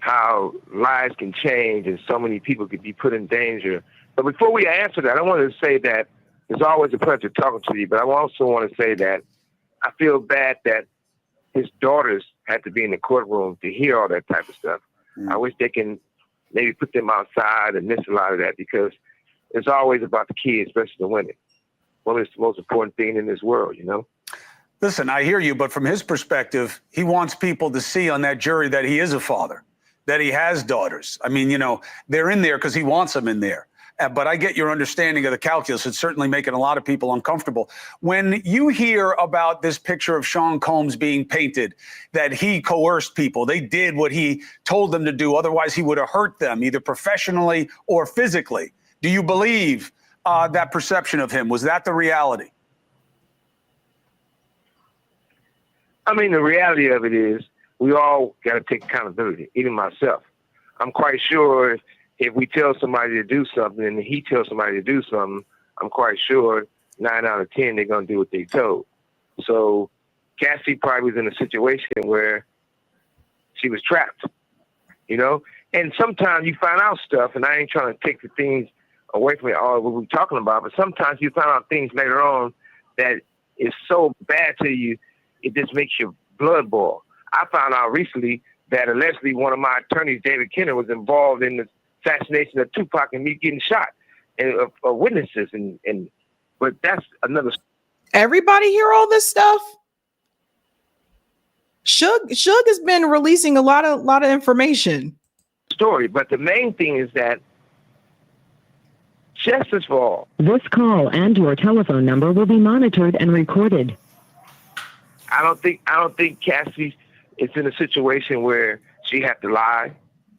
V: how lives can change and so many people could be put in danger. But before we answer that, I wanted to say that it's always a pleasure talking to you, but I also want to say that I feel bad that his daughters had to be in the courtroom to hear all that type of stuff. I wish they can maybe put them outside and miss a lot of that, because it's always about the kids, especially the women. Women is the most important thing in this world, you know?
A: Listen, I hear you, but from his perspective, he wants people to see on that jury that he is a father, that he has daughters. I mean, you know, they're in there because he wants them in there. But I get your understanding of the calculus. It's certainly making a lot of people uncomfortable. When you hear about this picture of Sean Combs being painted, that he coerced people, they did what he told them to do, otherwise he would have hurt them, either professionally or physically. Do you believe that perception of him? Was that the reality?
V: I mean, the reality of it is we all got to take accountability, even myself. I'm quite sure if we tell somebody to do something and he tells somebody to do something, I'm quite sure 9 out of 10, they're going to do what they told. So Cassie probably was in a situation where she was trapped, you know? And sometimes you find out stuff, and I ain't trying to take the things away from all what we're talking about, but sometimes you find out things later on that is so bad to you, it just makes your blood boil. I found out recently that allegedly one of my attorneys, David Kenner, was involved in the assassination of Tupac and me getting shot, and of witnesses, but that's another.
B: Everybody hear all this stuff? Suge has been releasing a lot of information.
V: Story, but the main thing is that justice for all.
W: This call and your telephone number will be monitored and recorded.
V: I don't think Cassie is in a situation where she had to lie.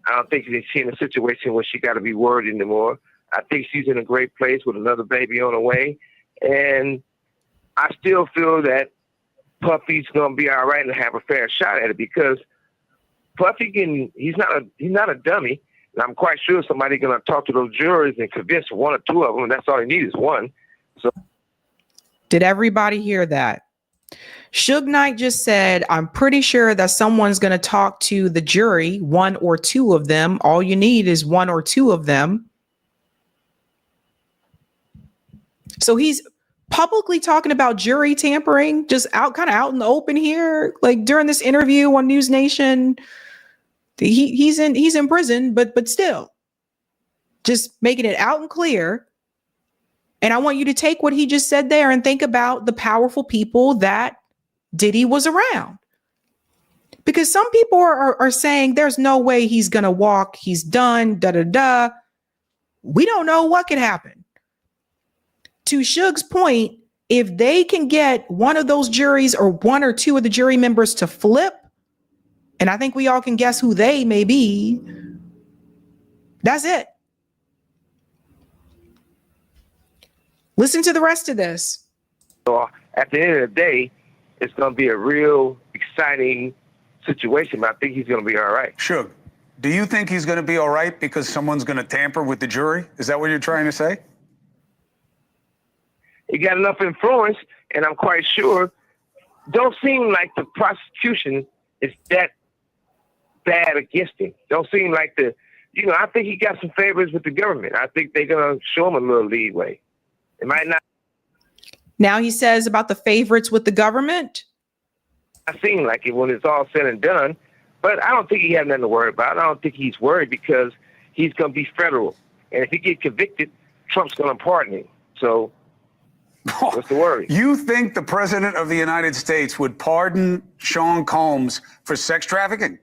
V: I don't think she's in a situation where she got to be worried anymore. I think she's in a great place with another baby on the way. And I still feel that Puffy's going to be all right and have a fair shot at it, because Puffy he's not a dummy. And I'm quite sure somebody's going to talk to those jurors and convince one or two of them. And that's all he needs is one. So,
B: did everybody hear that? Suge Knight just said, I'm pretty sure that someone's going to talk to the jury, one or two of them. All you need is one or two of them. So he's publicly talking about jury tampering, just out in the open here, like during this interview on News Nation. He's in prison, but still just making it out and clear. And I want you to take what he just said there and think about the powerful people that Diddy was around. Because some people are saying there's no way he's going to walk. He's done, da-da-da. We don't know what could happen. To Suge's point, if they can get one of those juries or one or two of the jury members to flip, and I think we all can guess who they may be, that's it. Listen to the rest of this.
V: So at the end of the day, it's going to be a real exciting situation, but I think he's going to be all right.
A: Sure. Do you think he's going to be all right because someone's going to tamper with the jury? Is that what you're trying to say?
V: He got enough influence, and I'm quite sure, don't seem like the prosecution is that bad against him. Don't seem like I think he got some favors with the government. I think they're going to show him a little leeway. It might not.
B: Now he says about the favorites with the government.
V: I seem like it when it's all said and done, but I don't think he has nothing to worry about. I don't think he's worried because he's going to be federal. And if he gets convicted, Trump's going to pardon him. So what's the worry?
A: You think the president of the United States would pardon Sean Combs for sex trafficking?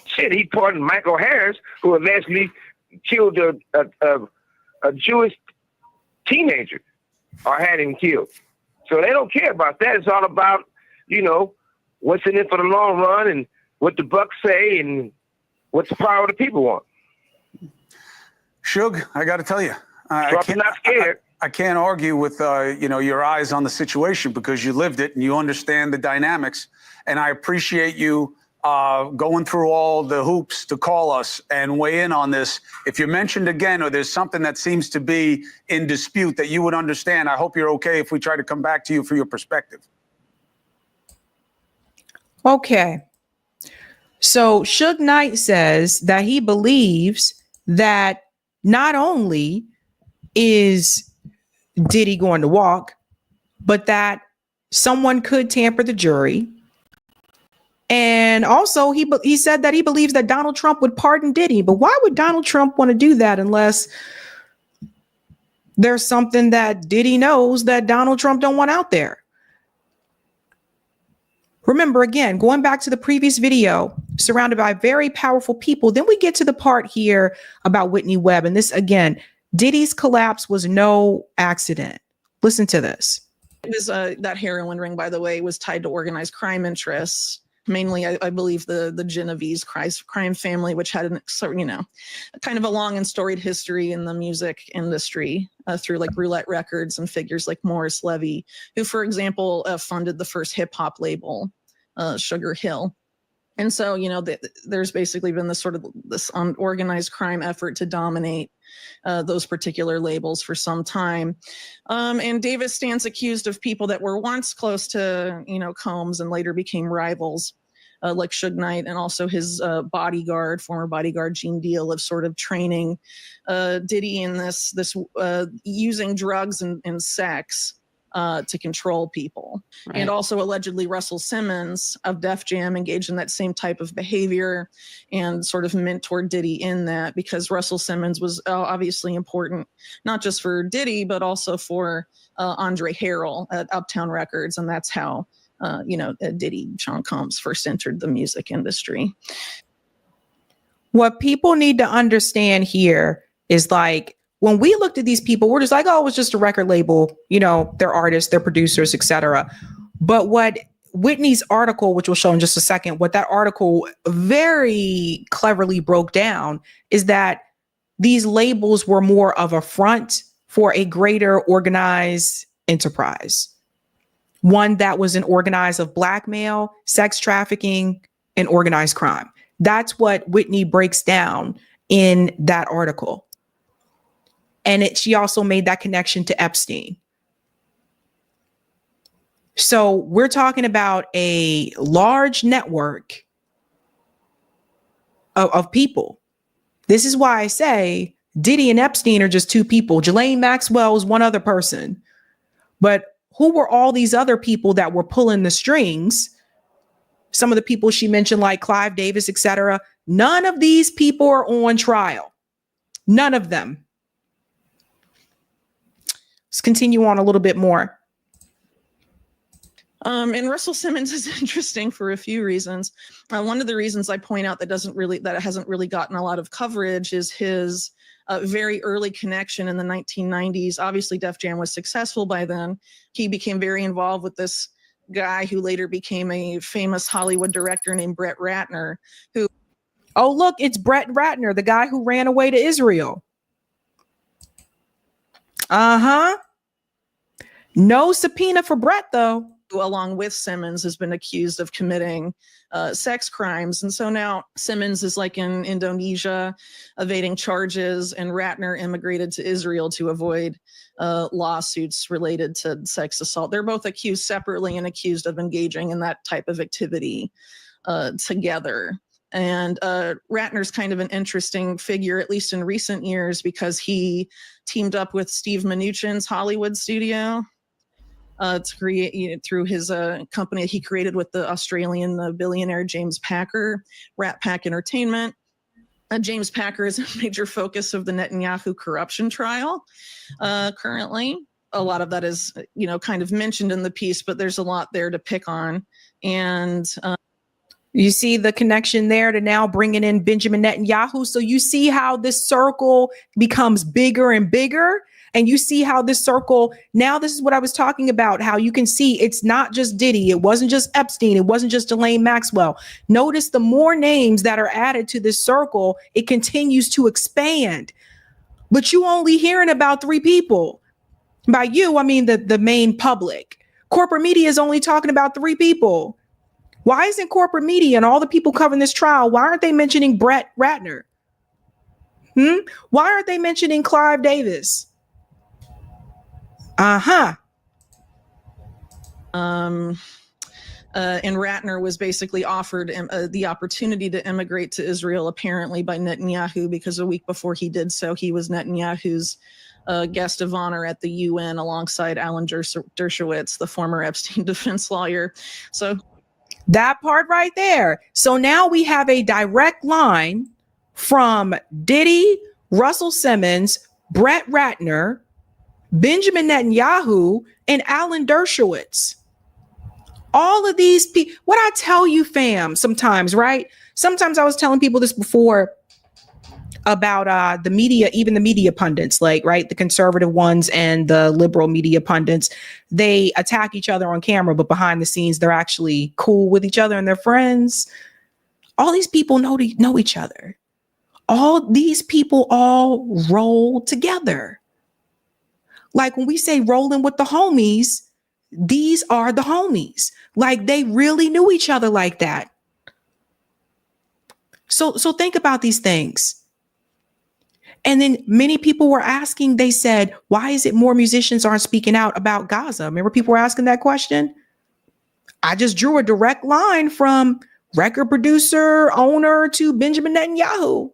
V: Shit, he pardoned Michael Harris, who allegedly killed a Jewish teenager or had him killed. So they don't care about that. It's all about, what's in it for the long run and what the bucks say and what the power of the people want.
A: Suge, I got to tell you,
V: Trump's not scared.
A: I can't argue with, your eyes on the situation because you lived it and you understand the dynamics. And I appreciate you going through all the hoops to call us and weigh in on this. If you're mentioned again or there's something that seems to be in dispute that you would understand, I hope you're okay if we try to come back to you for your perspective.
B: Okay. So Suge Knight says that he believes that not only is Diddy going to walk, but that someone could tamper the jury. And also he said that he believes that Donald Trump would pardon Diddy. But why would Donald Trump want to do that unless there's something that Diddy knows that Donald Trump don't want out there? Remember, again, going back to the previous video, surrounded by very powerful people. Then we get to the part here about Whitney Webb. And this, again, Diddy's collapse was no accident. Listen to this.
U: It was that heroin ring, by the way, was tied to organized crime interests. Mainly, I believe the Genovese crime family, which had kind of a long and storied history in the music industry through like Roulette Records and figures like Morris Levy, who, for example, funded the first hip hop label, Sugar Hill. And so, there's basically been this organized crime effort to dominate those particular labels for some time. And Davis stands accused of people that were once close to, Combs and later became rivals, like Suge Knight and also his former bodyguard Gene Deal, of sort of training Diddy in this using drugs and sex to control people. Right. And also allegedly Russell Simmons of Def Jam engaged in that same type of behavior and sort of mentored Diddy in that, because Russell Simmons was obviously important, not just for Diddy, but also for Andre Harrell at Uptown Records. And that's how, Diddy, Sean Combs, first entered the music industry.
B: What people need to understand here is, like, when we looked at these people, we're just like, oh, it was just a record label, they're artists, they're producers, etc. But what Whitney's article, which we'll show in just a second, what that article very cleverly broke down is that these labels were more of a front for a greater organized enterprise. One that was an organized of blackmail, sex trafficking, and organized crime. That's what Whitney breaks down in that article. And she also made that connection to Epstein. So we're talking about a large network of people. This is why I say Diddy and Epstein are just two people. Ghislaine Maxwell is one other person. But who were all these other people that were pulling the strings? Some of the people she mentioned, like Clive Davis, etc. None of these people are on trial. None of them. Let's continue on a little bit more.
U: And Russell Simmons is interesting for a few reasons. One of the reasons I point out that hasn't really gotten a lot of coverage is his very early connection in the 1990s. Obviously, Def Jam was successful by then. He became very involved with this guy who later became a famous Hollywood director named Brett Ratner, who...
B: Oh, look, it's Brett Ratner, the guy who ran away to Israel. Uh-huh. No subpoena for Brett, though.
U: Along with Simmons, has been accused of committing sex crimes. And so now Simmons is like in Indonesia evading charges, and Ratner immigrated to Israel to avoid lawsuits related to sex assault. They're both accused separately and accused of engaging in that type of activity together. And Ratner's kind of an interesting figure, at least in recent years, because he teamed up with Steve Mnuchin's Hollywood studio to create, through his company he created with the Australian billionaire James Packer, Rat Pack Entertainment. James Packer is a major focus of the Netanyahu corruption trial currently. A lot of that is, kind of mentioned in the piece, but there's a lot there to pick on. And
B: you see the connection there to now bringing in Benjamin Netanyahu. So you see how this circle becomes bigger and bigger. And you see how this circle, now this is what I was talking about, how you can see it's not just Diddy. It wasn't just Epstein. It wasn't just Ghislaine Maxwell. Notice the more names that are added to this circle, it continues to expand. But you only hearing about 3 people. By you, I mean the main public. Corporate media is only talking about 3 people. Why isn't corporate media and all the people covering this trial, why aren't they mentioning Brett Ratner? Why aren't they mentioning Clive Davis? And
U: Ratner was basically offered the opportunity to immigrate to Israel, apparently by Netanyahu, because a week before he did so, he was Netanyahu's guest of honor at the UN alongside Alan Dershowitz, the former Epstein defense lawyer. So
B: that part right there. So now we have a direct line from Diddy, Russell Simmons, Brett Ratner, Benjamin Netanyahu, and Alan Dershowitz. All of these people, what I tell you, fam, sometimes, right? Sometimes I was telling people this before about the media, even the media pundits, like, right, the conservative ones and the liberal media pundits, they attack each other on camera, but behind the scenes, they're actually cool with each other and they're friends. All these people know each other. All these people all roll together. Like when we say rolling with the homies, these are the homies. Like they really knew each other like that. So think about these things. And then many people were asking, they said, why is it more musicians aren't speaking out about Gaza? Remember people were asking that question? I just drew a direct line from record producer, owner to Benjamin Netanyahu.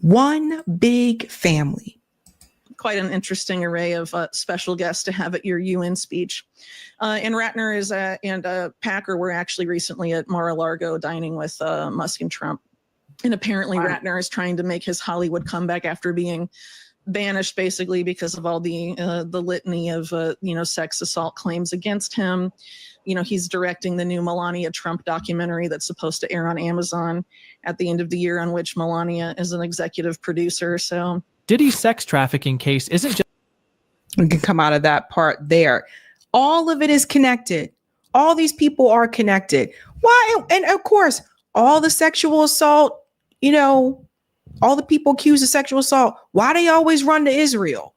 B: One big family.
U: Quite an interesting array of special guests to have at your UN speech. And Ratner and Packer were actually recently at Mar-a-Lago dining with Musk and Trump. And apparently Ratner is trying to make his Hollywood comeback after being banished basically because of all the litany of, sex assault claims against him. He's directing the new Melania Trump documentary that's supposed to air on Amazon at the end of the year, on which Melania is an executive producer. So
C: Diddy's sex trafficking case isn't just...
B: We can come out of that part there. All of it is connected. All these people are connected. Why? And of course, all the sexual assault, all the people accused of sexual assault, why they always run to Israel?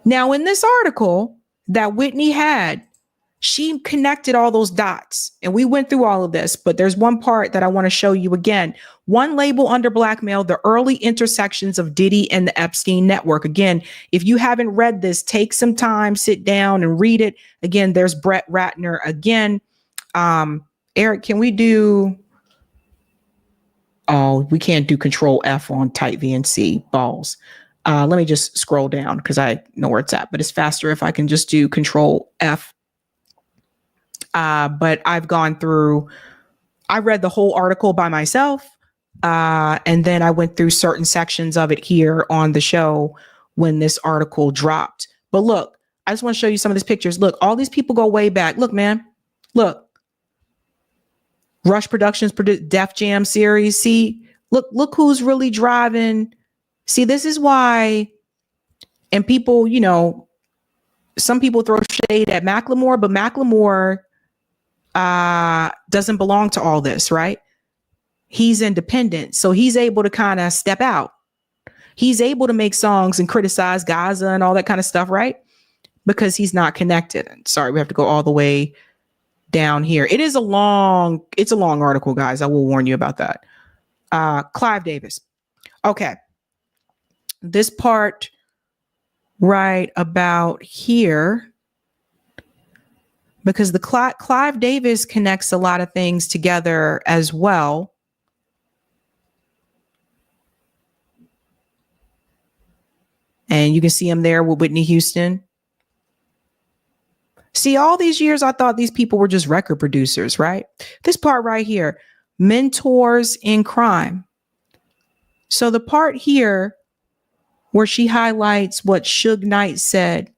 B: Now, in this article that Whitney had, she connected all those dots and we went through all of this, but there's one part that I want to show you again. One label under blackmail, the early intersections of Diddy and the Epstein network. Again, if you haven't read this, take some time, sit down and read it. Again, there's Brett Ratner again. Eric, can we do... Oh, we can't do Control F on Type VNC balls. Let me just scroll down because I know where it's at, but it's faster if I can just do Control F. But I've gone through, I read the whole article by myself. And then I went through certain sections of it here on the show when this article dropped. But look, I just want to show you some of these pictures. Look, all these people go way back. Look, man, look. Rush Productions produced Def Jam series. See, look who's really driving. See, this is why, and people, you know, some people throw shade at Macklemore, but Macklemore doesn't belong to all this, right? He's independent, so he's able to kind of step out. He's able to make songs and criticize Gaza and all that kind of stuff, right? Because he's not connected. And sorry, we have to go all the way down here. It's a long article, guys. I will warn you about that. Clive Davis. Okay. This part right about here, because the Clive Davis connects a lot of things together as well. And you can see him there with Whitney Houston. See, all these years, I thought these people were just record producers, right? This part right here, mentors in crime. So the part here where she highlights what Suge Knight said,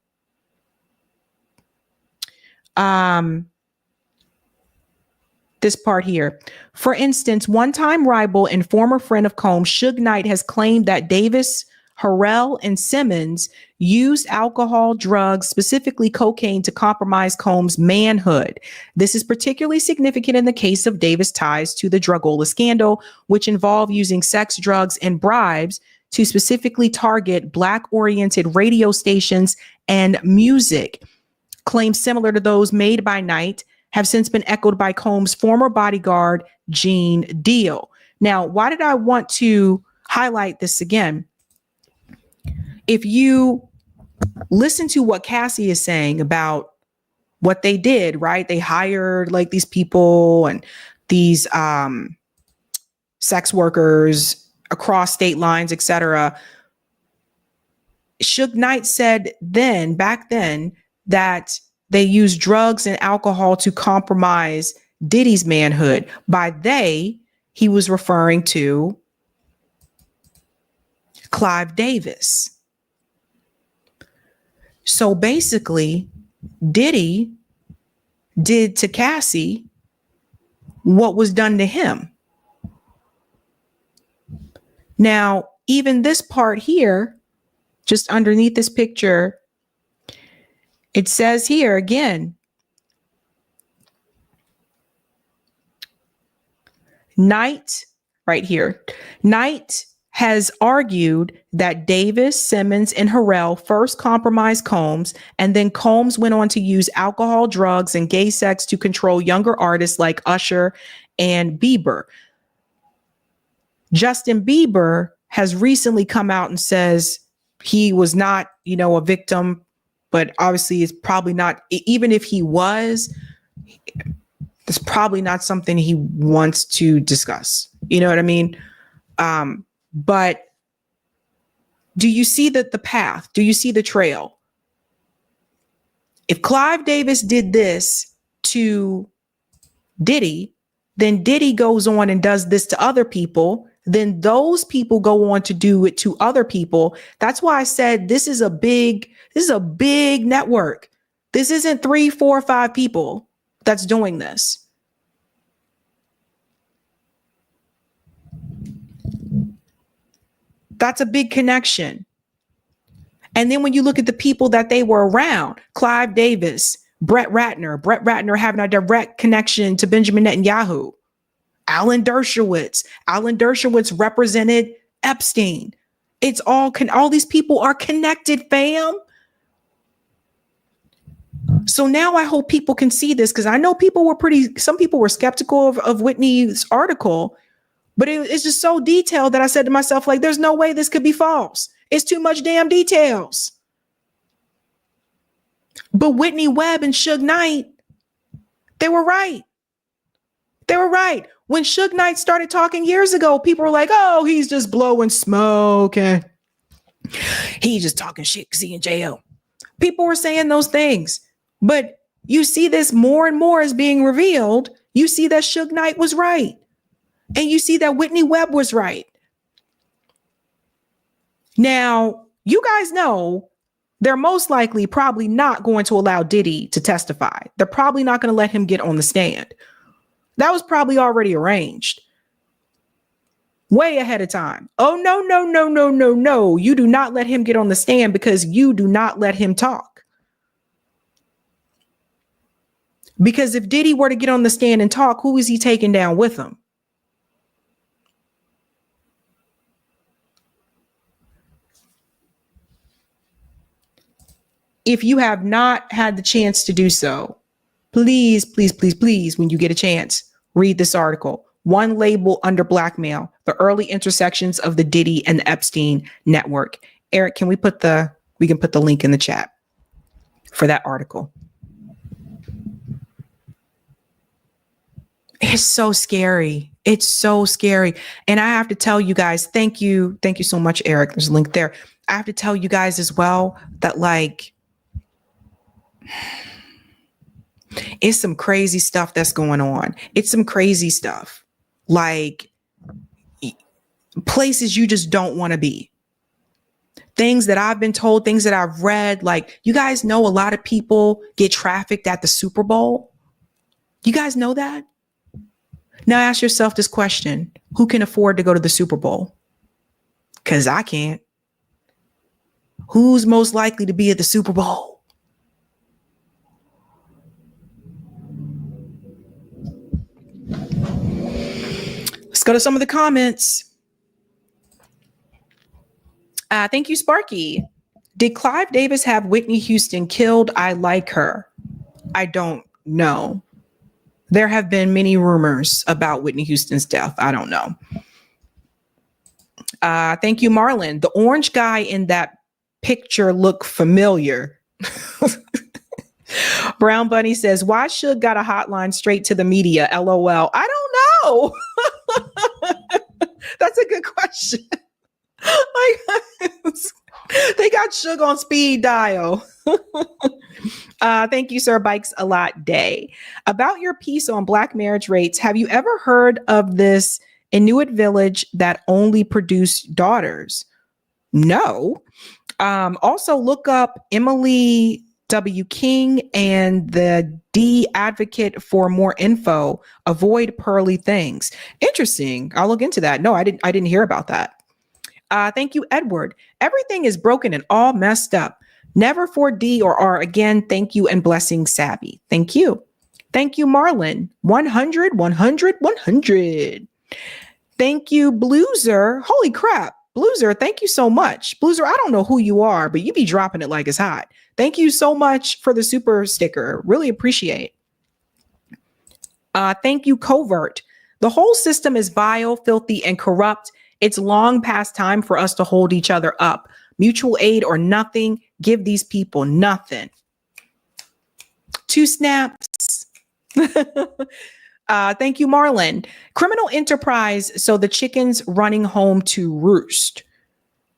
B: this part here. For instance, one-time rival and former friend of Combs, Suge Knight has claimed that Davis, Harrell, and Simmons used alcohol, drugs, specifically cocaine, to compromise Combs' manhood. This is particularly significant in the case of Davis' ties to the Drugola scandal, which involved using sex, drugs, and bribes to specifically target Black-oriented radio stations and music. Claims similar to those made by Knight have since been echoed by Combs' former bodyguard, Gene Deal. Now, why did I want to highlight this again? If you listen to what Cassie is saying about what they did, right? They hired like these people and these sex workers across state lines, etc. Suge Knight said back then, that they used drugs and alcohol to compromise Diddy's manhood. By they, he was referring to Clive Davis. So basically, Diddy did to Cassie what was done to him. Now, even this part here, just underneath this picture, it says here again, Knight, right here, Knight has argued that Davis, Simmons, and Harrell first compromised Combs, and then Combs went on to use alcohol, drugs, and gay sex to control younger artists like Usher and Bieber. Justin Bieber has recently come out and says he was not, a victim, but obviously it's probably not, even if he was, it's probably not something he wants to discuss. You know what I mean? But do you see the path? Do you see the trail? If Clive Davis did this to Diddy, then Diddy goes on and does this to other people. Then those people go on to do it to other people. That's why I said this is a big network. This isn't 3, 4, 5 people that's doing this. That's a big connection. And then when you look at the people that they were around, Clive Davis, Brett Ratner having a direct connection to Benjamin Netanyahu, Alan Dershowitz represented Epstein. It's all these people are connected, fam. So now I hope people can see this, because I know some people were skeptical of Whitney's article, but it's just so detailed that I said to myself, like, there's no way this could be false. It's too much damn details. But Whitney Webb and Suge Knight, they were right. They were right. When Suge Knight started talking years ago, people were like, oh, he's just blowing smoke and he's just talking shit because he in jail. People were saying those things. But you see this more and more as being revealed. You see that Suge Knight was right. And you see that Whitney Webb was right. Now, you guys know they're most likely probably not going to allow Diddy to testify. They're probably not going to let him get on the stand. That was probably already arranged way ahead of time. Oh, no, no, no, no, no, no. You do not let him get on the stand because you do not let him talk. Because if Diddy were to get on the stand and talk, who is he taking down with him? If you have not had the chance to do so, please, please, please, please, when you get a chance, read this article. One Label Under Blackmail, the early intersections of the Diddy and the Epstein network. Eric, can we put the link in the chat for that article? It's so scary. It's so scary. And I have to tell you guys, thank you. Thank you so much, Eric. There's a link there. I have to tell you guys as well that like, it's some crazy stuff that's going on. It's some crazy stuff. Like places you just don't want to be. Things that I've been told, things that I've read, like you guys know a lot of people get trafficked at the Super Bowl. You guys know that? Now ask yourself this question. Who can afford to go to the Super Bowl? Because I can't. Who's most likely to be at the Super Bowl? Let's go to some of the comments. Thank you, Sparky. Did Clive Davis have Whitney Houston killed? I like her. I don't know. There have been many rumors about Whitney Houston's death. I don't know. Thank you, Marlon. The orange guy in that picture look familiar. Brown Bunny says, why Suge got a hotline straight to the media? LOL. I don't know. That's a good question. They got Suge on speed dial. Thank you, Sir Bikes a Lot Day. About your piece on Black marriage rates, have you ever heard of this Inuit village that only produced daughters? No. Also, look up Emily W. King and the D Advocate for more info. Avoid pearly things. Interesting. I'll look into that. No, I didn't hear about that. Thank you, Edward. Everything is broken and all messed up. Never for D or R again. Thank you and blessings, Sabby. Thank you. Thank you, Marlon. 100, 100, 100. Thank you, Blueser. Holy crap. Blueser, thank you so much. Blueser, I don't know who you are, but you be dropping it like it's hot. Thank you so much for the super sticker. Really appreciate. Thank you, Covert. The whole system is vile, filthy, and corrupt. It's long past time for us to hold each other up. Mutual aid or nothing. Give these people nothing. 2 snaps. Thank you, Marlon. Criminal enterprise, so the chickens running home to roost.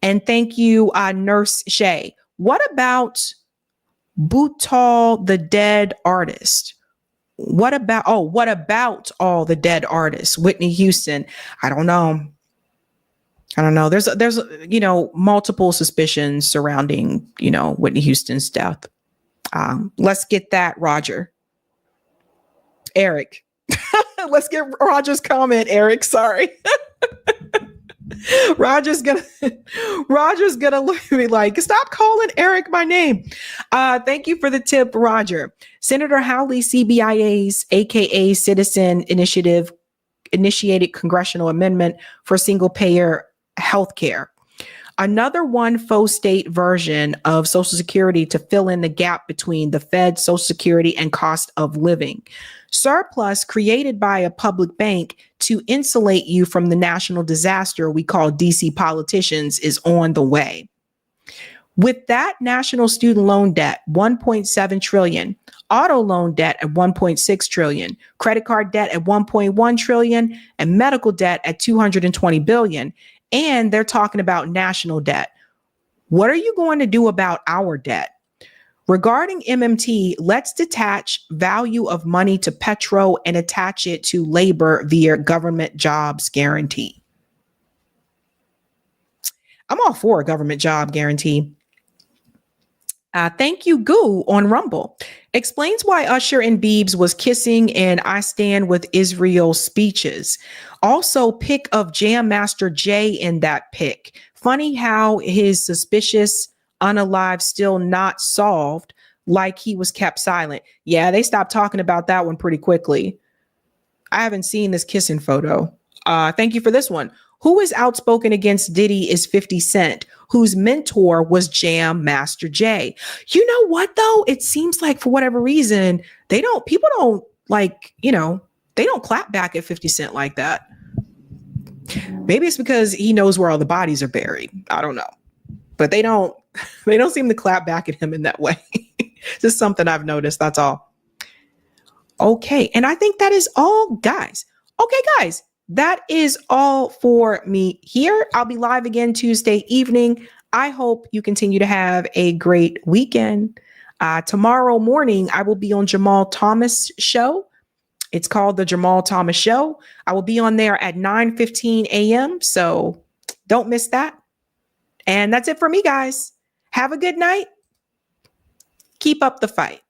B: And thank you, Nurse Shay. What about Bootal, the dead artist? What about all the dead artists? Whitney Houston. I don't know. There's multiple suspicions surrounding, Whitney Houston's death. Let's get that, Roger. Eric. Let's get Roger's comment, Eric. Sorry. Roger's gonna look at me like, stop calling Eric by name. Thank you for the tip, Roger. Senator Howley, CBIA's AKA Citizen Initiative, initiated congressional amendment for single payer health care. Another one faux state version of Social Security to fill in the gap between the Fed, Social Security, and cost of living. Surplus created by a public bank to insulate you from the national disaster we call DC politicians is on the way. With that, national student loan debt, 1.7 trillion, auto loan debt at 1.6 trillion, credit card debt at 1.1 trillion, and medical debt at 220 billion. And they're talking about national debt. What are you going to do about our debt? Regarding MMT, let's detach value of money to petro and attach it to labor via government jobs guarantee. I'm all for a government job guarantee. Thank you, Goo on Rumble. Explains why Usher and Biebs was kissing and I stand with Israel speeches. Also, pic of Jam Master Jay in that pic. Funny how his suspicious unalive still not solved, like he was kept silent. Yeah, they stopped talking about that one pretty quickly. I haven't seen this kissing photo. Thank you for this one. Who is outspoken against Diddy is 50 Cent, whose mentor was Jam Master Jay. You know what, though? It seems like for whatever reason, people don't like, they don't clap back at 50 Cent like that. Maybe it's because he knows where all the bodies are buried. I don't know. But they don't seem to clap back at him in that way. Just something I've noticed. That's all. Okay. And I think that is all, guys. Okay, guys. That is all for me here. I'll be live again Tuesday evening. I hope you continue to have a great weekend. Tomorrow morning, I will be on Jamal Thomas' show. It's called The Jamal Thomas Show. I will be on there at 9:15 a.m. So don't miss that. And that's it for me, guys. Have a good night. Keep up the fight.